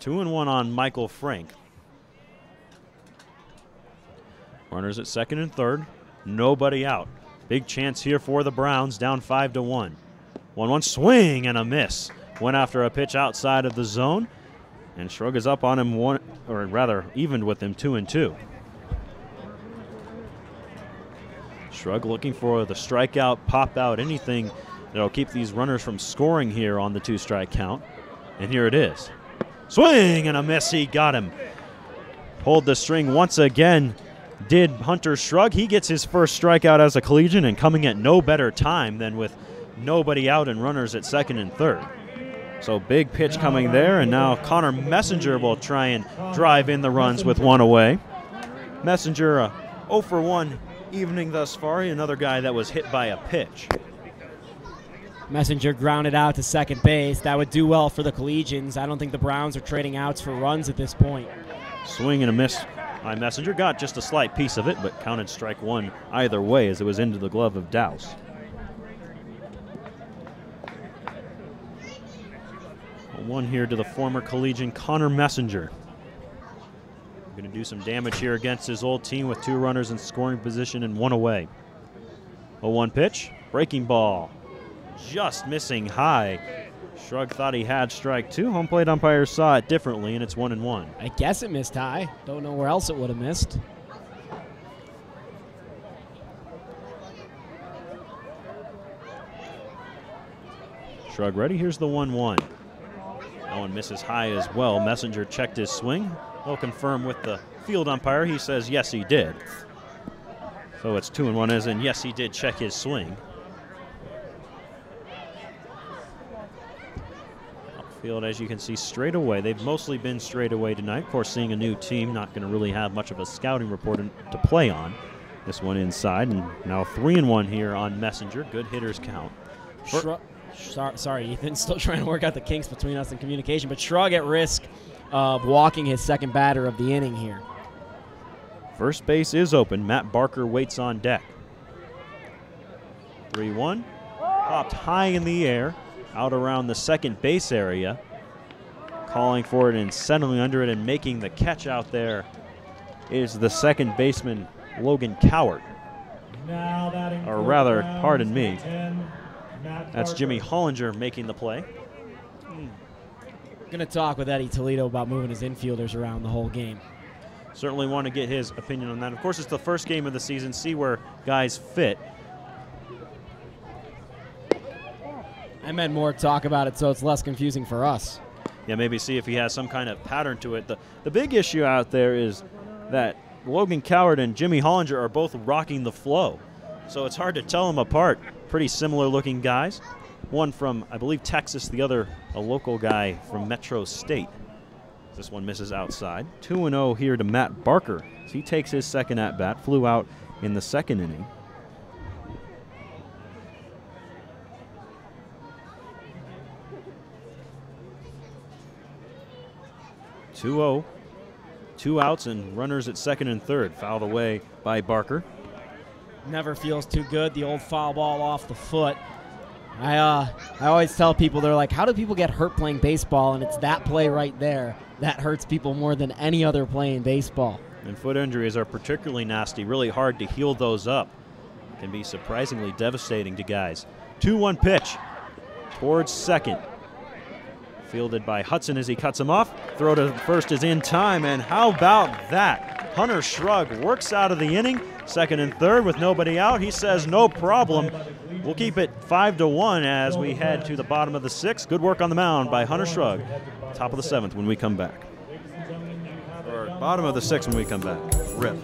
Two and one on Michael Frank. Runners at second and third. Nobody out. Big chance here for the Browns, down 5-1. 1-1 swing and a miss. Went after a pitch outside of the zone, and Shrug is up on him evened with him 2-2. Shrug looking for the strikeout, pop out, anything that'll keep these runners from scoring here on the 2-strike count. And here it is. Swing and a miss, he got him. Pulled the string once again, did Hunter Shrug. He gets his first strikeout as a Collegian, and coming at no better time than with nobody out and runners at second and third. So big pitch coming there, and now Connor Messenger will try and drive in the runs with one away. Messenger 0 for 1 evening thus far, another guy that was hit by a pitch. Messenger grounded out to second base. That would do well for the Collegians. I don't think the Browns are trading outs for runs at this point. Swing and a miss by Messenger. Got just a slight piece of it, but counted strike one either way as it was into the glove of Dowse. One here to the former Collegian Connor Messenger. Going to do some damage here against his old team with 2 runners in scoring position and 1 away. 0-1 pitch, breaking ball. Just missing high. Shrug thought he had strike 2. Home plate umpire saw it differently, and it's 1-1. I guess it missed high. Don't know where else it would have missed. Shrug ready. Here's the 1-1. That one misses high as well. Messenger checked his swing. He'll confirm with the field umpire. He says yes, he did. So it's 2-1, as in yes, he did check his swing. Field, as you can see, straight away. They've mostly been straight away tonight. Of course, seeing a new team, not going to really have much of a scouting report to play on. This one inside, and now 3-1 here on Messenger. Good hitters count. Sorry, Ethan. Still trying to work out the kinks between us and communication, but Shrug at risk of walking his second batter of the inning here. First base is open. Matt Barker waits on deck. 3-1. Popped high in the air, out around the second base area. Calling for it and settling under it and making the catch out there is the second baseman, Logan Cowart. Or rather, pardon me, that's Jimmy Hollinger making the play. Going to talk with Eddie Toledo about moving his infielders around the whole game. Certainly want to get his opinion on that. Of course, it's the first game of the season, see where guys fit. I meant more talk about it so it's less confusing for us. Yeah, maybe see if he has some kind of pattern to it. The big issue out there is that Logan Cowart and Jimmy Hollinger are both rocking the flow. So it's hard to tell them apart. Pretty similar looking guys. One from, I believe, Texas, the other a local guy from Metro State. This one misses outside. 2-0 here to Matt Barker. He takes his second at-bat, flew out in the second inning. (2-0). 2 outs and runners at second and third. Fouled away by Barker. Never feels too good. The old foul ball off the foot. I always tell people, they're like, how do people get hurt playing baseball? And it's that play right there that hurts people more than any other play in baseball. And foot injuries are particularly nasty, really hard to heal those up. Can be surprisingly devastating to guys. 2-1 pitch towards second. Fielded by Hudson as he cuts him off. Throw to first is in time, and how about that? Hunter Shrug works out of the inning. Second and third with nobody out. He says no problem. We'll keep it 5-1 as we head to the bottom of the sixth. Good work on the mound by Hunter Shrug. Top of the seventh when we come back. Or bottom of the sixth when we come back. Rip.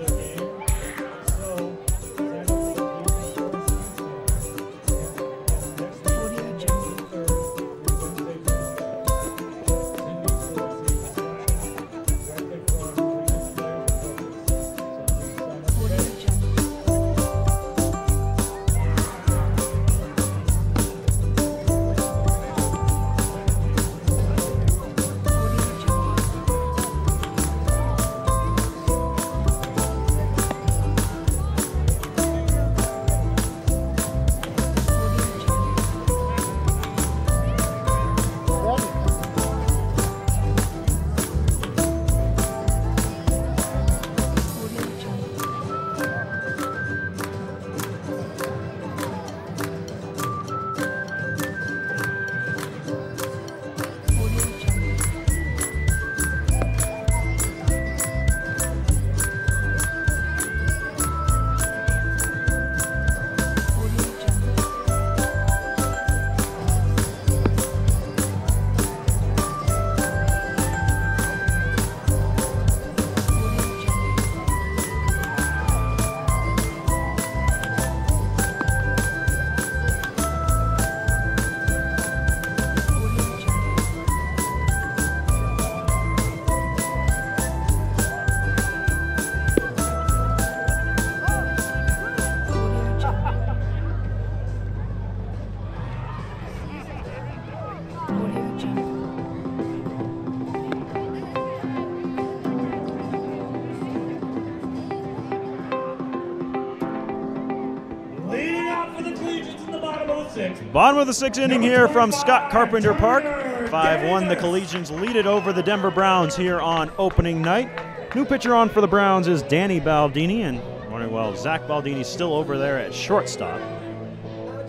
Bottom of the sixth inning here from Scott Carpenter Park. 5-1, the Collegians lead it over the Denver Browns here on opening night. New pitcher on for the Browns is Danny Baldini, and wondering, well, Zach Baldini's still over there at shortstop.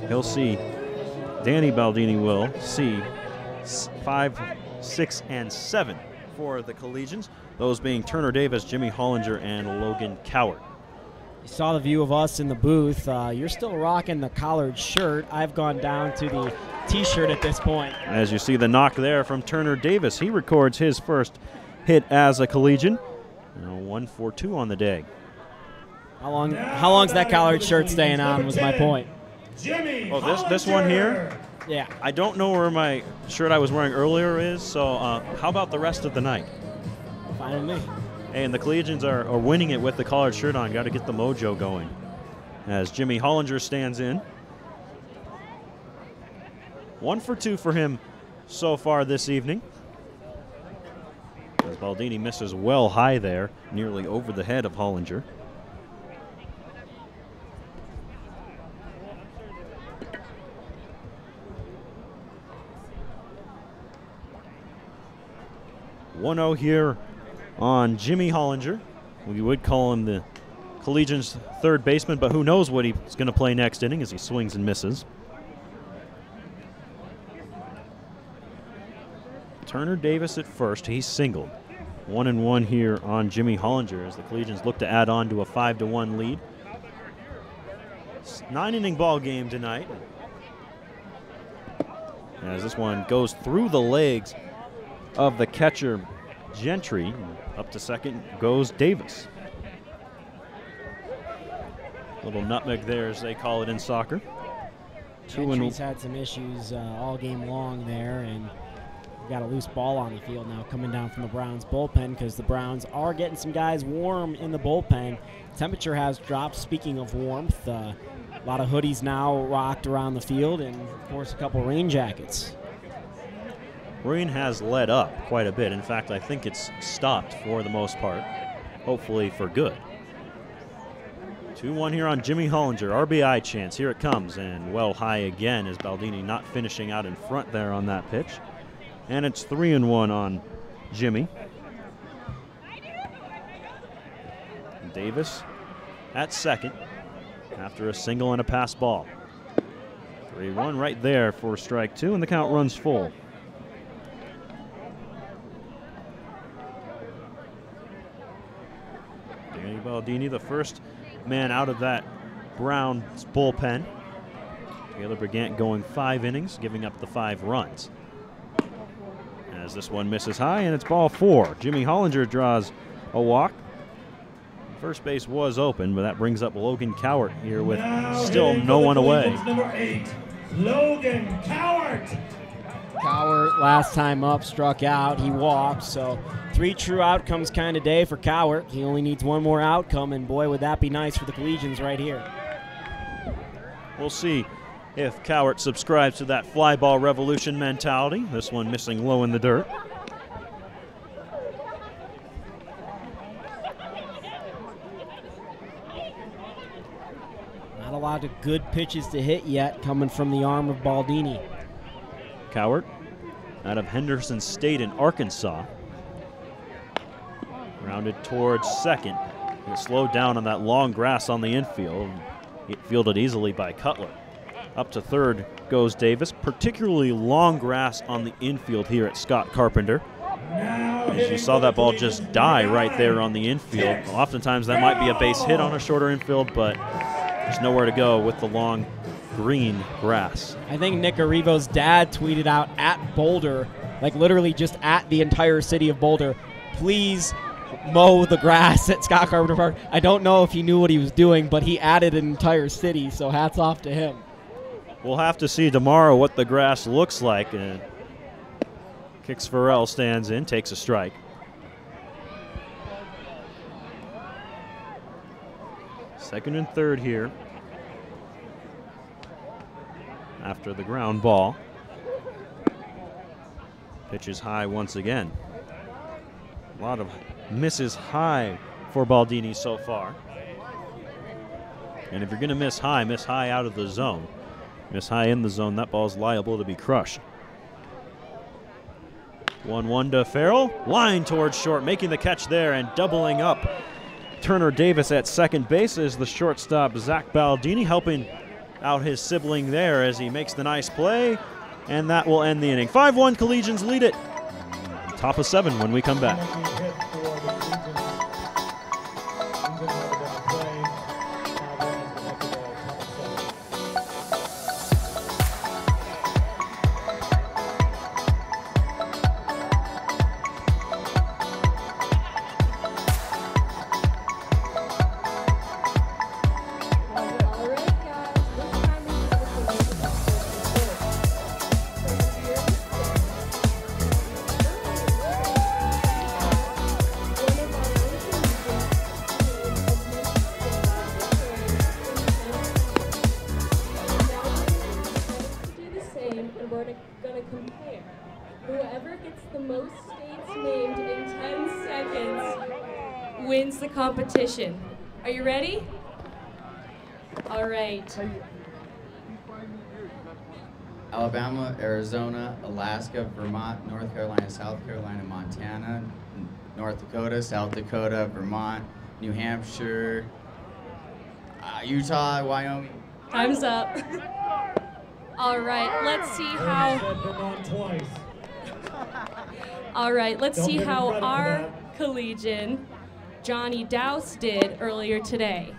He'll see, Danny Baldini will see 5, 6, and 7 for the Collegians, those being Turner Davis, Jimmy Hollinger, and Logan Coward. You saw the view of us in the booth. You're still rocking the collared shirt. I've gone down to the T-shirt at this point. As you see the knock there from Turner Davis, he records his first hit as a Collegian. 1 for 2 on the day. How long's that collared shirt staying on was my point. Oh, this one here? Yeah. I don't know where my shirt I was wearing earlier is, so how about the rest of the night? Fine with me. And the Collegians are winning it with the collared shirt on. Got to get the mojo going. As Jimmy Hollinger stands in. 1 for 2 for him so far this evening. As Baldini misses well high there, nearly over the head of Hollinger. (1-0) here on Jimmy Hollinger. We would call him the Collegians' third baseman, but who knows what he's going to play next inning as he swings and misses. Turner Davis at first. He's singled. 1-1 here on Jimmy Hollinger as the Collegians look to add on to a 5-1 lead. 9-inning ball game tonight. As this one goes through the legs of the catcher Gentry. Up to second goes Davis. Little nutmeg there, as they call it in soccer. Gentry's had some issues all game long there, and We got a loose ball on the field now coming down from the Browns bullpen because the Browns are getting some guys warm in the bullpen. Temperature has dropped. Speaking of warmth, a lot of hoodies now rocked around the field, and of course a couple rain jackets. Rain has let up quite a bit. In fact, I think it's stopped for the most part, hopefully for good. 2-1 here on Jimmy Hollinger. RBI chance. Here it comes, and well high again as Baldini not finishing out in front there on that pitch. And it's 3-1 on Jimmy. Davis at second after a single and a pass ball. 3-1 right there for strike two, and the count runs full. Danny Baldini, the first man out of that Browns bullpen. Taylor Brigant going 5 innings, giving up the 5 runs. As this one misses high, and it's ball 4. Jimmy Hollinger draws a walk. First base was open, but that brings up Logan Cowart here with still no one away. Number 8, Logan Cowart. Cowart, last time up, struck out. He walked, so 3 true outcomes kind of day for Cowart. He only needs 1 more outcome, and boy, would that be nice for the Collegians right here. We'll see if Cowart subscribes to that fly ball revolution mentality. This one missing low in the dirt. Not a lot of good pitches to hit yet coming from the arm of Baldini. Cowart out of Henderson State in Arkansas. Rounded towards second. It slowed down on that long grass on the infield. It fielded easily by Cutler. Up to third goes Davis. Particularly long grass on the infield here at Scott Carpenter. As you saw that ball just die right there on the infield. Oftentimes that might be a base hit on a shorter infield, but there's nowhere to go with the long green grass. I think Nick Arrivo's dad tweeted out at Boulder, like literally just at the entire city of Boulder, please mow the grass at Scott Carpenter Park. I don't know if he knew what he was doing, but he added an entire city, so hats off to him. We'll have to see tomorrow what the grass looks like. Kicks Farrell, stands in, takes a strike. Second and third here after the ground ball. Pitch is high once again. A lot of misses high for Baldini so far. And if you're going to miss high out of the zone. Miss high in the zone, that ball's liable to be crushed. 1-1 to Farrell. Line towards short, making the catch there and doubling up. Turner Davis at second base is the shortstop, Zach Baldini, helping out his sibling there as he makes the nice play. And that will end the inning. 5-1, Collegians lead it. Top of 7 when we come back. Wins the competition. Are you ready? All right. Alabama, Arizona, Alaska, Vermont, North Carolina, South Carolina, Montana, North Dakota, South Dakota, Vermont, New Hampshire, Utah, Wyoming. Time's up. All right, let's see how. All right, let's see how our collegian Johnny Douse did earlier today.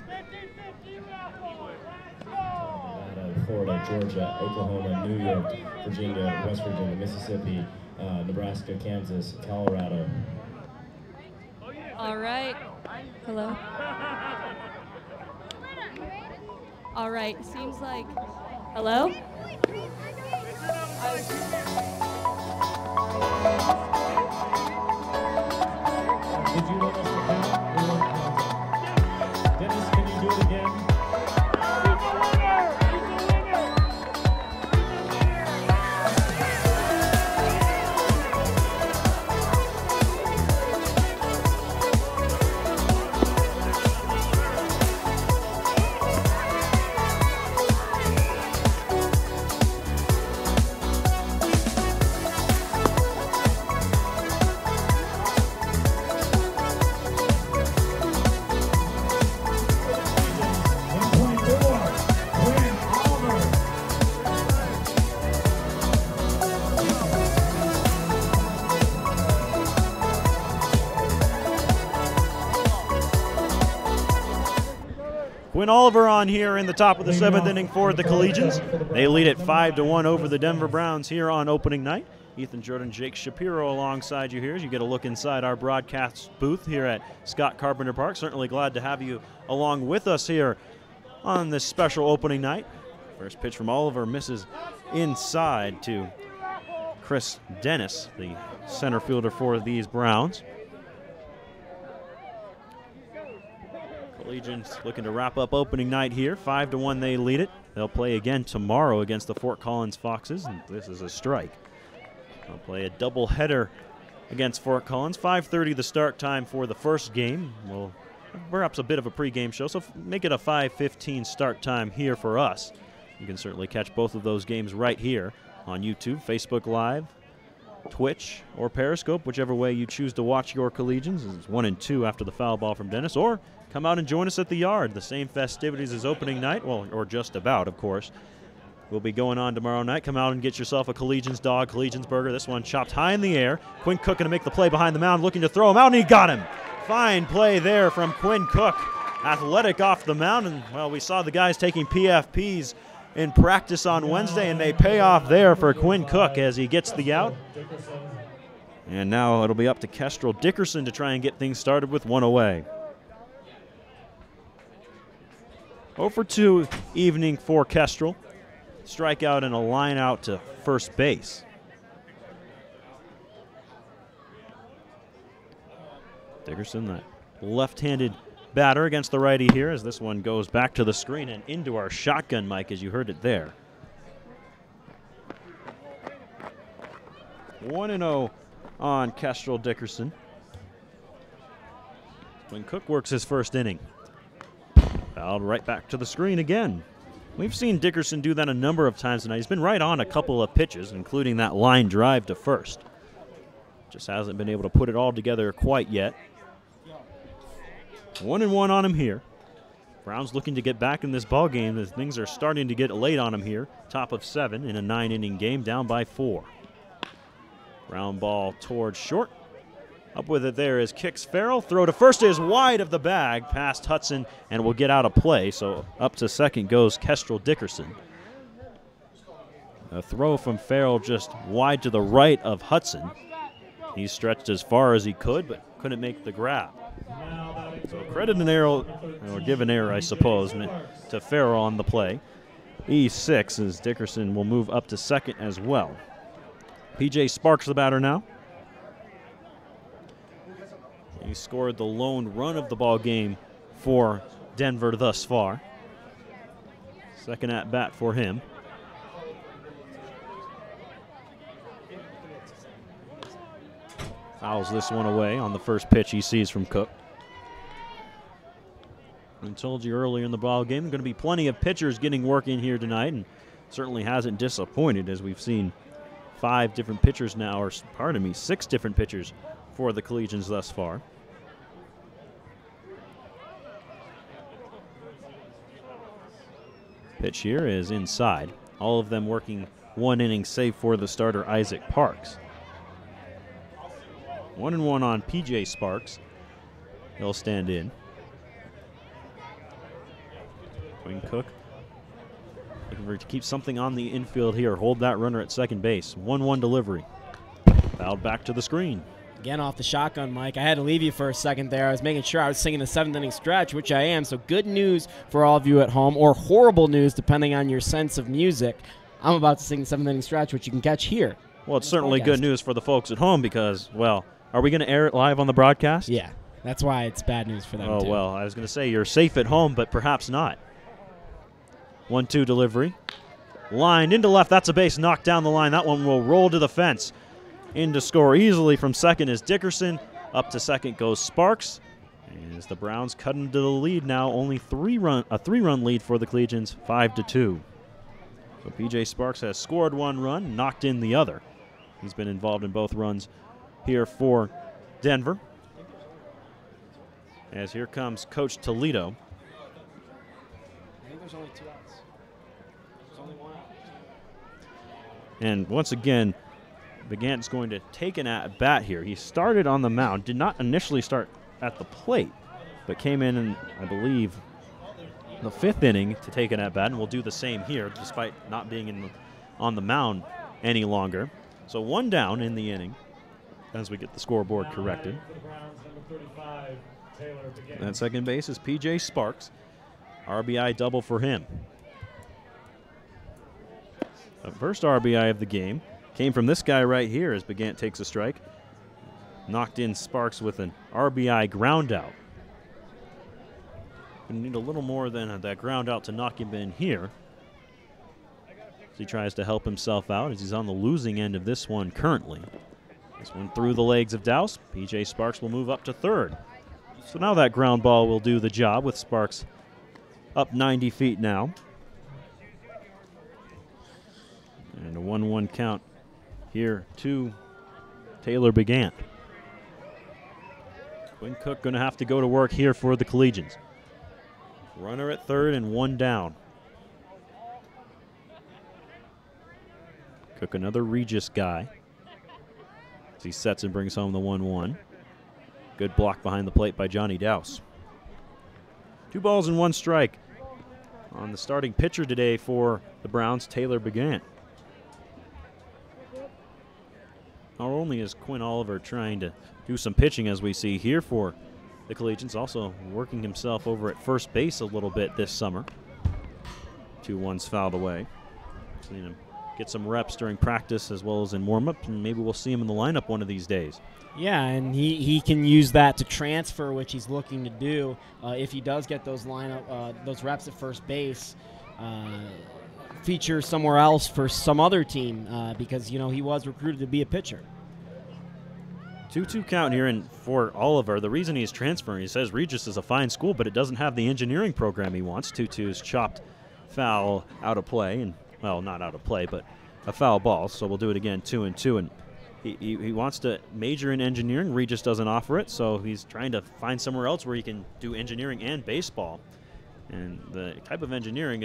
Florida, Georgia, Oklahoma, New York, Virginia, West Virginia, Mississippi, Nebraska, Kansas, Colorado. All right. Hello. All right. Seems like. Hello? Did you want us to count? We won't count it. Dennis, can you do it again? Quinn Oliver on here in the top of the 7th inning for the Collegians. They lead it 5-1 over the Denver Browns here on opening night. Ethan Jordan, Jake Shapiro alongside you here as you get a look inside our broadcast booth here at Scott Carpenter Park. Certainly glad to have you along with us here on this special opening night. First pitch from Oliver misses inside to Chris Dennis, the center fielder for these Browns. Collegians looking to wrap up opening night here. 5-1 they lead it. They'll play again tomorrow against the Fort Collins Foxes, and this is a strike. They'll play a doubleheader against Fort Collins. 5:30 the start time for the first game. We'll perhaps a bit of a pregame show, so make it a 5:15 start time here for us. You can certainly catch both of those games right here on YouTube, Facebook Live, Twitch, or Periscope, whichever way you choose to watch your Collegians. It's 1 and 2 after the foul ball from Dennis, or come out and join us at the Yard. The same festivities as opening night, well, or just about, of course. Will be going on tomorrow night. Come out and get yourself a Collegians dog, Collegians burger. This one chopped high in the air. Quinn Cook going to make the play behind the mound, looking to throw him out, and he got him. Fine play there from Quinn Cook. Athletic off the mound, and, well, we saw the guys taking PFPs in practice on Wednesday, and they pay off there for Quinn Cook as he gets the out. And now it'll be up to Kestrel Dickerson to try and get things started with one away. 0 for 2 evening for Kestrel. Strikeout and a line out to first base. Dickerson, that left-handed batter against the righty here, as this one goes back to the screen and into our shotgun mic, as you heard it there. 1-0 on Kestrel Dickerson. When Cook works his first inning. Fouled right back to the screen again. We've seen Dickerson do that a number of times tonight. He's been right on a couple of pitches, including that line drive to first. Just hasn't been able to put it all together quite yet. 1-1 on him here. Browns looking to get back in this ball game as things are starting to get late on him here. Top of 7 in a 9-inning game, down by 4. Ground ball towards short. Up with it there is Kix Farrell. Throw to first is wide of the bag, past Hudson, and will get out of play. So up to second goes Kestrel Dickerson. A throw from Farrell just wide to the right of Hudson. He stretched as far as he could, but couldn't make the grab. So credit an error, or give an error, I suppose, to Farrell on the play. E6 as Dickerson will move up to second as well. PJ Sparks the batter now. He scored the lone run of the ball game for Denver thus far. Second at bat for him. Fouls this one away on the first pitch he sees from Cook. I told you earlier in the ball game, going to be plenty of pitchers getting work in here tonight, and certainly hasn't disappointed as we've seen 5 different pitchers now, or pardon me, 6 different pitchers for the Collegians thus far. Pitch here is inside. All of them working 1 inning save for the starter Isaac Parks. 1-1 on PJ Sparks. He'll stand in. Quinn Cook looking for to keep something on the infield here. Hold that runner at second base. 1-1 delivery. Fouled back to the screen. Again off the shotgun, Mike. I had to leave you for a second there. I was making sure I was singing the 7th inning stretch, which I am. So good news for all of you at home, or horrible news depending on your sense of music. I'm about to sing the 7th inning stretch, which you can catch here Well, it's certainly good news for the folks at home because, well, are we going to air it live on the broadcast? Yeah, that's why it's bad news for them, Oh, too. well, I was going to say you're safe at home, but perhaps not. 1-2 delivery. Lined into left. That's a base knocked down the line. That one will roll to the fence. In to score easily from second is Dickerson. Up to second goes Sparks. As the Browns cut into the lead now, only a three-run lead for the Collegians, 5-2. So P.J. Sparks has scored one run, knocked in the other. He's been involved in both runs here for Denver. As here comes Coach Toledo. I think there's only 2 outs. There's only 1 out. And once again, Begant's going to take an at-bat here. He started on the mound, did not initially start at the plate, but came in, I believe, the 5th inning to take an at-bat, and will do the same here despite not being on the mound any longer. So 1 down in the inning as we get the scoreboard corrected. At second base is P.J. Sparks. RBI double for him. The first RBI of the game came from this guy right here as Begant takes a strike. Knocked in Sparks with an RBI ground out. We need a little more than that ground out to knock him in here. As he tries to help himself out as he's on the losing end of this one currently. This one through the legs of Douse. P.J. Sparks will move up to third. So now that ground ball will do the job with Sparks up 90 feet now. And a 1-1 count here to Taylor Begant. Quinn Cook going to have to go to work here for the Collegians. Runner at third and 1 down. Cook, another Regis guy, as he sets and brings home the 1-1. Good block behind the plate by Johnny Douse. 2 balls and 1 strike on the starting pitcher today for the Browns, Taylor Begant. Not only is Quinn Oliver trying to do some pitching, as we see here for the Collegians, also working himself over at first base a little bit this summer. 2-1's fouled away. Seen him get some reps during practice as well as in warm-up, and maybe we'll see him in the lineup one of these days. Yeah, and he can use that to transfer, which he's looking to do if he does get those those reps at first base. Feature somewhere else for some other team because, you know, he was recruited to be a pitcher. 2-2 count here, and for Oliver, the reason he's transferring, he says Regis is a fine school, but it doesn't have the engineering program he wants. 2-2 is chopped foul out of play, and, well, not out of play, but a foul ball, so we'll do it again, 2-2, and he wants to major in engineering. Regis doesn't offer it, so he's trying to find somewhere else where he can do engineering and baseball. And the type of engineering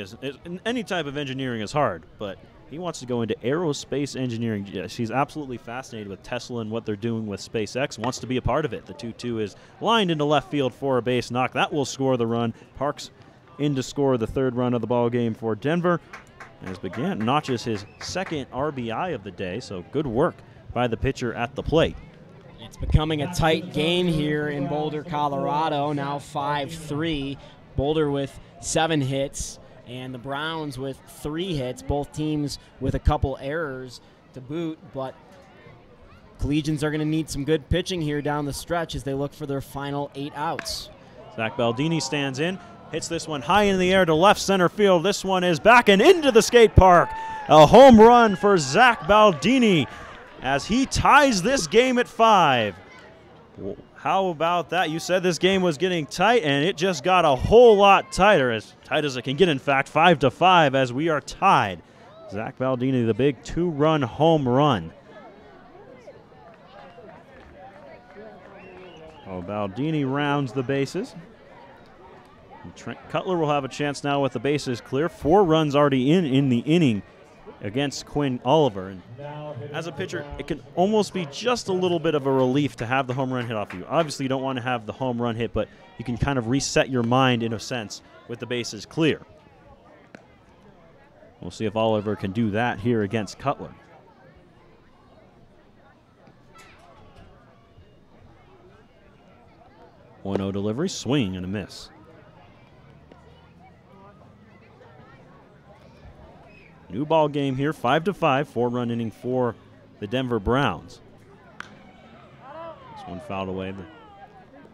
any type of engineering is hard, but he wants to go into aerospace engineering. Yeah, she's absolutely fascinated with Tesla and what they're doing with SpaceX, wants to be a part of it. The 2-2 is lined into left field for a base knock. That will score the run. Parks in to score the 3rd run of the ball game for Denver. As Begant notches his 2nd RBI of the day, so good work by the pitcher at the plate. It's becoming a tight game here in Boulder, Colorado, now 5-3. Boulder with 7 hits, and the Browns with 3 hits, both teams with a couple errors to boot, but Collegians are going to need some good pitching here down the stretch as they look for their final 8 outs. Zach Baldini stands in, hits this one high in the air to left center field. This one is back and into the skate park. A home run for Zach Baldini as he ties this game at 5. How about that? You said this game was getting tight, and it just got a whole lot tighter, as tight as it can get, in fact, 5-5 as we are tied. Zach Baldini, the big 2-run home run. Oh, Baldini rounds the bases. And Trent Cutler will have a chance now with the bases clear. 4 runs already in the inning against Quinn Oliver. And as a pitcher, it can almost be just a little bit of a relief to have the home run hit off you. Obviously, you don't want to have the home run hit, but you can kind of reset your mind in a sense with the bases clear. We'll see if Oliver can do that here against Cutler. .0 delivery, swing and a miss. New ball game here, 5-5, 4-run inning for the Denver Browns. This one fouled away. The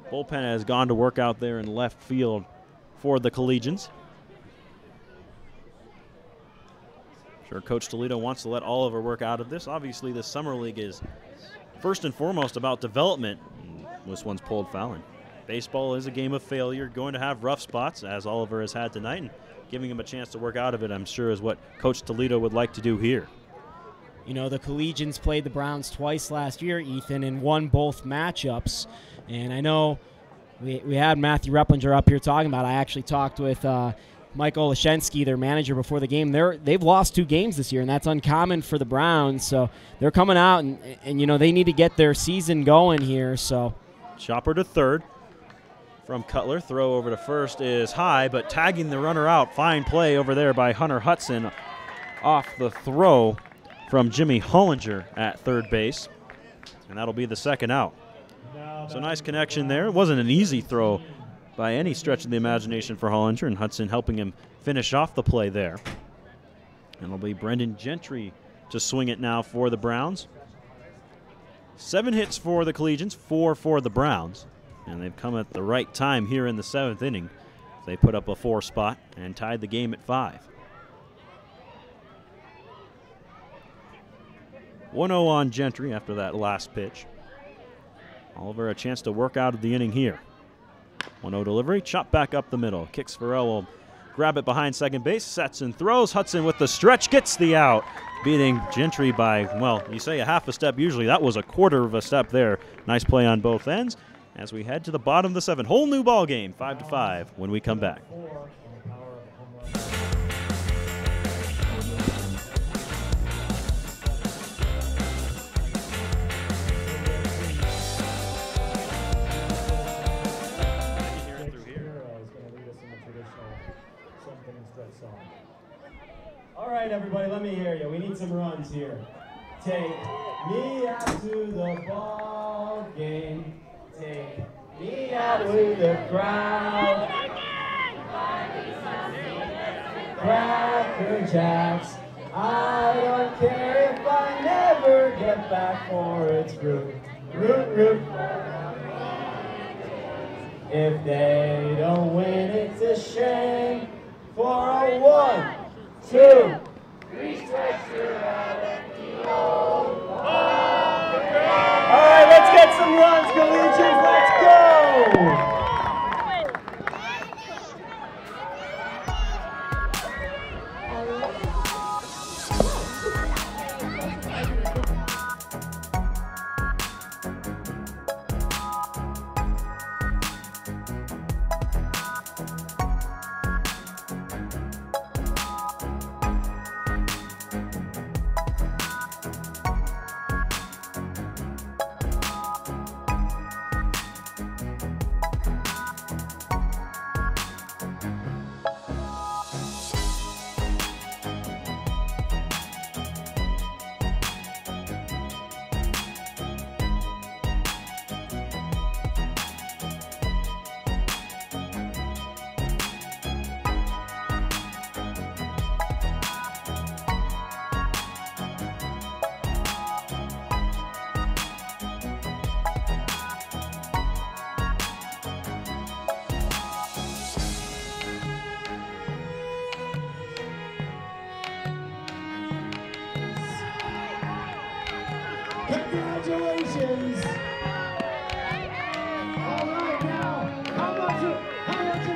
bullpen has gone to work out there in left field for the Collegians. Sure, Coach Toledo wants to let Oliver work out of this. Obviously, this summer league is first and foremost about development. This one's pulled foul. And baseball is a game of failure. Going to have rough spots, as Oliver has had tonight, and giving him a chance to work out of it, I'm sure, is what Coach Toledo would like to do here. You know, the Collegians played the Browns twice last year, Ethan, and won both matchups. And I know we had Matthew Replinger up here talking about it. I actually talked with Michael Olszewski, their manager, before the game. They've lost 2 games this year, and that's uncommon for the Browns. So they're coming out, and you know, they need to get their season going here. So Chopper to third from Cutler. Throw over to first is high, but tagging the runner out. Fine play over there by Hunter Hudson off the throw from Jimmy Hollinger at third base. And that'll be the second out. So nice connection there. It wasn't an easy throw by any stretch of the imagination for Hollinger, and Hudson helping him finish off the play there. And it'll be Brendan Gentry to swing it now for the Browns. 7 hits for the Collegians, 4 for the Browns. And they've come at the right time here in the 7th inning. They put up a 4 spot and tied the game at 5. 1-0 on Gentry after that last pitch. Oliver a chance to work out of the inning here. 1-0 delivery, chop back up the middle. Kicks Farrell, will grab it behind second base, sets and throws. Hudson with the stretch, gets the out, beating Gentry by, well, you say a half a step usually. That was a quarter of a step there. Nice play on both ends as we head to the bottom of the 7th. Whole new ball game, 5-5 when we come back. All right, everybody, let me hear you. We need some runs here. Take me out to the ball game. Take me out to the crowd. Cracker Jacks. I don't care if I never get back for its root. Root. If they don't win, it's a shame. For a 1, 2, 3 strikes, you're out at the old ball game. All right, let's get some runs, Collegians. Let's go. Congratulations! All right, now, how much of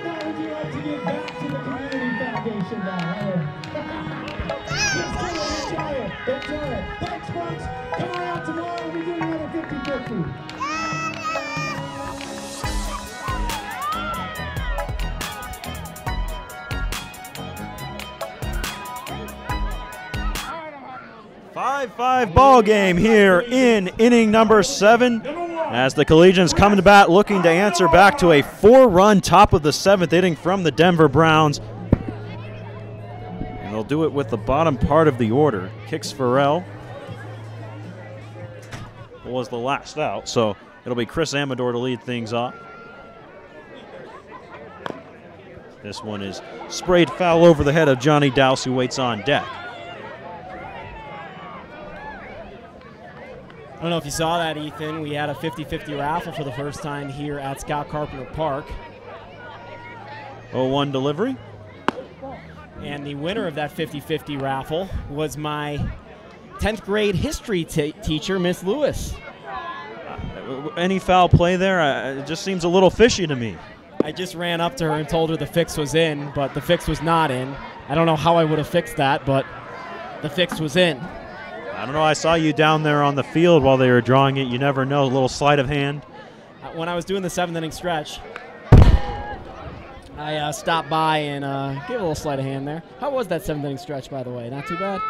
that would you like to give back to the Community Foundation now? Just kidding, enjoy it. Thanks, folks. Come on out tomorrow, we'll be doing another 50-50. Five ball game here in inning number 7 as the Collegians come to bat looking to answer back to a 4-run top of the 7th inning from the Denver Browns. And they'll do it with the bottom part of the order. Kicks Farrell was the last out, so it'll be Chris Amador to lead things off. This one is sprayed foul over the head of Johnny Dowse, who waits on deck. don't know if you saw that, Ethan. We had a 50-50 raffle for the first time here at Scott Carpenter Park. 0-1 delivery. And the winner of that 50-50 raffle was my 10th grade history teacher, Miss Lewis. Any foul play there? It just seems a little fishy to me. I just ran up to her and told her the fix was in, but the fix was not in. I don't know how I would have fixed that, but the fix was in. I don't know. I saw you down there on the field while they were drawing it. You never know. A little sleight of hand. When I was doing the 7th inning stretch, I stopped by and gave a little sleight of hand there. How was that 7th inning stretch, by the way? Not too bad?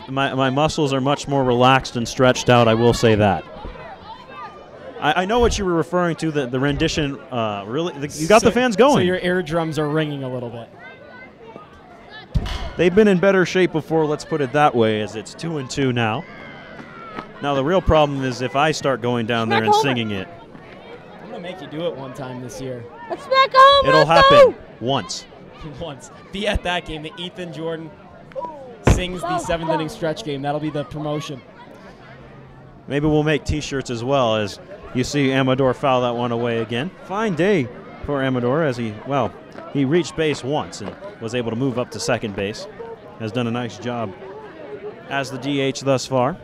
My muscles are much more relaxed and stretched out, I will say that. I know what you were referring to, the rendition. You got the fans going. So your eardrums are ringing a little bit. They've been in better shape before, let's put it that way, as it's 2-2 now. Now the real problem is if I start going down there and singing it. I'm going to make you do it one time this year. Let's back home. It'll happen once. Once. Be at that game. The Ethan Jordan sings the 7th inning stretch game. That'll be the promotion. Maybe we'll make T-shirts as well, as you see Amador foul that one away again. Fine day for Amador as he reached base once and was able to move up to second base. Has done a nice job as the DH thus far.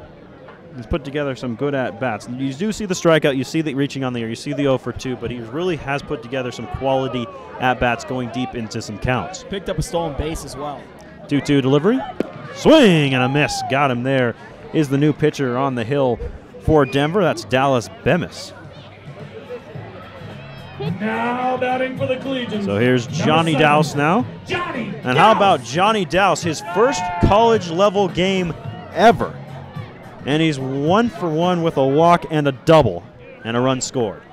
He's put together some good at-bats. You do see the strikeout, you see the reaching on the air, you see the 0 for 2, but he really has put together some quality at-bats going deep into some counts. Picked up a stolen base as well. 2-2 delivery. Swing and a miss. Got him there. Is the new pitcher on the hill for Denver. That's Dallas Bemis. Now batting for the Collegians. So here's Johnny Dowse now. And how about Johnny Dowse, his first college level game ever. And he's 1 for 1 with a walk and a double and a run scored.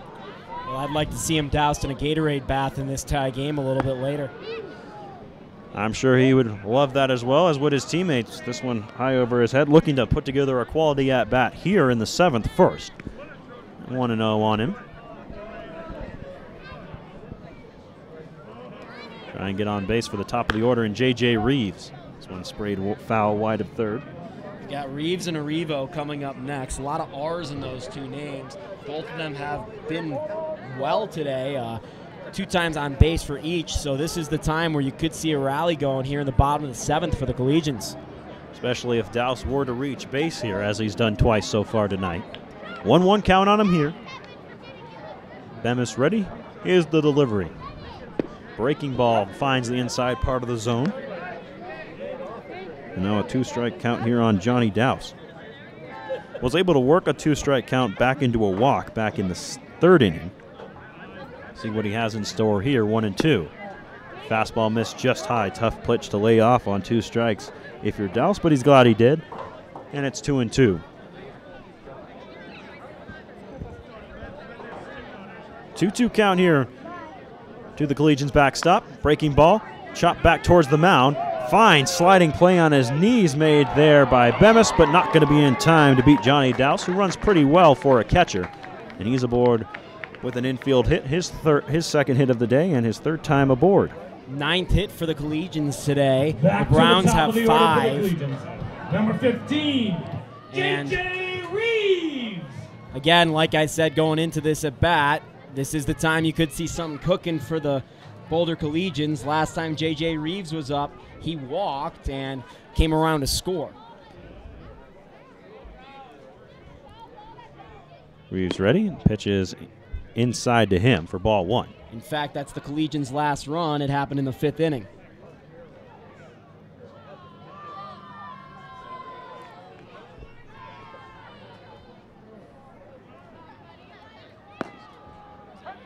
Well, I'd like to see him doused in a Gatorade bath in this tie game a little bit later. I'm sure he would love that as well, as would his teammates. This one high over his head, looking to put together a quality at-bat here in the 7th first. 1-0 on him. Try and get on base for the top of the order in J.J. Reeves. This one sprayed foul wide of third. We got Reeves and Arrivo coming up next. A lot of R's in those two names. Both of them have been well today. 2 times on base for each, so this is the time where you could see a rally going here in the bottom of the 7th for the Collegians. Especially if Dowse were to reach base here, as he's done twice so far tonight. 1-1 count on him here. Bemis ready. Here's the delivery. Breaking ball finds the inside part of the zone. And now a 2-strike count here on Johnny Dowse. Was able to work a 2-strike count back into a walk back in the 3rd inning. See what he has in store here, 1-2. Fastball missed just high. Tough pitch to lay off on 2 strikes if you're Dowse, but he's glad he did. And it's 2-2. 2-2 count here to the Collegians backstop. Breaking ball, chopped back towards the mound. Fine sliding play on his knees made there by Bemis, but not going to be in time to beat Johnny Dowse, who runs pretty well for a catcher. And he's aboard with an infield hit, his 2nd hit of the day and his 3rd time aboard. 9th hit for the Collegians today. Back the Browns have the 5. Number 15, and J.J. Reeves. Again, like I said, going into this at bat, this is the time you could see something cooking for the Boulder Collegians. Last time J.J. Reeves was up, he walked and came around to score. Reeves ready. Pitches inside to him for ball 1. In fact, that's the Collegians' last run. It happened in the 5th inning.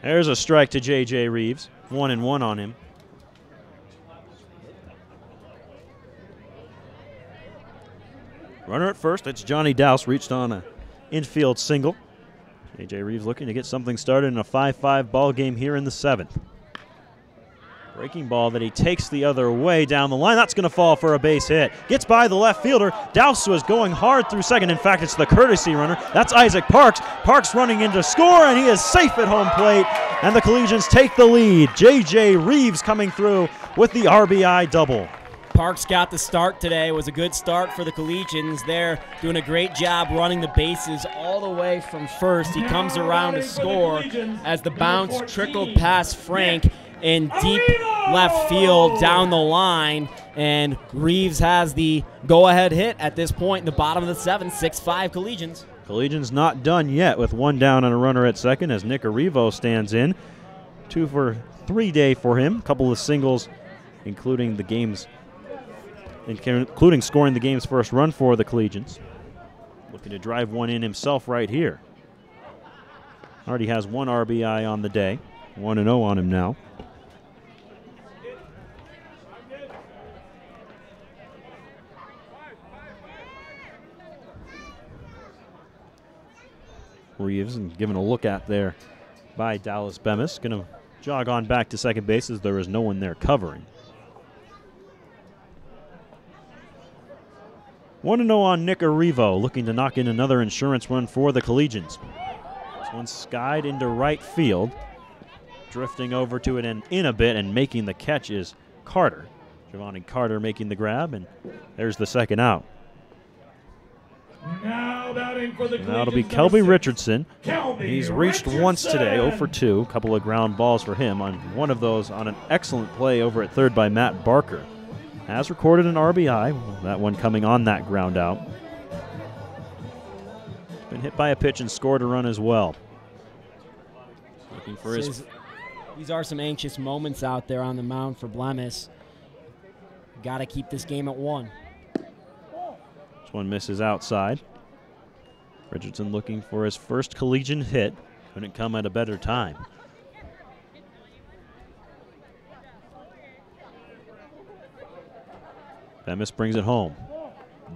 There's a strike to J.J. Reeves. 1-1 on him. Runner at first. It's Johnny Dowse. Reached on a infield single. J.J. Reeves looking to get something started in a 5-5 ball game here in the 7th. Breaking ball that he takes the other way down the line. That's going to fall for a base hit. Gets by the left fielder. Dowse was going hard through second. In fact, it's the courtesy runner. That's Isaac Parks. Parks running into score, and he is safe at home plate. And the Collegians take the lead. J.J. Reeves coming through with the RBI double. Parks got the start today. It was a good start for the Collegians. They're doing a great job running the bases all the way from first. He comes around to score as the bounce trickled past Frank in deep left field down the line, and Reeves has the go-ahead hit at this point in the bottom of the 7th, 6-5 Collegians. Collegians not done yet with 1 down and a runner at second as Nick Arrivo stands in. 2 for 3 day for him. A couple of singles, including scoring the game's first run for the Collegians. Looking to drive one in himself right here. Already has 1 RBI on the day. 1-0 on him now. Reeves and given a look at there by Dallas Bemis. Going to jog on back to second base as there is no one there covering. 1-0 on Nick Arrivo, looking to knock in another insurance run for the Collegians. This one skied into right field. Drifting over to it and in a bit and making the catch is Carter. Giovanni Carter making the grab, and there's the second out. Now batting for the Now it'll be Kelby Richardson. He's reached once today, 0 for 2. A couple of ground balls for him, on one of those on an excellent play over at third by Matt Barker. Has recorded an RBI, that one coming on that ground out. Been hit by a pitch and scored a run as well. Looking for his... These are some anxious moments out there on the mound for Blemis. Got to keep this game at 1. This one misses outside. Richardson looking for his first Collegian hit. Couldn't come at a better time. Bemis brings it home.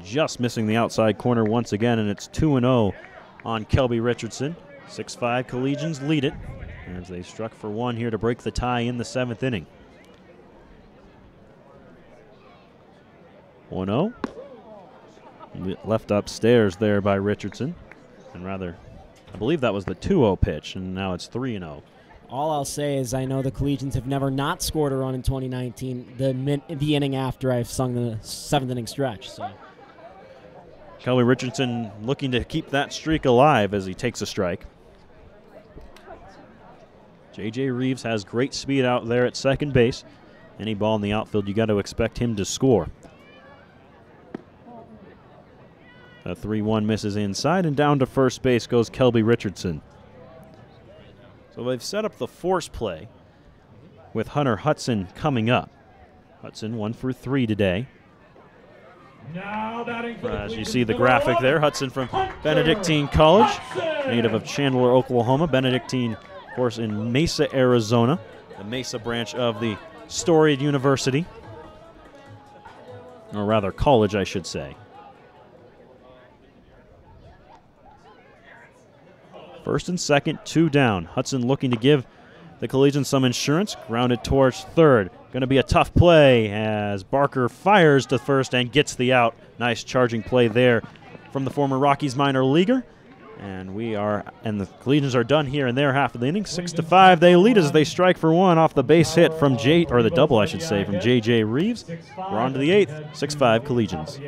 Just missing the outside corner once again, and it's 2-0 on Kelby Richardson. 6-5 Collegians lead it as they struck for 1 here to break the tie in the 7th inning. 1-0. Left upstairs there by Richardson. And rather, I believe that was the 2-0 pitch, and now it's 3-0. All I'll say is I know the Collegians have never not scored a run in 2019, the inning after I've sung the 7th inning stretch. So Kelby Richardson looking to keep that streak alive as he takes a strike. J.J. Reeves has great speed out there at second base. Any ball in the outfield, you got to expect him to score. A 3-1 misses inside, and down to first base goes Kelby Richardson. So they've set up the force play with Hunter Hudson coming up. Hudson 1 for 3 today. Now batting for As you see the graphic there, Hudson from Benedictine College, native of Chandler, Oklahoma. Benedictine, of course, in Mesa, Arizona, the Mesa branch of the storied university, or rather college, I should say. First and second, 2 down. Hudson looking to give the Collegians some insurance. Grounded towards third. Going to be a tough play as Barker fires to first and gets the out. Nice charging play there from the former Rockies minor leaguer. And the Collegians are done here in their half of the inning. 6-5. They lead as they strike for 1 off the base hit from the double, I should say, from J.J. Reeves. We're on to the 8th. 6-5 Collegians.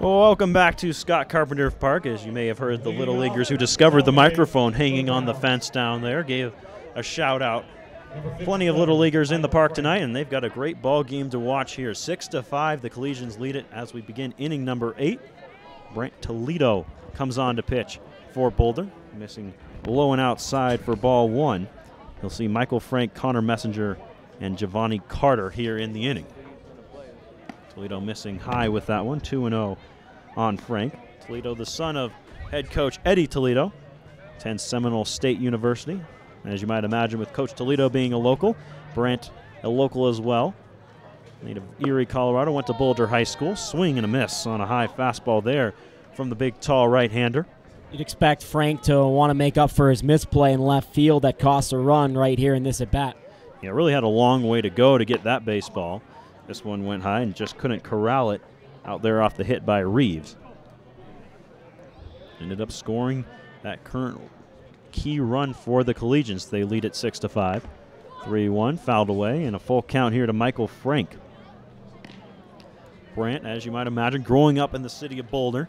Well, welcome back to Scott Carpenter Park. As you may have heard, the Little Leaguers who discovered the microphone hanging on the fence down there gave a shout out. Plenty of Little Leaguers in the park tonight, and they've got a great ball game to watch here. 6-5, the Collegians lead it as we begin inning number 8. Brent Toledo comes on to pitch for Boulder, missing low and outside for ball 1. You'll see Michael Frank, Connor Messenger, and Giovanni Carter here in the inning. Toledo missing high with that one, 2-0 on Frank. Toledo, the son of head coach Eddie Toledo, attends Seminole State University. As you might imagine, with Coach Toledo being a local, Brent a local as well. Native Erie, Colorado, went to Boulder High School. Swing and a miss on a high fastball there from the big, tall right-hander. You'd expect Frank to want to make up for his misplay in left field that cost a run right here in this at-bat. Yeah, really had a long way to go to get that baseball. This one went high and just couldn't corral it out there off the hit by Reeves. Ended up scoring that current key run for the Collegians. They lead at 6-5. 3-1, fouled away, and a full count here to Michael Frank. Brant, as you might imagine, growing up in the city of Boulder,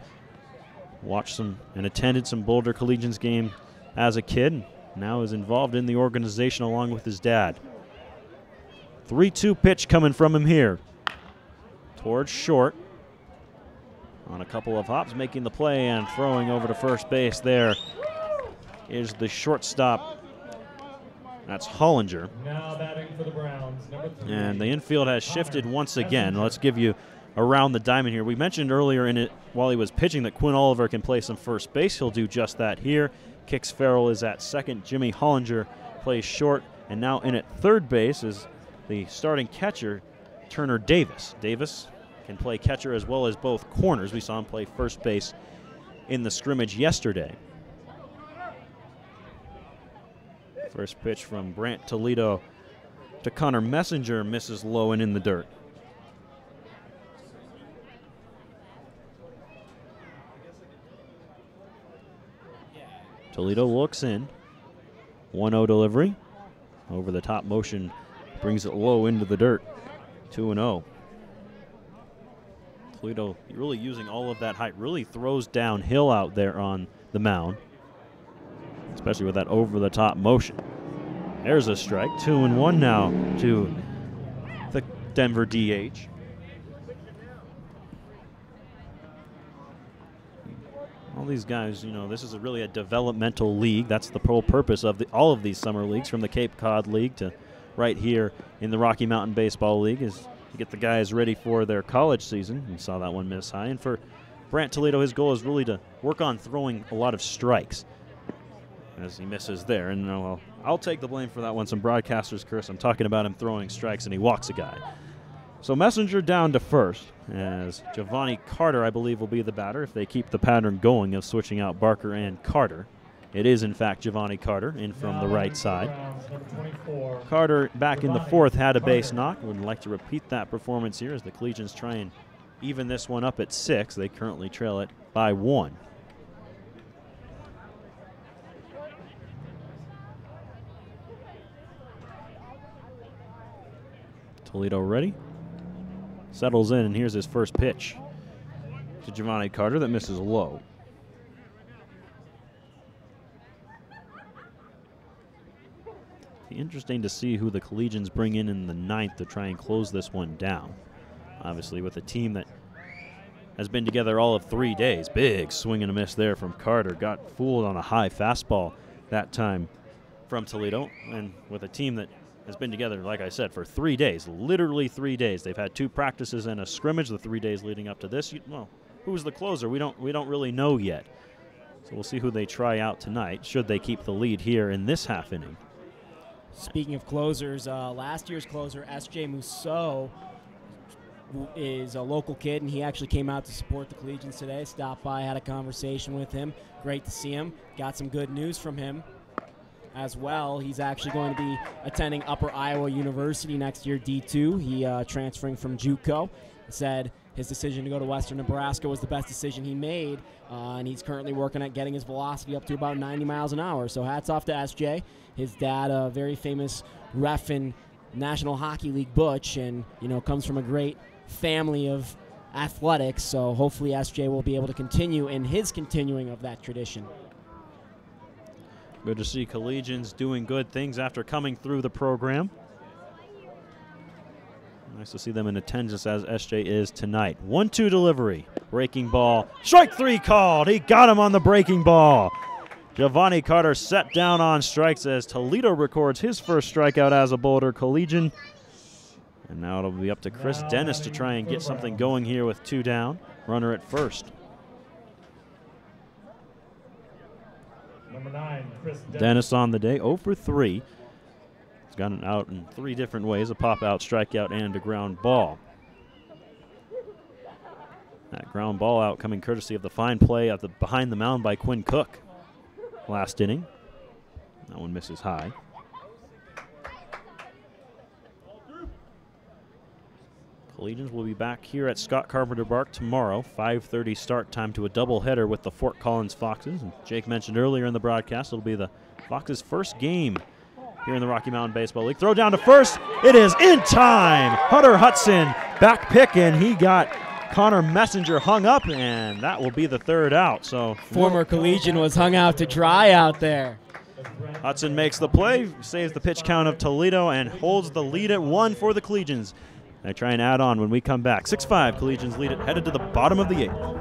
watched some and attended some Boulder Collegians game as a kid, now is involved in the organization along with his dad. 3-2 pitch coming from him here. Towards short. On a couple of hops, making the play and throwing over to first base there is the shortstop. That's Hollinger. Now batting for the Browns, number 3. And the infield has shifted once again. Let's give you around the diamond here. We mentioned earlier in it while he was pitching that Quinn Oliver can play some first base. He'll do just that here. Kix Farrell is at second. Jimmy Hollinger plays short. And now in at third base is the starting catcher, Turner Davis. Davis can play catcher as well as both corners. We saw him play first base in the scrimmage yesterday. First pitch from Brant Toledo to Connor Messenger, misses low and in the dirt. Toledo looks in. 1-0 delivery. Over the top motion brings it low into the dirt. 2-0. Toledo really using all of that height. Really throws downhill out there on the mound, especially with that over-the-top motion. There's a strike. 2-1 now to the Denver DH. All these guys, you know, this is really a developmental league. That's the whole purpose of all of these summer leagues, from the Cape Cod League to right here in the Rocky Mountain Baseball League, is to get the guys ready for their college season. You saw that one miss high. And for Brant Toledo, his goal is really to work on throwing a lot of strikes, as he misses there. And well, I'll take the blame for that one. Some broadcasters curse. I'm talking about him throwing strikes, and he walks a guy. So Messenger down to first, as Giovanni Carter, I believe, will be the batter if they keep the pattern going of switching out Barker and Carter. It is, in fact, Giovanni Carter in from the right side. Carter, back in the fourth, had a base knock. Would like to repeat that performance here as the Collegians try and even this one up at 6. They currently trail it by 1. Toledo ready. Settles in, and here's his first pitch to Giovanni Carter that misses low. Be interesting to see who the Collegians bring in the 9th to try and close this one down. Obviously, with a team that has been together all of 3 days. Big swing and a miss there from Carter. Got fooled on a high fastball that time from Toledo. And with a team that has been together, like I said, for 3 days, literally 3 days. They've had 2 practices and a scrimmage the 3 days leading up to this. Well, who's the closer? We don't really know yet. So we'll see who they try out tonight, should they keep the lead here in this half inning. Speaking of closers, last year's closer, S.J. Mousseau, is a local kid, and he actually came out to support the Collegians today. Stopped by, had a conversation with him. Great to see him. Got some good news from him as well. He's actually going to be attending Upper Iowa University next year, D2. He transferring from JUCO. Said his decision to go to Western Nebraska was the best decision he made, and he's currently working at getting his velocity up to about 90 miles an hour. So hats off to SJ. His dad, a very famous ref in National Hockey League, Butch, and comes from a great family of athletics, so hopefully SJ will be able to continue in his continuing of that tradition. Good to see Collegians doing good things after coming through the program. Nice to see them in attendance as SJ is tonight. 1-2 delivery. Breaking ball. Strike 3 called. He got him on the breaking ball. Giovanni Carter set down on strikes as Toledo records his first strikeout as a Boulder Collegian. And now it'll be up to Chris Dennis to try and get something going here with 2 down. Runner at first. Number 9, Chris Dennis on the day, 0 for 3. He's gotten out in 3 different ways, a pop-out, strikeout, and a ground ball. That ground ball out coming courtesy of the fine play at the behind the mound by Quinn Cook last inning. That one misses high. Collegians will be back here at Scott Carpenter Park tomorrow, 5:30 start time to a doubleheader with the Fort Collins Foxes. And Jake mentioned earlier in the broadcast, it'll be the Foxes' first game here in the Rocky Mountain Baseball League. Throw down to first. It is in time. Hunter Hudson back picking. He got Connor Messenger hung up, and that will be the 3rd out. So former Collegian was hung out to dry out there. Hudson makes the play, saves the pitch count of Toledo, and holds the lead at 1 for the Collegians. They try and add on when we come back. 6-5, Collegians lead it, headed to the bottom of the 8th.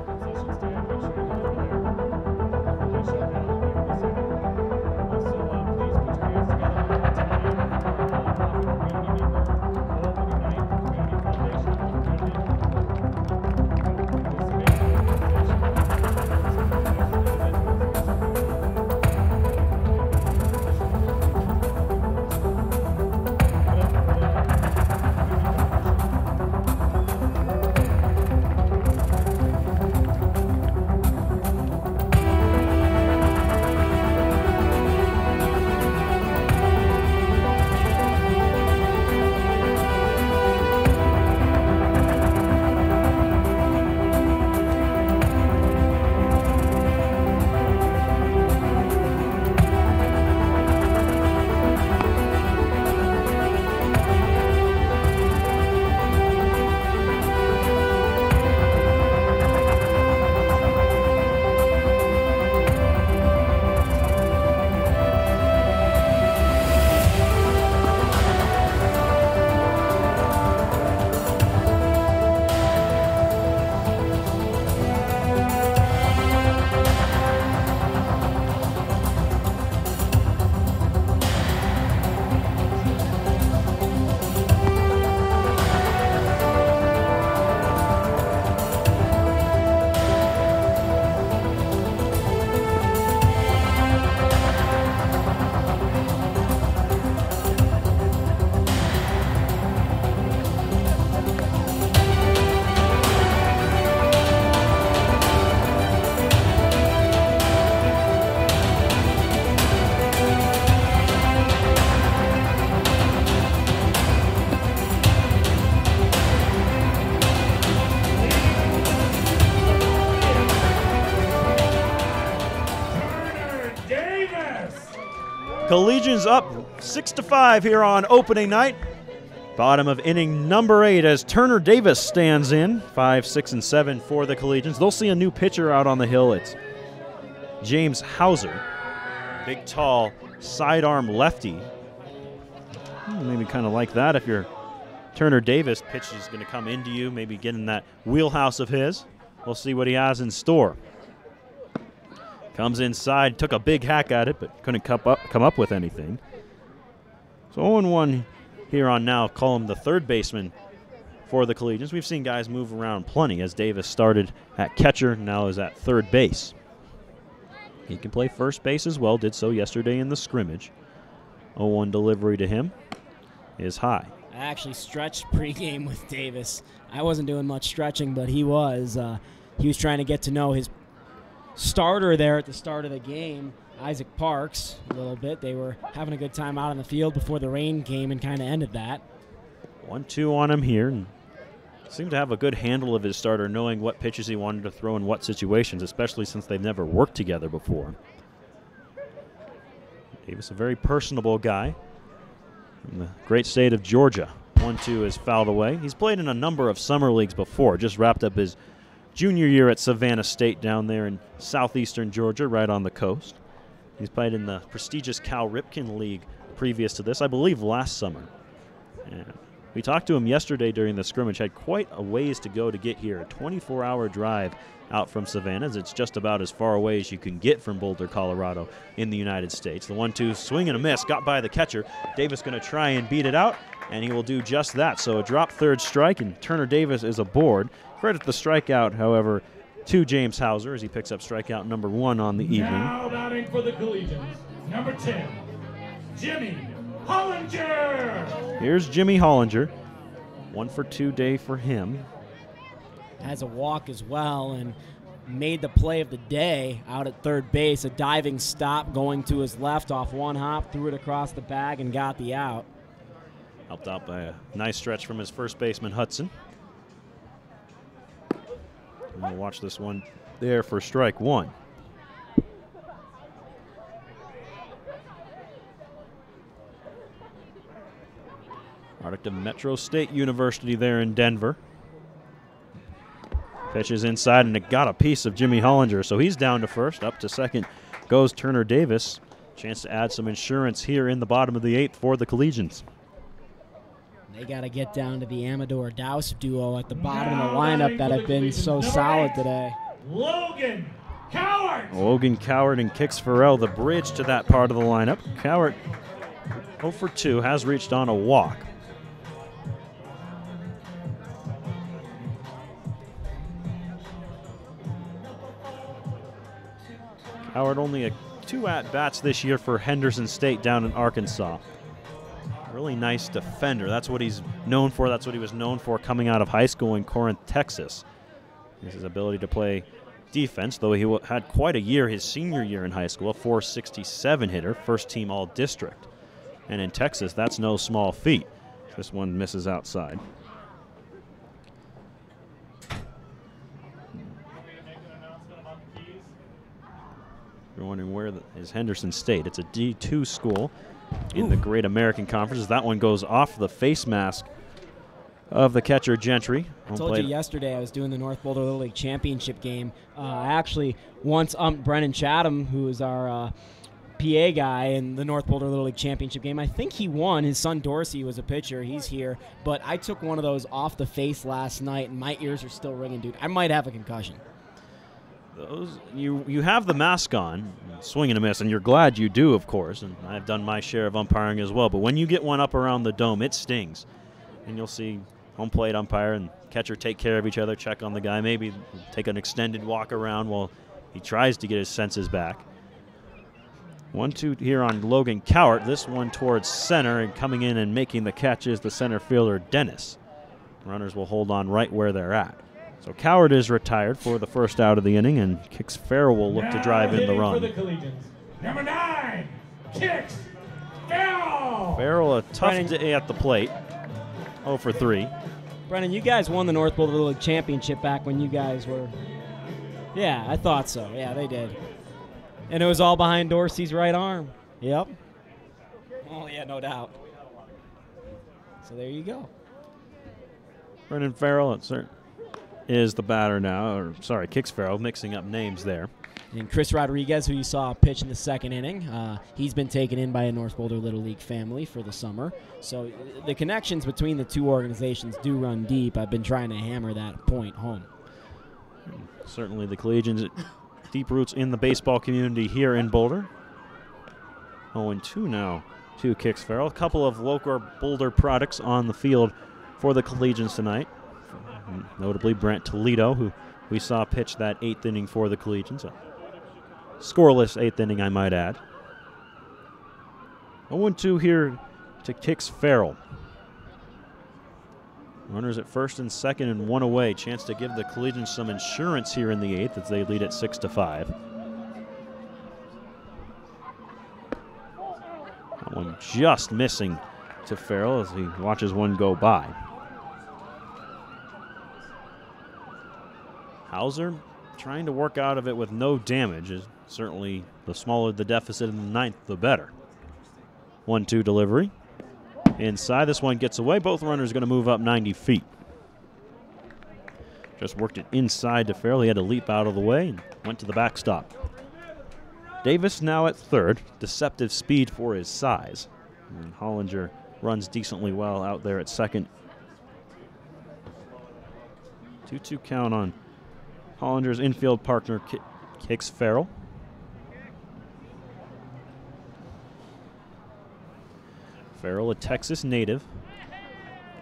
Collegians up 6-5 here on opening night. Bottom of inning number 8 as Turner Davis stands in. 5, 6, and 7 for the Collegians. They'll see a new pitcher out on the hill. It's James Hauser. Big, tall, sidearm lefty. Maybe kind of like that if you're Turner Davis. Pitch is going to come into you, maybe get in that wheelhouse of his. We'll see what he has in store. Comes inside, took a big hack at it, but couldn't come up with anything. So 0-1 here on now. Call him the third baseman for the Collegians. We've seen guys move around plenty as Davis started at catcher, now is at third base. He can play first base as well, did so yesterday in the scrimmage. 0-1 delivery to him is high. I actually stretched pregame with Davis. I wasn't doing much stretching, but he was. He was trying to get to know his starter there at the start of the game, Isaac Parks, a little bit. They were having a good time out on the field before the rain came and kind of ended that. 1-2 on him here. And seemed to have a good handle of his starter, knowing what pitches he wanted to throw in what situations, especially since they've never worked together before. Davis, a very personable guy from the great state of Georgia. 1-2 is fouled away. He's played in a number of summer leagues before, just wrapped up his junior year at Savannah State down there in southeastern Georgia, right on the coast. He's played in the prestigious Cal Ripken League previous to this, I believe last summer. And we talked to him yesterday during the scrimmage, had quite a ways to go to get here, a 24-hour drive out from Savannah. It's just about as far away as you can get from Boulder, Colorado in the United States. The 1-2 swing and a miss, got by the catcher. Davis going to try and beat it out, and he will do just that. So a drop third strike, and Turner Davis is aboard. Credit the strikeout, however, to James Hauser as he picks up strikeout number 1 on the evening. Now batting for the Collegians, number 10, Jimmy Hollinger. Here's Jimmy Hollinger. 1 for 2 day for him. Has a walk as well and made the play of the day out at third base. A diving stop going to his left off one hop, threw it across the bag and got the out. Helped out by a nice stretch from his first baseman, Hudson. And we'll watch this one there for strike 1. Product of Metro State University there in Denver. Pitches inside, and it got a piece of Jimmy Hollinger, so he's down to first. Up to second goes Turner Davis. Chance to add some insurance here in the bottom of the 8th for the Collegians. They got to get down to the Amador Douse duo at the bottom of the lineup that have been so solid today. Logan Cowart. Logan Cowart and Kix Farrell, the bridge to that part of the lineup. Cowart 0 for 2, has reached on a walk. Howard only 2 at-bats this year for Henderson State down in Arkansas. Really nice defender. That's what he's known for. That's what he was known for coming out of high school in Corinth, Texas. His ability to play defense, though he had quite a year his senior year in high school, a .467 hitter, first team all-district. And in Texas, that's no small feat. This one misses outside. You're wondering where is Henderson State. It's a D2 school in the Great American Conference. That one goes off the face mask of the catcher, Gentry. I told you yesterday I was doing the North Boulder Little League Championship game. I actually once umped Brennan Chatham, who is our PA guy in the North Boulder Little League Championship game. I think he won. His son Dorsey was a pitcher. He's here. But I took one of those off the face last night, and my ears are still ringing, dude. I might have a concussion. Those you have the mask on, swing and a miss, and you're glad you do, of course, and I've done my share of umpiring as well, but when you get one up around the dome, it stings. And you'll see home plate umpire and catcher take care of each other, check on the guy, maybe take an extended walk around while he tries to get his senses back. 1-2 here on Logan Cowart. This one towards center, and coming in and making the catch is the center fielder, Dennis. Runners will hold on right where they're at. So Cowart is retired for the first out of the inning, and Kix Farrell will look to drive in the run. For the Collegians, number 9, Kix Farrell. Farrell, a tough day at the plate, 0 for 3. Brennan, you guys won the North Boulder Little League Championship back when you guys were... Yeah, I thought so. Yeah, they did. And it was all behind Dorsey's right arm. Yep. Oh, yeah, no doubt. So there you go. Brennan Farrell, is the batter now, or sorry, Kix Farrell, mixing up names there. And Chris Rodriguez, who you saw pitch in the second inning, he's been taken in by a North Boulder Little League family for the summer. So the connections between the two organizations do run deep. I've been trying to hammer that point home. Certainly the Collegians, deep roots in the baseball community here in Boulder. 0-2 now to Kix Farrell. A couple of local Boulder products on the field for the Collegians tonight. Notably Brent Toledo, who we saw pitch that 8th inning for the Collegians. A scoreless 8th inning, I might add. 0-2 here to Kix Farrell. Runners at first and second and 1 away. Chance to give the Collegians some insurance here in the 8th as they lead at 6-5. That one just missing to Farrell as he watches one go by. Hauser trying to work out of it with no damage. Is certainly the smaller the deficit in the 9th, the better. 1-2 delivery. inside. This one gets away. Both runners going to move up 90 feet. Just worked it inside to Farrell. He had to leap out of the way and went to the backstop. Davis now at third. Deceptive speed for his size. And Hollinger runs decently well out there at second. 2-2 count on Hollinger's infield partner kicks Farrell. Farrell, a Texas native.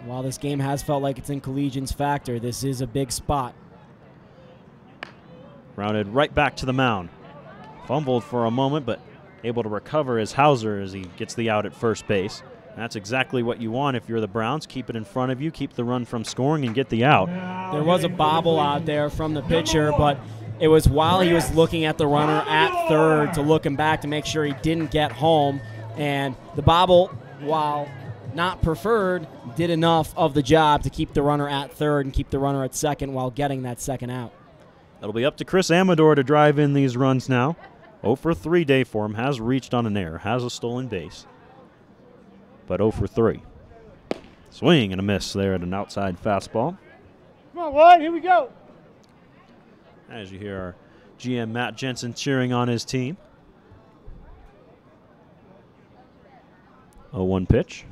While this game has felt like it's in Collegians' factor, this is a big spot. Rounded right back to the mound. Fumbled for a moment, but able to recover as Hauser as he gets the out at first base. That's exactly what you want if you're the Browns. Keep it in front of you, keep the run from scoring, and get the out. There was a bobble out there from the pitcher, but it was while he was looking at the runner at third to look him back to make sure he didn't get home. And the bobble, while not preferred, did enough of the job to keep the runner at third and keep the runner at second while getting that second out. It'll be up to Chris Amador to drive in these runs now. 0 for 3 day for him, has reached on an error, has a stolen base, but 0 for 3. Swing and a miss there at an outside fastball. Come on, Wood, here we go. As you hear our GM Matt Jensen cheering on his team. 0-1 pitch.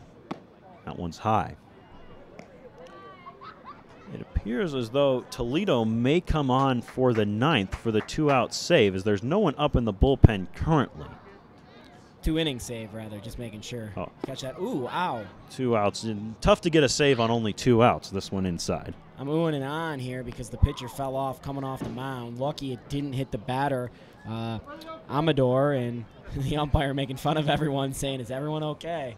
That one's high. It appears as though Toledo may come on for the 9th for the 2-out save, as there's no one up in the bullpen currently. 2-inning save, rather, just making sure. Oh. Catch that. Ooh, ow. 2 outs. Tough to get a save on only 2 outs, this one inside. I'm oohing and on here because the pitcher fell off coming off the mound. Lucky it didn't hit the batter, Amador, and the umpire making fun of everyone, saying, is everyone okay?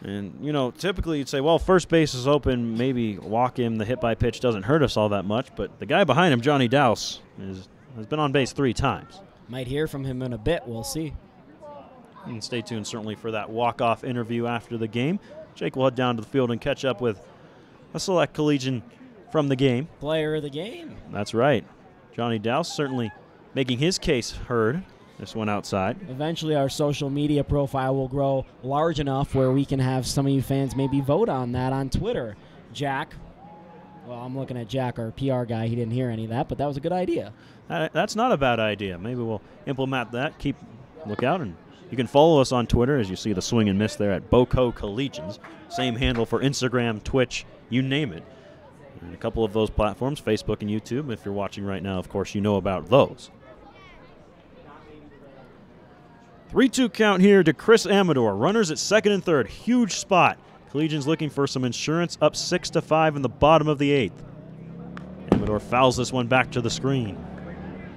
And, you know, typically you'd say, well, first base is open, maybe walk him, the hit by pitch doesn't hurt us all that much, but the guy behind him, Johnny Dowse, has been on base 3 times. Might hear from him in a bit, we'll see. And stay tuned certainly for that walk-off interview after the game. Jake will head down to the field and catch up with a select collegian from the game. Player of the game. That's right. Johnny Dowse certainly making his case heard. This one outside. Eventually our social media profile will grow large enough where we can have some of you fans maybe vote on that on Twitter. Jack, well, I'm looking at Jack, our PR guy. He didn't hear any of that, but that was a good idea. That's not a bad idea. Maybe we'll implement that. Look out, and you can follow us on Twitter as you see the swing and miss there at Boulder Collegians. Same handle for Instagram, Twitch, you name it. And a couple of those platforms, Facebook and YouTube. If you're watching right now, of course, you know about those. 3-2 count here to Chris Amador. Runners at second and third. Huge spot. Collegians looking for some insurance, up 6-5 in the bottom of the 8th. Amador fouls this one back to the screen.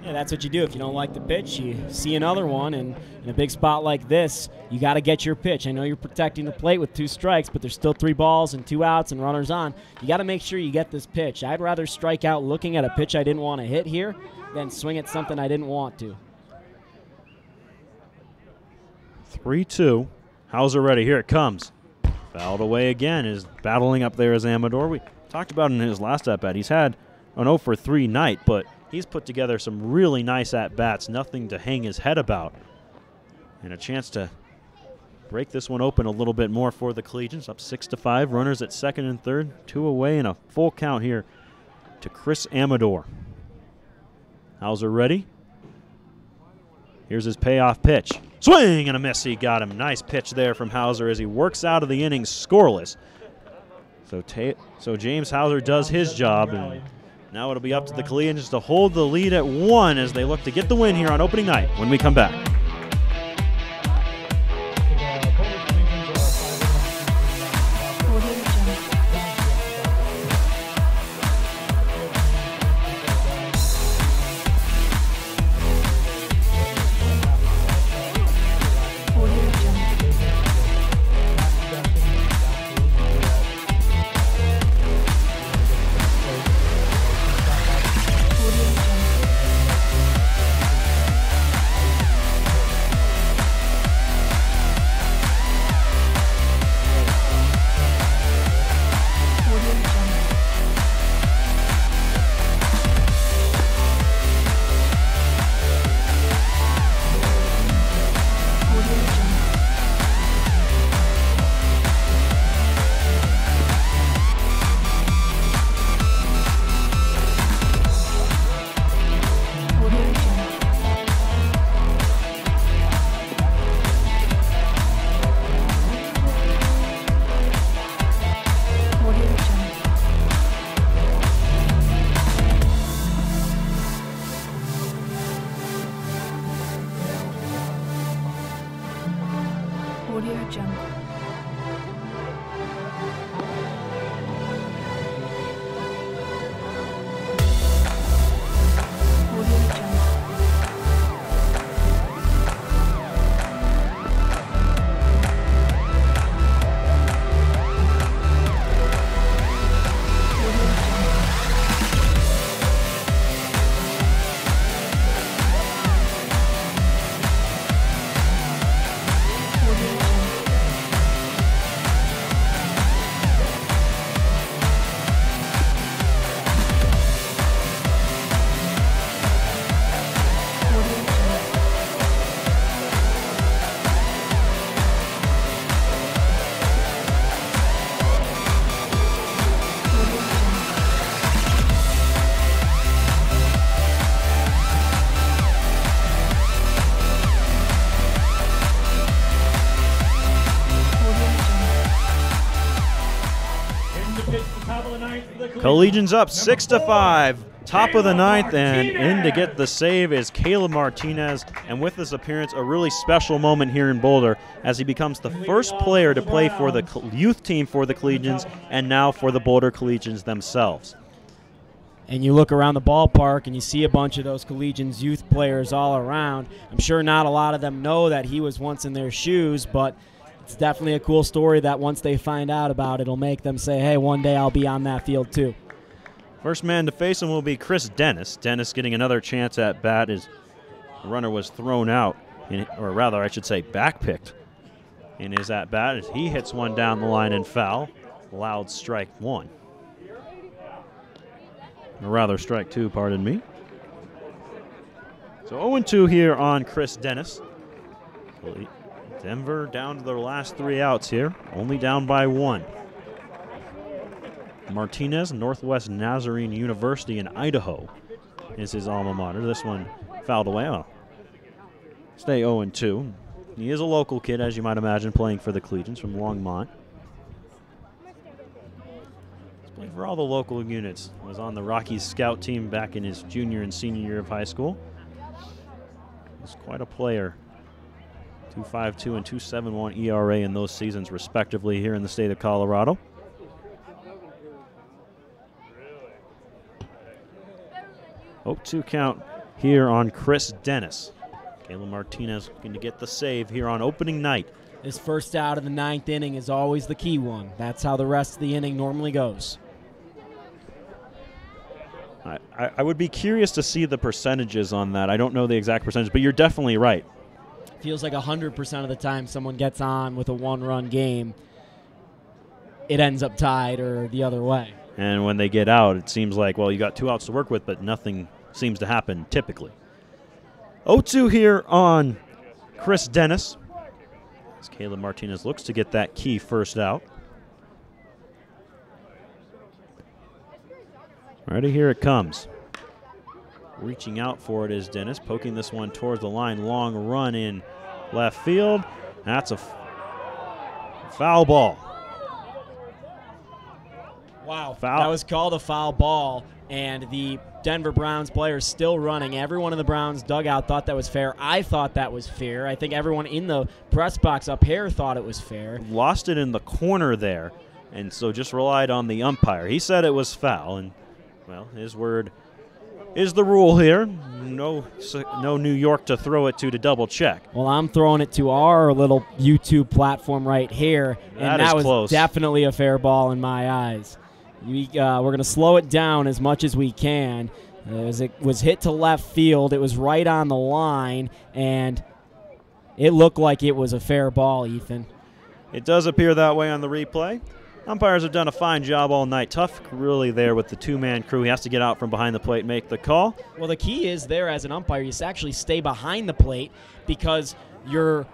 Yeah, that's what you do. If you don't like the pitch, you see another one, and in a big spot like this, you got to get your pitch. I know you're protecting the plate with 2 strikes, but there's still 3 balls and 2 outs and runners on. You got to make sure you get this pitch. I'd rather strike out looking at a pitch I didn't want to hit here than swing at something I didn't want to. 3-2. Hauser ready. Here it comes. Fouled away again. Is battling up there as Amador. We talked about in his last at-bat. He's had an 0 for 3 night, but he's put together some really nice at-bats. Nothing to hang his head about. And a chance to break this one open a little bit more for the Collegians. Up 6-5. Runners at second and third. 2 away and a full count here to Chris Amador. Hauser ready. Here's his payoff pitch. Swing and a miss. He got him. Nice pitch there from Hauser as he works out of the inning scoreless. So James Hauser does his job, and now it'll be up to the Collegians to hold the lead at 1 as they look to get the win here on opening night when we come back. Audio Jungle. Collegians up 6-5. Top of the ninth, and in to get the save is Caleb Martinez. And with this appearance, a really special moment here in Boulder as he becomes the first player to play for the youth team for the Collegians and now for the Boulder Collegians themselves. And you look around the ballpark and you see a bunch of those Collegians youth players all around. I'm sure not a lot of them know that he was once in their shoes, but it's definitely a cool story that once they find out about it, it'll make them say, hey, one day I'll be on that field too. First man to face him will be Chris Dennis. Dennis getting another chance at bat as the runner was thrown out, or rather I should say backpicked in his at bat as he hits one down the line and foul. Loud strike one. Or rather strike two, pardon me. So 0-2 here on Chris Dennis. Denver down to their last three outs here, only down by one. Martinez, Northwest Nazarene University in Idaho is his alma mater. This one fouled away. Oh. Stay 0-2. He is a local kid, as you might imagine, playing for the Collegians from Longmont. He's played for all the local units. Was on the Rockies scout team back in his junior and senior year of high school. He's quite a player. 2.52 and 2.71 ERA in those seasons, respectively, here in the state of Colorado. Hope 2 count here on Chris Dennis. Caleb Martinez going to get the save here on opening night. This first out of the ninth inning is always the key one. That's how the rest of the inning normally goes. I would be curious to see the percentages on that. I don't know the exact percentage, but you're definitely right. Feels like 100% of the time someone gets on with a one-run game, it ends up tied or the other way. And when they get out, it seems like, well, you got 2 outs to work with, but nothing seems to happen typically. 0-2 here on Chris Dennis as Caleb Martinez looks to get that key first out. Ready, here it comes. Reaching out for it is Dennis, poking this one towards the line. Long run in left field. That's a foul ball. Wow, foul. That was called a foul ball, and the Denver Browns players still running. Everyone in the Browns dugout thought that was fair. I thought that was fair. I think everyone in the press box up here thought it was fair. Lost it in the corner there, and so just relied on the umpire. He said it was foul, and, well, his word is the rule here. No New York to throw it to double check. Well, I'm throwing it to our little YouTube platform right here, and that was close. Definitely a fair ball in my eyes. We're going to slow it down as much as we can. As it was hit to left field, it was right on the line, and it looked like it was a fair ball, Ethan. It does appear that way on the replay. Umpires have done a fine job all night. Tough really there with the two-man crew. He has to get out from behind the plate and make the call. Well, the key is there as an umpire, you actually stay behind the plate because your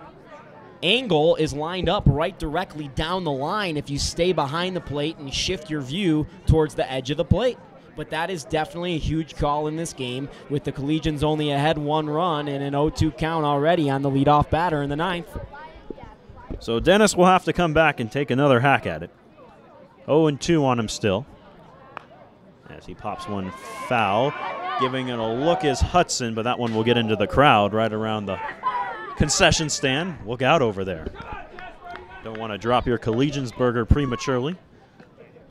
angle is lined up right directly down the line if you stay behind the plate and shift your view towards the edge of the plate. But that is definitely a huge call in this game with the Collegians only ahead 1 run and an 0-2 count already on the leadoff batter in the ninth. So Dennis will have to come back and take another hack at it. 0-2 on him still. As he pops one foul. Giving it a look is Hudson, but that one will get into the crowd right around the concession stand. Look out over there. Don't want to drop your Collegians burger prematurely.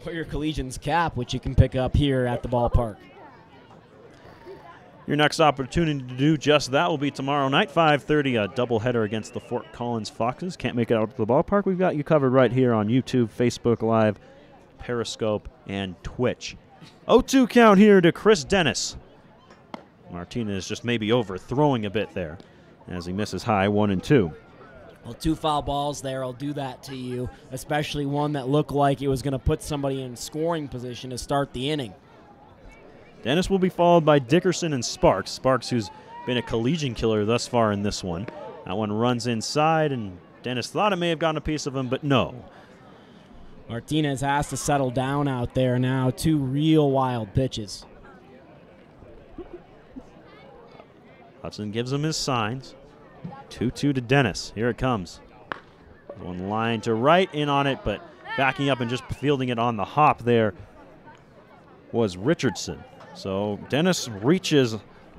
Or your Collegians cap, which you can pick up here at the ballpark. Your next opportunity to do just that will be tomorrow night, 5:30, a doubleheader against the Fort Collins Foxes. Can't make it out to the ballpark? We've got you covered right here on YouTube, Facebook Live, Periscope, and Twitch. 0-2 count here to Chris Dennis. Martinez just maybe overthrowing a bit there as he misses high, 1-2. Well, 2 foul balls there will do that to you, especially one that looked like it was going to put somebody in scoring position to start the inning. Dennis will be followed by Dickerson and Sparks. Sparks, who's been a Collegian killer thus far in this one. That one runs inside, and Dennis thought it may have gotten a piece of him, but no. Martinez has to settle down out there now. 2 real wild pitches. Hudson gives him his signs. 2-2 to Dennis. Here it comes. One line to right, in on it, but backing up and just fielding it on the hop there was Richardson. So Dennis reaches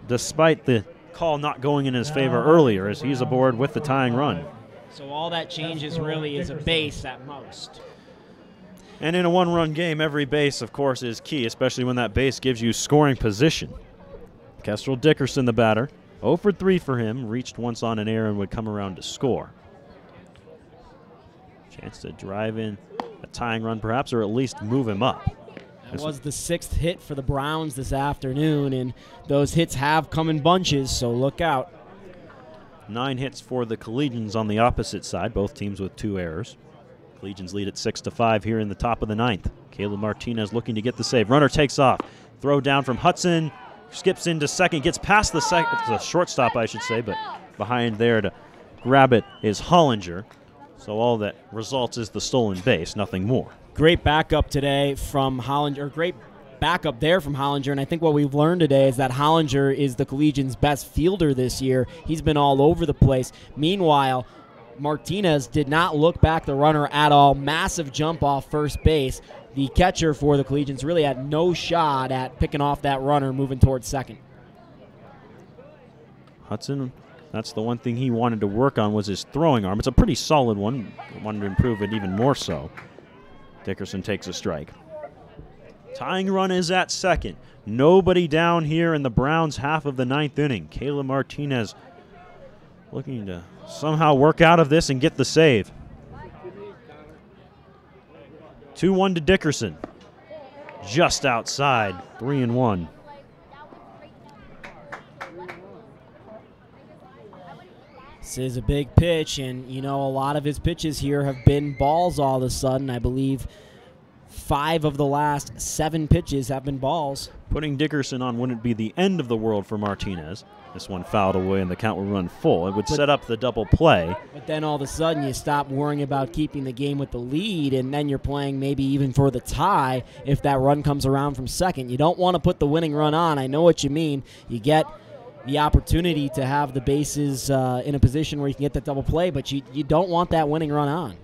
despite the call not going in his favor earlier as he's aboard with the tying run. So all that changes really is a base at most. And in a one-run game, every base, of course, is key, especially when that base gives you scoring position. Kestrel Dickerson, the batter. 0 for 3 for him. Reached once on an error and would come around to score. Chance to drive in a tying run perhaps, or at least move him up. That was the 6th hit for the Browns this afternoon, and those hits have come in bunches, so look out. 9 hits for the Collegians on the opposite side, both teams with 2 errors. Collegians lead at 6-5 here in the top of the 9th. Caleb Martinez looking to get the save. Runner takes off. Throw down from Hudson. Skips into second. Gets past the shortstop, I should say, but behind there to grab it is Hollinger. So all that results is the stolen base, nothing more. Great backup today from Hollinger. Great backup there from Hollinger, and I think what we've learned today is that Hollinger is the Collegians' best fielder this year. He's been all over the place. Meanwhile, Martinez did not look back the runner at all. Massive jump off first base. The catcher for the Collegians really had no shot at picking off that runner moving towards second. Hudson, that's the one thing he wanted to work on was his throwing arm. It's a pretty solid one. Wanted to improve it even more so. Dickerson takes a strike. Tying run is at second. Nobody down here in the Browns' half of the 9th inning. Caleb Martinez looking to somehow work out of this and get the save. 2-1 to Dickerson. Just outside, 3-1. This is a big pitch, and, you know, a lot of his pitches here have been balls all of a sudden. I believe 5 of the last 7 pitches have been balls. Putting Dickerson on wouldn't be the end of the world for Martinez. This one fouled away and the count would run full. It would set up the double play. But then all of a sudden you stop worrying about keeping the game with the lead, and then you're playing maybe even for the tie if that run comes around from second. You don't want to put the winning run on. I know what you mean. You get the opportunity to have the bases in a position where you can get that double play, but you don't want that winning run on.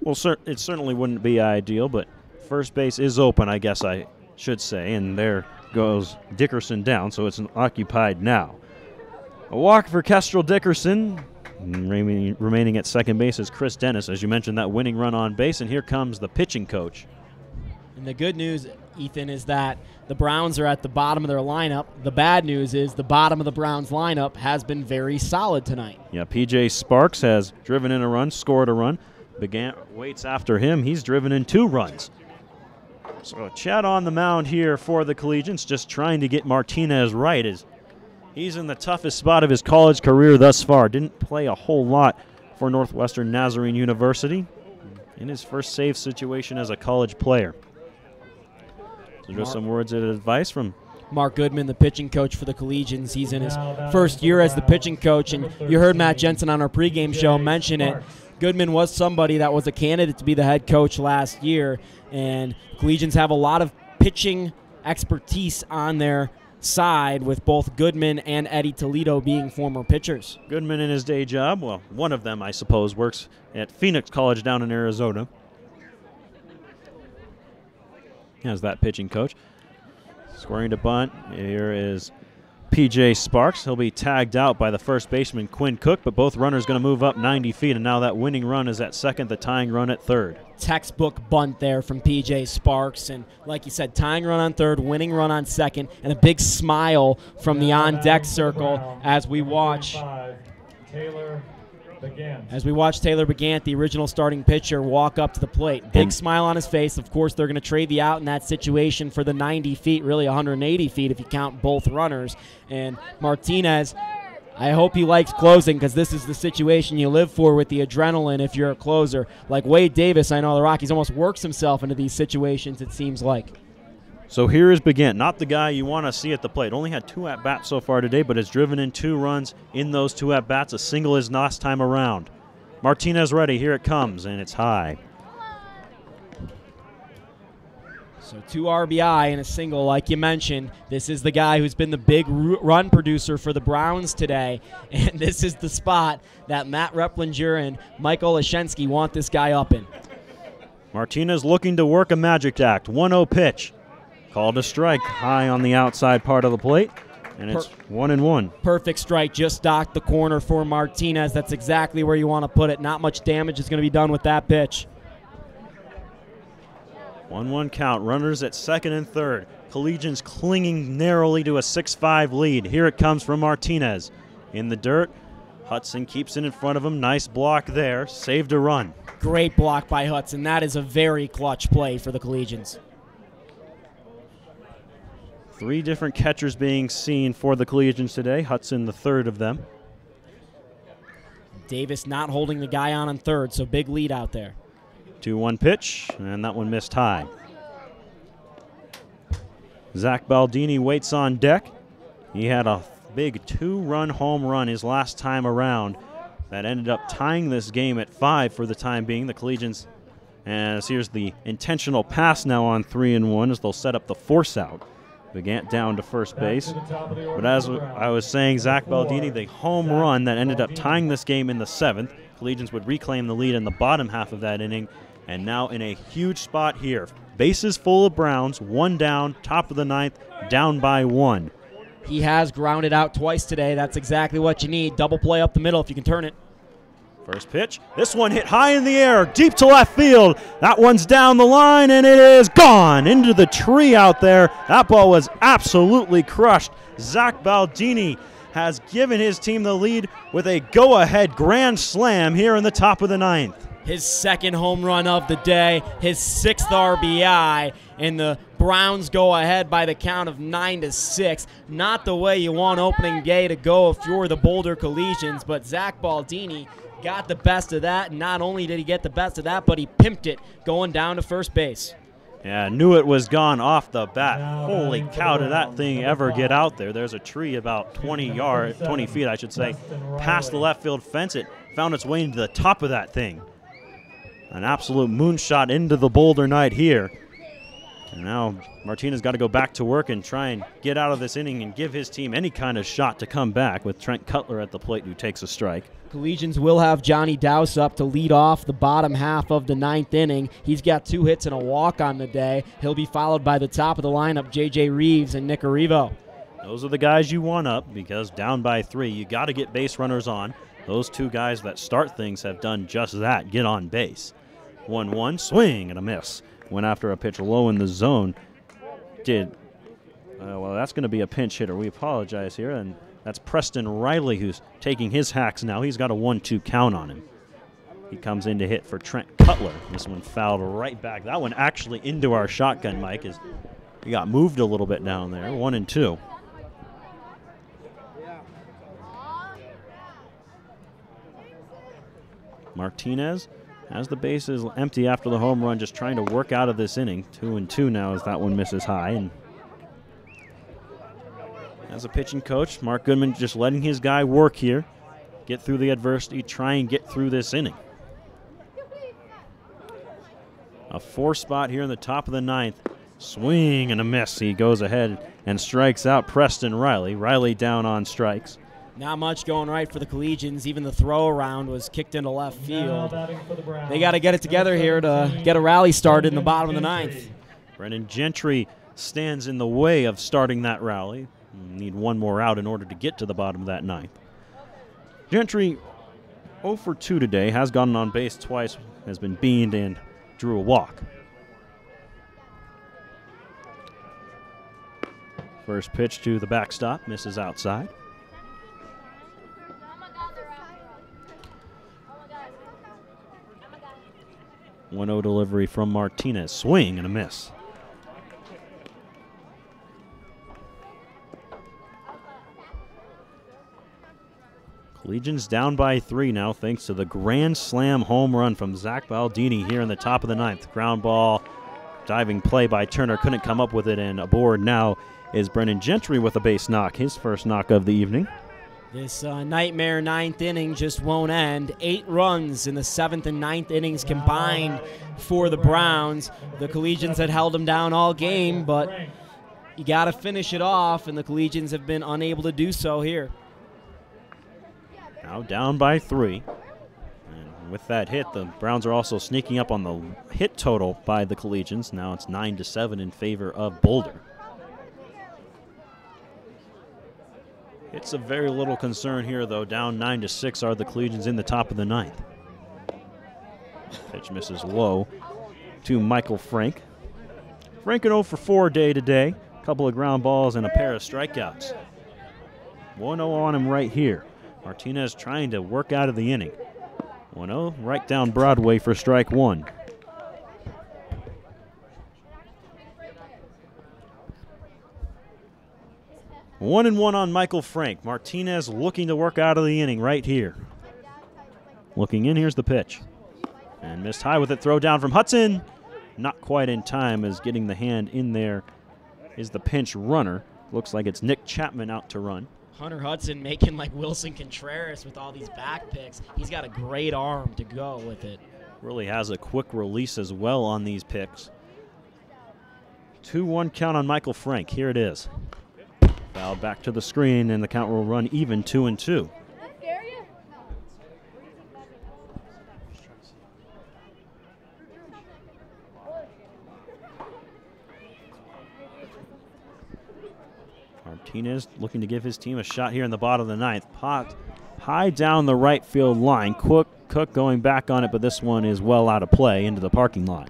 Well, it certainly wouldn't be ideal, but first base is open, I guess I should say, and there goes Dickerson down, so it's occupied now. A walk for Kestrel Dickerson. Remaining at second base is Chris Dennis. As you mentioned, that winning run on base, and here comes the pitching coach. And the good news, Ethan, is that the Browns are at the bottom of their lineup. The bad news is the bottom of the Browns lineup has been very solid tonight. Yeah, P.J. Sparks has driven in a run, scored a run. Waits after him. He's driven in 2 runs. So Chad on the mound here for the Collegians, just trying to get Martinez right as he's in the toughest spot of his college career thus far. Didn't play a whole lot for Northwestern Nazarene University in his first save situation as a college player. So just some words of advice from Mark Goodman, the pitching coach for the Collegians. He's in his first year as the pitching coach, and you heard Matt Jensen on our pregame show mention it. Goodman was somebody that was a candidate to be the head coach last year, and Collegians have a lot of pitching expertise on their side with both Goodman and Eddie Toledo being former pitchers. Goodman in his day job, well, one of them, I suppose, works at Phoenix College down in Arizona. As that pitching coach. Scoring to bunt. Here is P.J. Sparks. He'll be tagged out by the first baseman, Quinn Cook, but both runners going to move up 90 feet, and now that winning run is at second, the tying run at third. Textbook bunt there from P.J. Sparks, and like you said, tying run on third, winning run on second, and a big smile from the on-deck circle as we watch Taylor Begant, the original starting pitcher, walk up to the plate. Big smile on his face. Of course, they're going to trade the out in that situation for the 90 feet, really 180 feet if you count both runners. And Martinez, I hope he likes closing, because this is the situation you live for with the adrenaline if you're a closer. Like Wade Davis, I know the Rockies almost works himself into these situations, it seems like. So here is Begant, not the guy you want to see at the plate. Only had 2 at-bats so far today, but has driven in 2 runs in those 2 at-bats. A single his last time around. Martinez ready. Here it comes, and it's high. So 2 RBI and a single, like you mentioned. This is the guy who's been the big run producer for the Browns today, and this is the spot that Matt Replinger and Mike Oleszewski want this guy up in. Martinez looking to work a magic act. 1-0 pitch. Called a strike high on the outside part of the plate, and it's 1-1. Perfect strike, just docked the corner for Martinez. That's exactly where you want to put it. Not much damage is going to be done with that pitch. 1-1 count. Runners at second and third. Collegians clinging narrowly to a 6-5 lead. Here it comes from Martinez. In the dirt, Hudson keeps it in front of him. Nice block there. Saved a run. Great block by Hudson. That is a very clutch play for the Collegians. 3 different catchers being seen for the Collegians today. Hudson, the third of them. Davis not holding the guy on third, so big lead out there. 2-1 pitch, and that one missed high. Zach Baldini waits on deck. He had a big 2-run home run his last time around that ended up tying this game at 5 for the time being. The Collegians, as here's the intentional pass now on 3-1 as they'll set up the force out. Begant down to first base. But as I was saying, Zach Baldini, the home run that ended up tying this game in the 7th. Collegians would reclaim the lead in the bottom half of that inning, and now in a huge spot here. Bases full of Browns, 1 down, top of the 9th, down by 1. He has grounded out twice today. That's exactly what you need. Double play up the middle if you can turn it. First pitch. This one hit high in the air, deep to left field. That one's down the line, and it is gone into the tree out there. That ball was absolutely crushed. Zach Baldini has given his team the lead with a go-ahead grand slam here in the top of the 9th. His 2nd home run of the day, his 6th RBI, and the Browns go ahead by the count of 9-6. Not the way you want opening day to go if you're the Boulder Collegians, but Zach Baldini got the best of that. And not only did he get the best of that, but he pimped it going down to first base. Yeah, knew it was gone off the bat. Holy cow, did that thing ever get out there? There's a tree about 20 feet, I should say, past the left field fence. It found its way into the top of that thing. An absolute moonshot into the Boulder night here. And now Martinez got to go back to work and try and get out of this inning and give his team any kind of shot to come back with Trent Cutler at the plate, who takes a strike. Collegians will have Johnny Dowse up to lead off the bottom half of the 9th inning. He's got 2 hits and a walk on the day. He'll be followed by the top of the lineup, J.J. Reeves and Nick Arrivo. Those are the guys you want up, because down by 3, you got to get base runners on. Those 2 guys that start things have done just that, get on base. 1-1, swing and a miss. Went after a pitch low in the zone. Well, that's going to be a pinch hitter. We apologize here, and that's Preston Riley who's taking his hacks now. He's got a 1-2 count on him. He comes in to hit for Trent Cutler. This one fouled right back. That one actually into our shotgun, Mike, as he got moved a little bit down there. 1-2. Martinez has the bases empty after the home run, just trying to work out of this inning. 2-2 now as that one misses high. And as a pitching coach, Mark Goodman just letting his guy work here, get through the adversity, try and get through this inning. A 4 spot here in the top of the 9th. Swing and a miss. He goes ahead and strikes out Preston Riley. Riley down on strikes. Not much going right for the Collegians. Even the throw around was kicked into left field. They got to get it together here to get a rally started in the bottom of the 9th. Brendan Gentry stands in the way of starting that rally. Need one more out in order to get to the bottom of that ninth. Gentry 0 for 2 today, has gotten on base twice, has been beaned, and drew a walk. First pitch to the backstop, misses outside. Oh 1-0 delivery from Martinez. Swing and a miss. Collegians down by 3 now thanks to the grand slam home run from Zach Baldini here in the top of the ninth. Ground ball, diving play by Turner, couldn't come up with it, and aboard now is Brennan Gentry with a base knock, his first knock of the evening. This nightmare ninth inning just won't end. 8 runs in the 7th and 9th innings combined for the Browns. The Collegians had held them down all game, but you got to finish it off, and the Collegians have been unable to do so here. Now down by 3. And with that hit, the Browns are also sneaking up on the hit total by the Collegians. Now it's 9-7 in favor of Boulder. It's a very little concern here, though. Down 9-6 are the Collegians in the top of the ninth. Pitch misses low to Michael Frank. Frank an 0 for 4 day today. A couple of ground balls and a pair of strikeouts. 1-0 on him right here. Martinez trying to work out of the inning. 1-0 right down Broadway for strike 1. One and one on Michael Frank. Martinez looking to work out of the inning right here. Looking in, here's the pitch. And missed high with it, throw down from Hudson. Not quite in time, as getting the hand in there is the pinch runner. Looks like it's Nick Chapman out to run. Hunter Hudson making like Wilson Contreras with all these back picks. He's got a great arm to go with it. Really has a quick release as well on these picks. 2-1 count on Michael Frank. Here it is. Foul back to the screen, and the count will run even 2-2. Martinez looking to give his team a shot here in the bottom of the ninth. Popped high down the right field line. Cook going back on it, but this one is well out of play into the parking lot.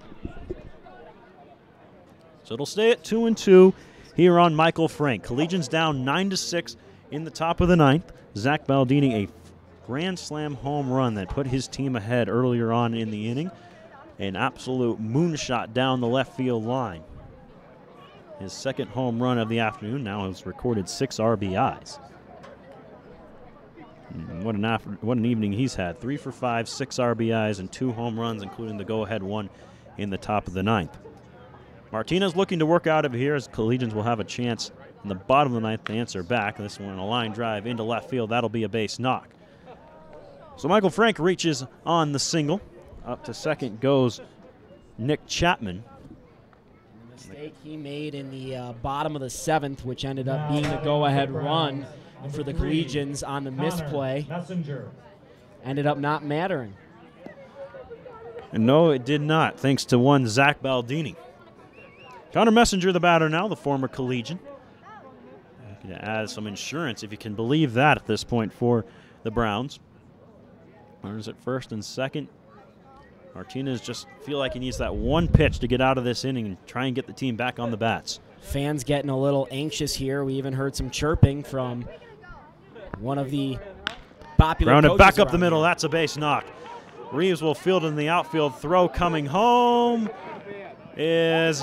So it'll stay at 2-2 here on Michael Frank. Collegians down 9-6 in the top of the ninth. Zach Baldini, a grand slam home run that put his team ahead earlier on in the inning. An absolute moonshot down the left field line. His second home run of the afternoon now has recorded 6 RBIs. What an evening he's had. 3 for 5, 6 RBIs, and 2 home runs, including the go-ahead one in the top of the ninth. Martinez looking to work out of here, as Collegians will have a chance in the bottom of the ninth to answer back. This one, a line drive into left field. That'll be a base knock. So Michael Frank reaches on the single. Up to second goes Nick Chapman. Mistake he made in the bottom of the 7th, which ended up being the go-ahead run for the Collegians on the misplay. Ended up not mattering. And no, it did not, thanks to one Zach Baldini. Connor Messenger, the batter now, the former Collegian. Going to add some insurance, if you can believe that, at this point for the Browns. Runners at first and second. Martinez just feel like he needs that one pitch to get out of this inning and try and get the team back on the bats. Fans getting a little anxious here. We even heard some chirping from one of the popular grounded coaches back up the middle. Here. That's a base knock. Reeves will field in the outfield. Throw coming home is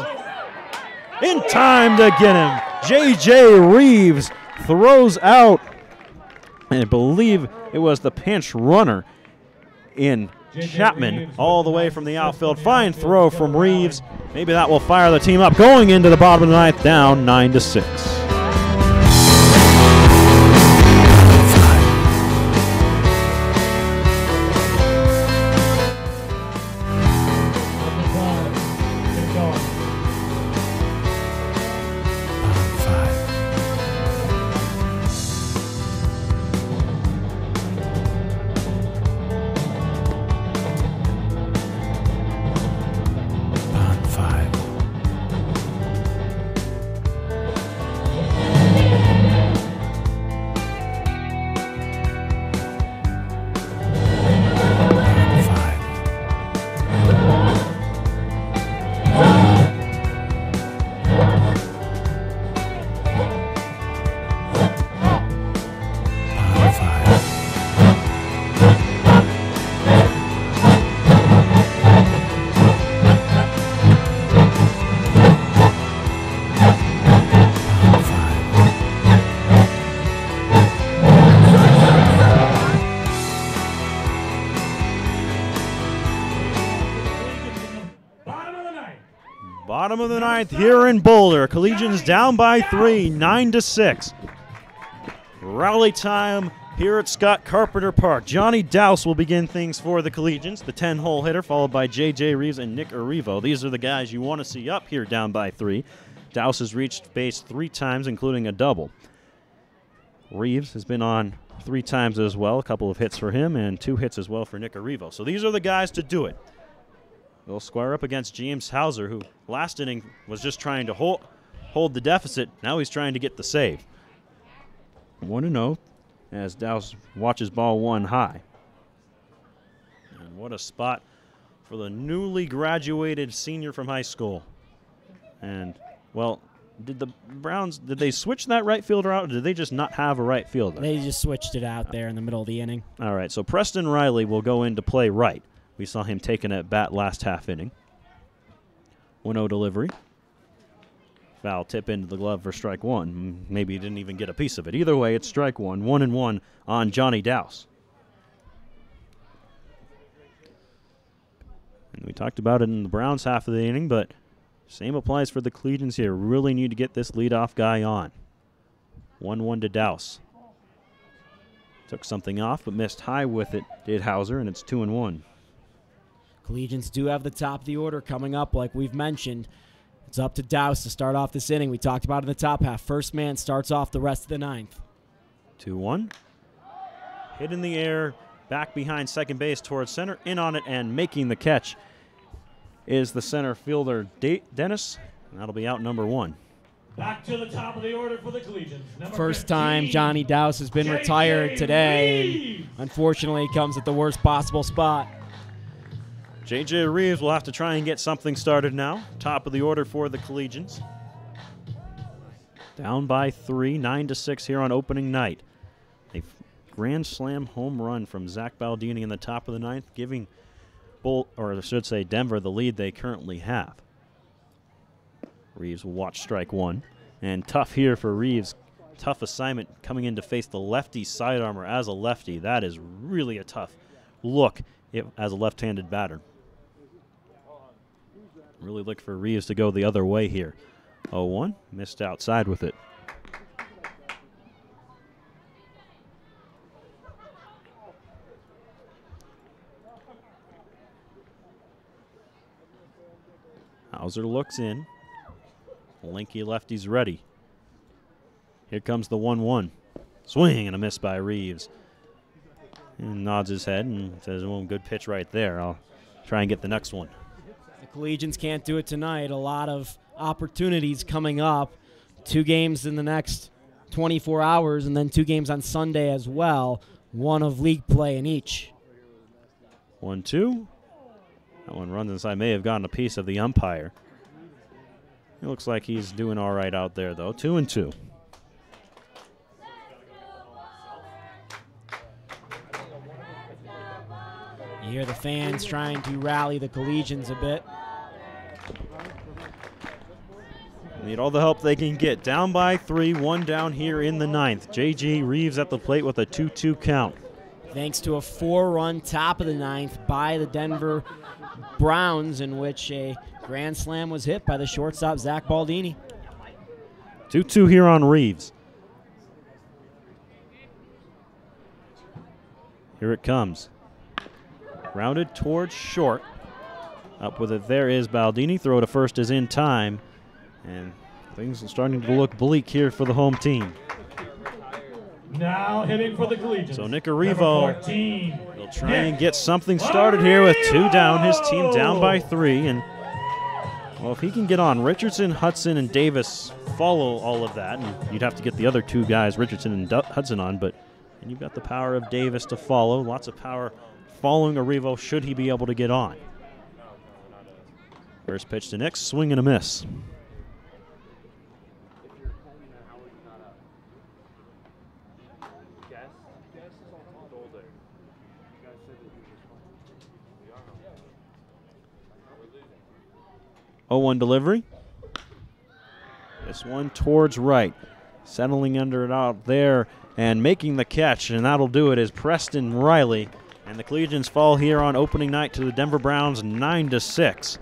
in time to get him. J.J. Reeves throws out, and I believe it was the pinch runner in Chapman all the way from the outfield. Fine throw from Reeves. Maybe that will fire the team up going into the bottom of the ninth, down 9-6. Bottom of the ninth here in Boulder. Collegians down by 3, 9-6. Rally time here at Scott Carpenter Park. Johnny Dowse will begin things for the Collegians, the 10-hole hitter, followed by J.J. Reeves and Nick Arrivo. These are the guys you want to see up here down by 3. Dowse has reached base 3 times, including a double. Reeves has been on 3 times as well, a couple of hits for him, and 2 hits as well for Nick Arrivo. So these are the guys to do it. They'll square up against James Hauser, who last inning was just trying to hold the deficit. Now he's trying to get the save. 1-0 as Dowse watches ball 1 high. And what a spot for the newly graduated senior from high school. And, well, did the Browns, did they switch that right fielder out, or did they just not have a right fielder? They just switched it out there in the middle of the inning. All right, so Preston Riley will go in to play right. We saw him taking at bat last half inning. 1-0 delivery. Foul tip into the glove for strike 1. Maybe he didn't even get a piece of it. Either way, it's strike 1. 1-1 on Johnny Dowse. And we talked about it in the Browns half of the inning, but same applies for the Collegians here. Really need to get this leadoff guy on. 1-1 to Dowse. Took something off, but missed high with it, did Hauser, and it's 2-1. Collegians do have the top of the order coming up, like we've mentioned. It's up to Dowse to start off this inning. We talked about it in the top half. First man starts off the rest of the ninth. 2-1. Hit in the air, back behind second base towards center, in on it, and making the catch is the center fielder, Dennis. And that'll be out number 1. Back to the top of the order for the Collegians. First time Johnny Dowse has been retired today. And unfortunately, comes at the worst possible spot. J.J. Reeves will have to try and get something started now. Top of the order for the Collegians. Down by 3, 9-6 here on opening night. A grand slam home run from Zach Baldini in the top of the ninth, giving Denver the lead they currently have. Reeves will watch strike 1. And tough here for Reeves. Tough assignment coming in to face the lefty side armor as a lefty. That is really a tough look as a left-handed batter. Really look for Reeves to go the other way here. 0-1, missed outside with it. Hauser looks in. Lanky lefty's ready. Here comes the 1-1. Swing and a miss by Reeves. And nods his head and says, well, good pitch right there. I'll try and get the next one. The Collegians can't do it tonight. A lot of opportunities coming up. 2 games in the next 24 hours and then 2 games on Sunday as well. 1 of league play in each. 1-2. That one runs inside. May have gotten a piece of the umpire. It looks like he's doing all right out there, though. 2-2. You hear the fans trying to rally the Collegians a bit. Need all the help they can get. Down by 3, 1 down here in the ninth. J.G. Reeves at the plate with a 2-2 count. Thanks to a 4-run top of the ninth by the Denver Browns, in which a grand slam was hit by the shortstop, Zach Baldini. 2-2 here on Reeves. Here it comes. Grounded towards short. Up with it there is Baldini. Throw to first is in time. And things are starting to look bleak here for the home team. Now hitting for the Collegians. So Nick Arrivo will try and get something started here with 2 down. His team down by 3. And, well, if he can get on, Richardson, Hudson, and Davis follow all of that. And you'd have to get the other 2 guys, Richardson and Hudson, on. But and you've got the power of Davis to follow. Lots of power following Arrivo should he be able to get on. First pitch to Nick, swing and a miss. Oh, 0-1 delivery. This one towards right. Settling under it out there and making the catch, and that'll do it, is Preston Riley. And the Collegians fall here on opening night to the Denver Browns 9-6.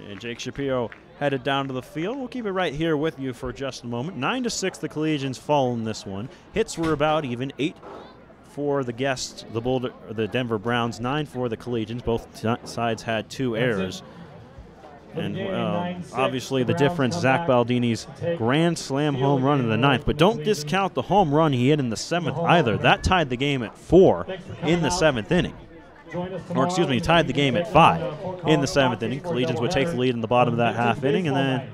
And Jake Shapiro headed down to the field. We'll keep it right here with you for just a moment. 9-6, the Collegians fall in this one. Hits were about even. 8 for the guests, the Denver Browns, 9 for the Collegians. Both sides had 2 errors. And obviously the difference, Zach Baldini's grand slam home run in the 9th. But don't discount the home run he hit in the 7th either. That tied the game at 4 in the 7th inning. Or excuse me, tied the game at 5 in the 7th inning. Collegians would take the lead in the bottom of that half inning, and then,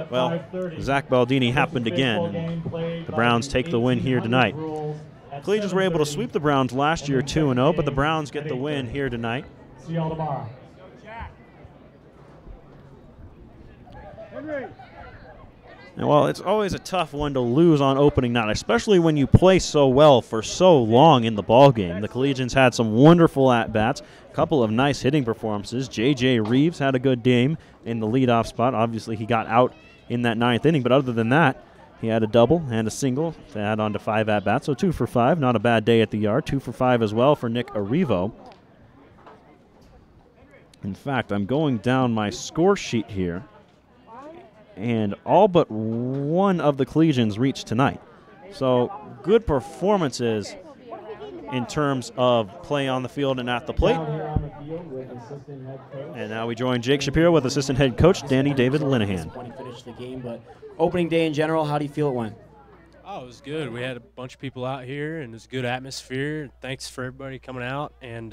well, Zach Baldini happened again. And the Browns take the win here tonight. Collegians were able to sweep the Browns last year 2-0, but the Browns get the win here tonight. See y'all tomorrow. And while it's always a tough one to lose on opening night, especially when you play so well for so long in the ballgame, the Collegians had some wonderful at-bats, a couple of nice hitting performances. J.J. Reeves had a good game in the leadoff spot. Obviously, he got out in that 9th inning, but other than that, he had a double and a single to add on to 5 at-bats, so 2 for 5. Not a bad day at the yard. 2 for 5 as well for Nick Arrivo. In fact, I'm going down my score sheet here, and all but one of the Collegians reached tonight. So good performances in terms of play on the field and at the plate. And now we join Jake Shapiro with assistant head coach Danny David Linehan. Finished the game, but opening day in general, how do you feel it went? Oh, it was good. We had a bunch of people out here, and it was a good atmosphere. Thanks for everybody coming out, and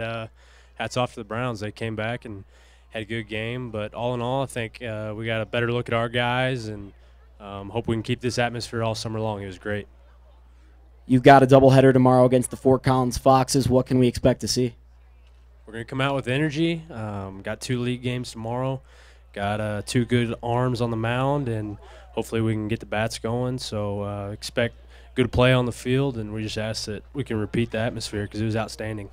hats off to the Browns. They came back and had a good game, but all in all, I think we got a better look at our guys, and hope we can keep this atmosphere all summer long. It was great. You've got a doubleheader tomorrow against the Fort Collins Foxes. What can we expect to see? We're going to come out with energy. Got 2 league games tomorrow. Got 2 good arms on the mound, and hopefully we can get the bats going. So expect good play on the field, and we just ask that we can repeat the atmosphere because it was outstanding.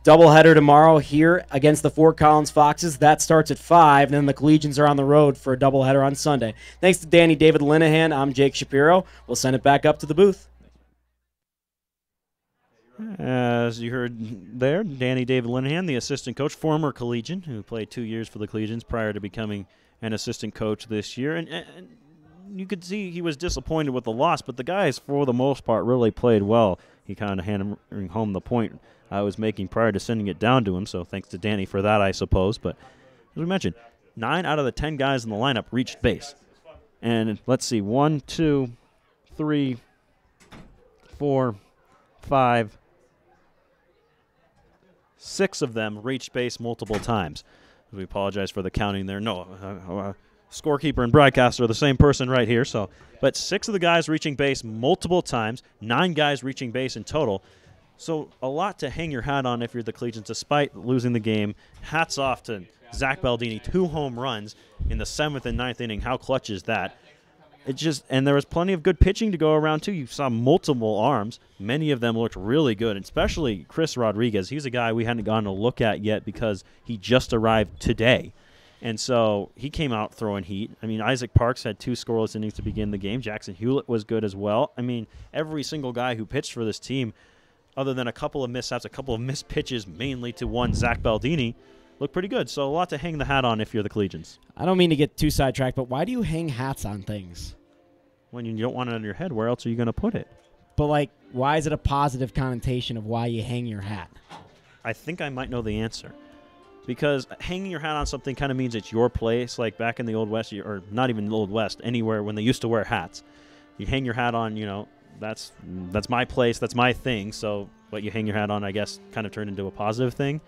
Doubleheader tomorrow here against the Fort Collins Foxes. That starts at 5, and then the Collegians are on the road for a doubleheader on Sunday. Thanks to Danny David Linehan. I'm Jake Shapiro. We'll send it back up to the booth. As you heard there, Danny David Linehan, the assistant coach, former Collegian, who played 2 years for the Collegians prior to becoming an assistant coach this year. And you could see he was disappointed with the loss, but the guys, for the most part, really played well. He kind of hammering home the point I was making prior to sending it down to him, so thanks to Danny for that, I suppose. But as we mentioned, 9 out of the 10 guys in the lineup reached base. And let's see, 1, 2, 3, 4, 5, 6 of them reached base multiple times. We apologize for the counting there. No, scorekeeper and broadcaster are the same person right here. But 6 of the guys reaching base multiple times, 9 guys reaching base in total. So a lot to hang your hat on if you're the Collegians, despite losing the game. Hats off to Zach Baldini, 2 home runs in the 7th and 9th inning. How clutch is that? And there was plenty of good pitching to go around, too. You saw multiple arms. Many of them looked really good, especially Chris Rodriguez. He's a guy we hadn't gotten a look at yet because he just arrived today. And so he came out throwing heat. I mean, Isaac Parks had 2 scoreless innings to begin the game. Jackson Hewlett was good as well. I mean, every single guy who pitched for this team, other than a couple of mishaps, a couple of missed pitches, mainly to one Zach Baldini, looked pretty good. So a lot to hang the hat on if you're the Collegians. I don't mean to get too sidetracked, but why do you hang hats on things? When you don't want it on your head, where else are you going to put it? But, like, why is it a positive connotation of why you hang your hat? I think I might know the answer. Because hanging your hat on something kind of means it's your place, like back in the Old West, or not even the Old West, anywhere when they used to wear hats. You hang your hat on, that's my place, that's my thing. So what you hang your hat on, I guess, kind of turned into a positive thing.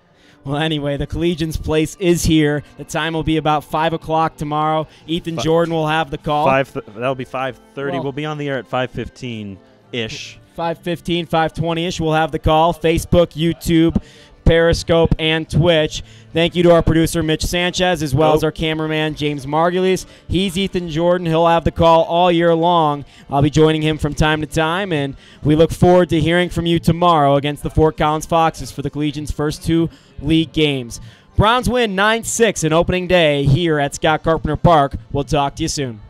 Well, anyway, the Collegians' place is here. The time will be about 5 o'clock tomorrow. Ethan Jordan will have the call. That'll be 5:30. We'll be on the air at 5:15-ish. 5:15, 5:20-ish. We'll have the call. Facebook, YouTube, Periscope, and Twitch. Thank you to our producer, Mitch Sanchez, as well as our cameraman, James Margulies. He's Ethan Jordan. He'll have the call all year long. I'll be joining him from time to time, and we look forward to hearing from you tomorrow against the Fort Collins Foxes for the Collegians' first 2 league games. Browns win 9-6 in opening day here at Scott Carpenter Park. We'll talk to you soon.